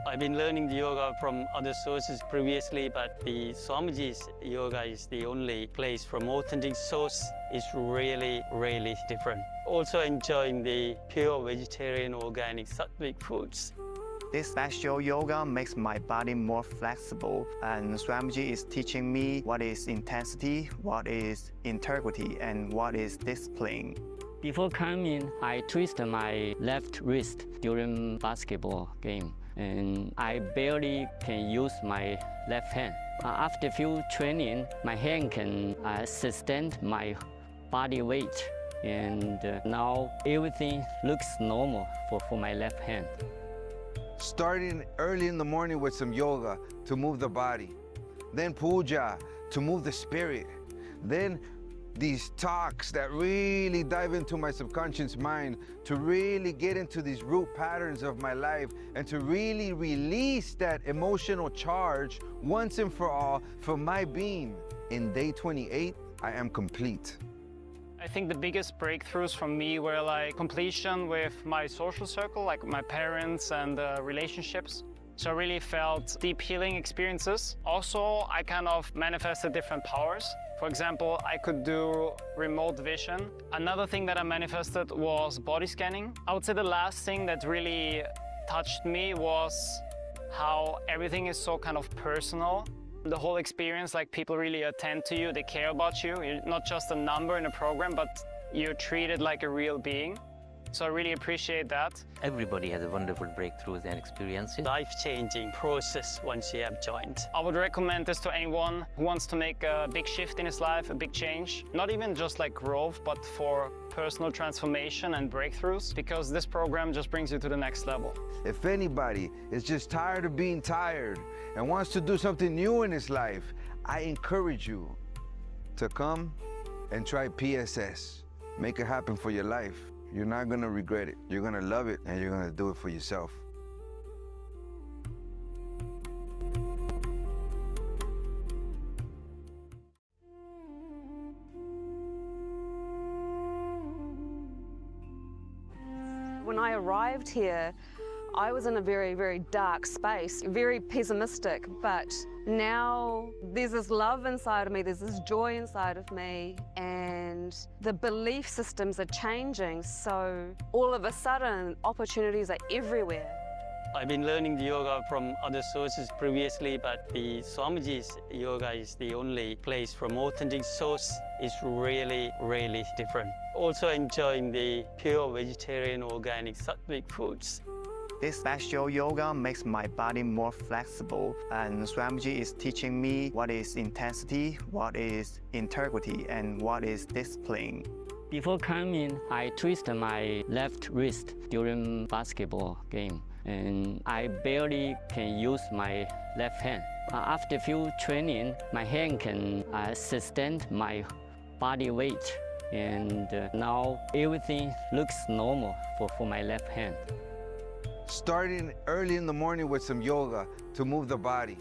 I've been learning the yoga from other sources previously, but the Swamiji's yoga is the only place from authentic source. Is really, really different. Also enjoying the pure vegetarian, organic, sattvic foods. This special yoga makes my body more flexible, and Swamiji is teaching me what is intensity, what is integrity, and what is discipline. Before coming, I twisted my left wrist during basketball game, and I barely can use my left hand. After few training, my hand can sustain my body weight, and now everything looks normal for my left hand. Starting early in the morning with some yoga to move the body, then puja to move the spirit, then these talks that really dive into my subconscious mind, to really get into these root patterns of my life, and to really release that emotional charge once and for all for my being. In day 28, I am complete. I think the biggest breakthroughs for me were like completion with my social circle, like my parents and relationships. So I really felt deep healing experiences. Also, I kind of manifested different powers. For example, I could do remote vision. Another thing that I manifested was body scanning. I would say the last thing that really touched me was how everything is so kind of personal. The whole experience, like people really attend to you, they care about you. You're not just a number in a program, but you're treated like a real being. So I really appreciate that. Everybody has a wonderful breakthroughs and experiences. Life-changing process once you have joined. I would recommend this to anyone who wants to make a big shift in his life, a big change. Not even just like growth, but for personal transformation and breakthroughs, because this program just brings you to the next level. If anybody is just tired of being tired and wants to do something new in his life, I encourage you to come and try PSS. Make it happen for your life. You're not gonna regret it. You're gonna love it, and you're gonna do it for yourself. When I arrived here, I was in a very, very dark space, very pessimistic, but now there's this love inside of me, there's this joy inside of me, and the belief systems are changing, so all of a sudden, opportunities are everywhere. I've been learning the yoga from other sources previously, but the Swamiji's yoga is the only place from authentic source. Is really, really different. Also enjoying the pure vegetarian, organic, sattvic foods. This special yoga makes my body more flexible, and Swamiji is teaching me what is intensity, what is integrity, and what is discipline. Before coming, I twisted my left wrist during basketball game, and I barely can use my left hand. After few training, my hand can sustain my body weight, and now everything looks normal for my left hand. Starting early in the morning with some yoga to move the body.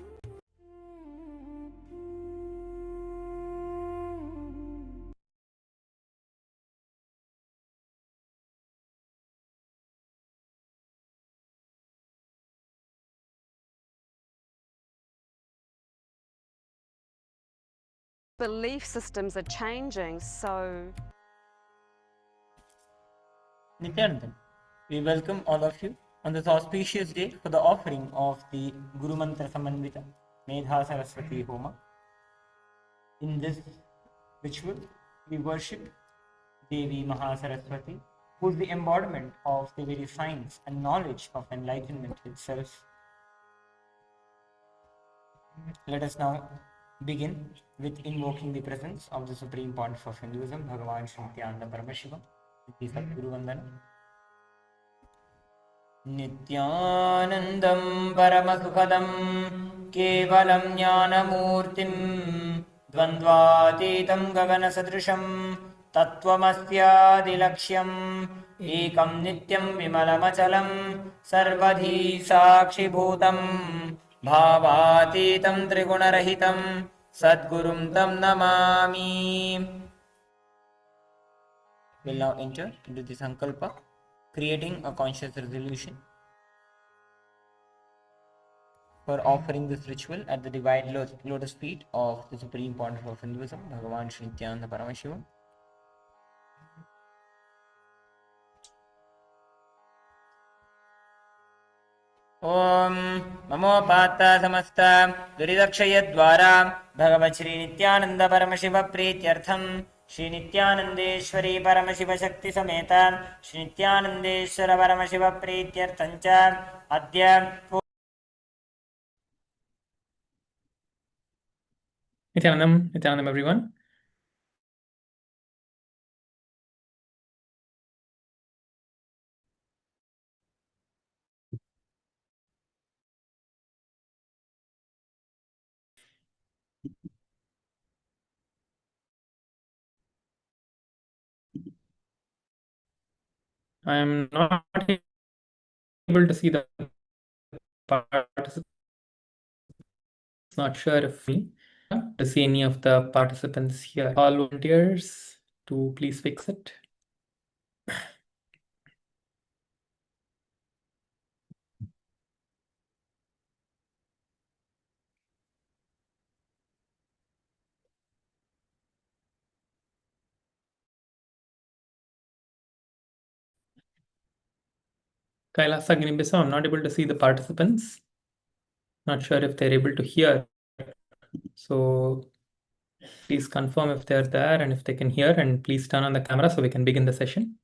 Belief systems are changing, so Nithyananda, we welcome all of you on this auspicious day for the offering of the Guru Mantra Samanvita Medha Saraswati Homa. In this ritual, we worship Devi Mahasaraswati, who is the embodiment of the very science and knowledge of enlightenment itself. Let us now begin with invoking the presence of the Supreme Pontiff of Hinduism, BHAGAVAN Shri Nithyananda Paramashivam, with the Sadguru Vandana. Nithyanandam Paramasukhadam Kevalam Jnanamurtim Dvandvatitam Gaganasadrisham Tattvamasyaadilaksham Ekam Nityam Vimalamachalam Sarvadhi Sakshibhutam Bhavatitam Trigunarahitam Sadgurum Tam Namami. We'll now enter into the Sankalpa, creating a conscious resolution for offering this ritual at the divine lotus feet of the Supreme Pontiff of Hinduism, Bhagavan Shri Nithyananda Paramashivam. Om Namo Pata Samasta Duridakshayadvara Bhagavat Shri Nithyananda Paramashiva Prityartham Shri Nithyanandeshwari Paramashiva Shakti Sameta Shri Nithyanandeshwara Paramashiva Prityarthancha Adya Nithyanandam everyone. I am not able to see the participants. Not sure if me to see any of the participants here. All volunteers to please fix it. Kailasa, I'm not able to see the participants. Not sure if they're able to hear. So please confirm if they're there and if they can hear, and please turn on the camera so we can begin the session.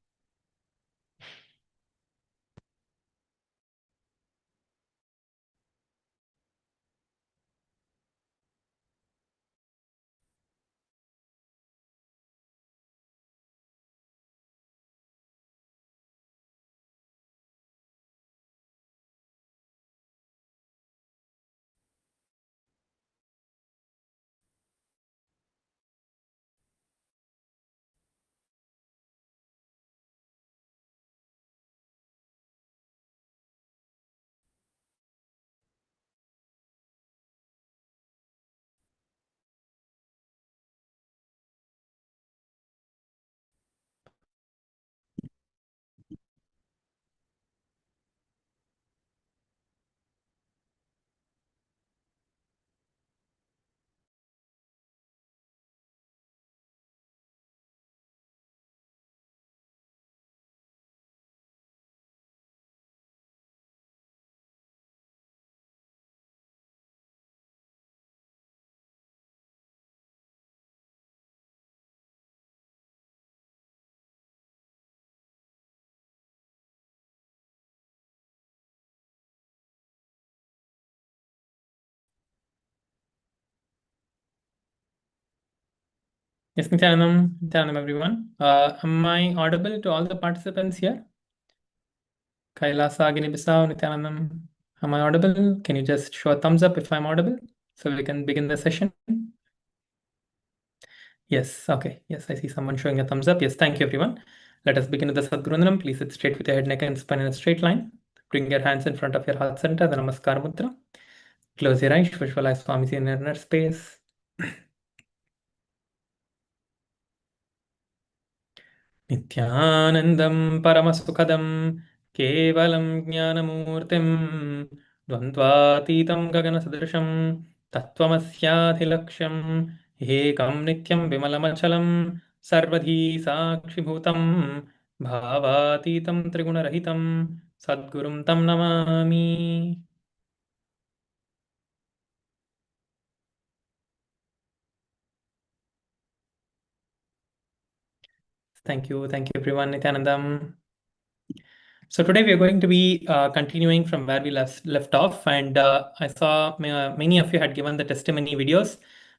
Yes, Nithyanandam, everyone. Am I audible to all the participants here? Kailasa, Guinea-Bissau, Nithyanandam. Am I audible? Can you just show a thumbs up if I'm audible so we can begin the session? Yes, okay. Yes, I see someone showing a thumbs up. Yes, thank you, everyone. Let us begin with the Sadgurundanam. Please sit straight with your head, neck, and spine in a straight line. Bring your hands in front of your heart center, the Namaskar Mudra. Close your eyes, visualize Swamiji in your inner space. नित्यानन्दं परमसुखदं केवलं ज्ञानमूर्तिं द्वन्द्वातीतं गगनसदृशं तत्त्वमस्याधिलक्ष्यम् एकं नित्यं विमलमचलं सर्वधी साक्षिभूतं भावातीतं त्रिगुणरहितं सद्गुरुं तं Namami. Thank you everyone, Nithyanandam. So today we are going to be continuing from where we left off, and I saw many of you had given the testimony videos.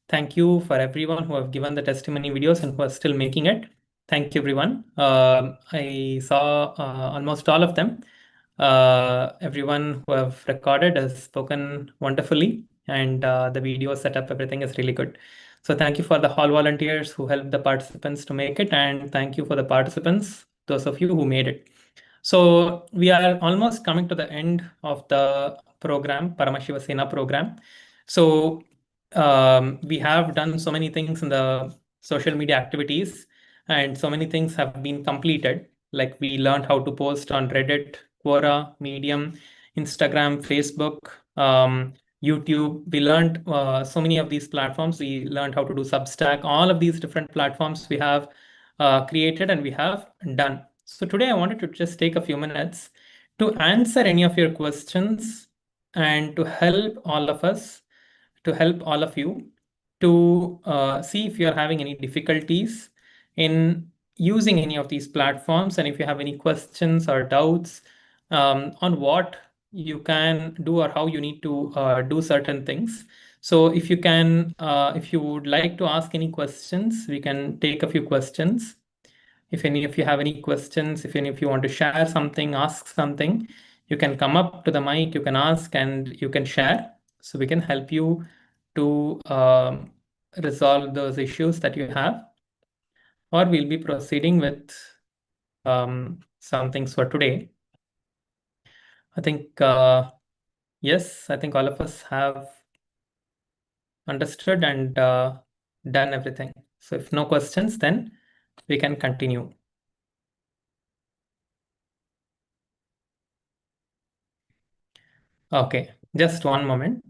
Thank you for everyone who have given the testimony videos and who are still making it. Thank you, everyone. I saw almost all of them. Everyone who have recorded has spoken wonderfully, and the video setup, everything is really good. So thank you for the hall volunteers who helped the participants to make it, and thank you for the participants, those of you who made it. So we are almost coming to the end of the program, Paramashiva Sena program. So we have done so many things in the social media activities, and so many things have been completed. Like we learned how to post on Reddit, Quora, Medium, Instagram, Facebook, YouTube. We learned so many of these platforms. We learned how to do Substack. All of these different platforms we have created and we have done. So today I wanted to just take a few minutes to answer any of your questions and to help all of us, to help all of you to see if you're having any difficulties in using any of these platforms, and if you have any questions or doubts on what you can do or how you need to do certain things. So if you can, if you would like to ask any questions, we can take a few questions. If any of you have any questions, if any of you want to share something, ask something, you can come up to the mic, you can ask, and you can share. So we can help you to resolve those issues that you have. Or we'll be proceeding with some things for today. I think, yes, I think all of us have understood and done everything. So if no questions, then we can continue. Okay, just one moment.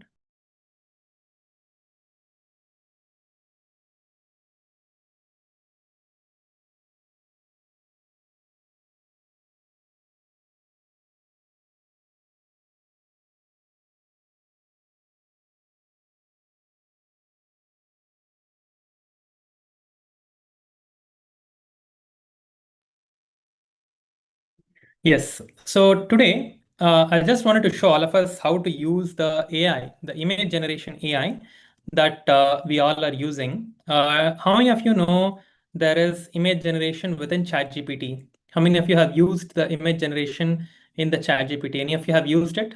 Yes, so today I just wanted to show all of us how to use the AI, the image generation AI that we all are using. How many of you know there is image generation within ChatGPT? How many of you have used the image generation in the ChatGPT? Any of you have used it?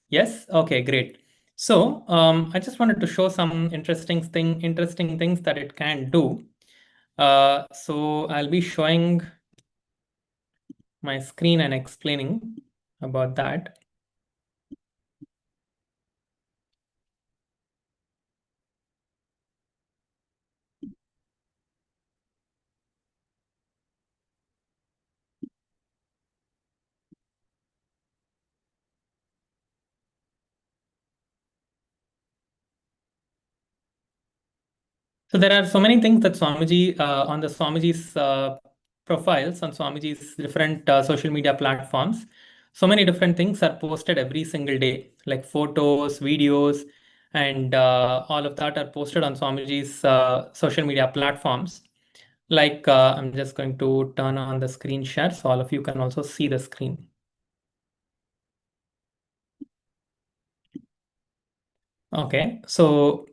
Yes? Okay, great. So I just wanted to show some interesting things that it can do. So I'll be showing my screen and explaining about that. So there are so many things that Swamiji, on the Swamiji's profiles, on Swamiji's different social media platforms, so many different things are posted every single day, like photos, videos, and all of that are posted on Swamiji's social media platforms. Like I'm just going to turn on the screen share so all of you can also see the screen. Okay, so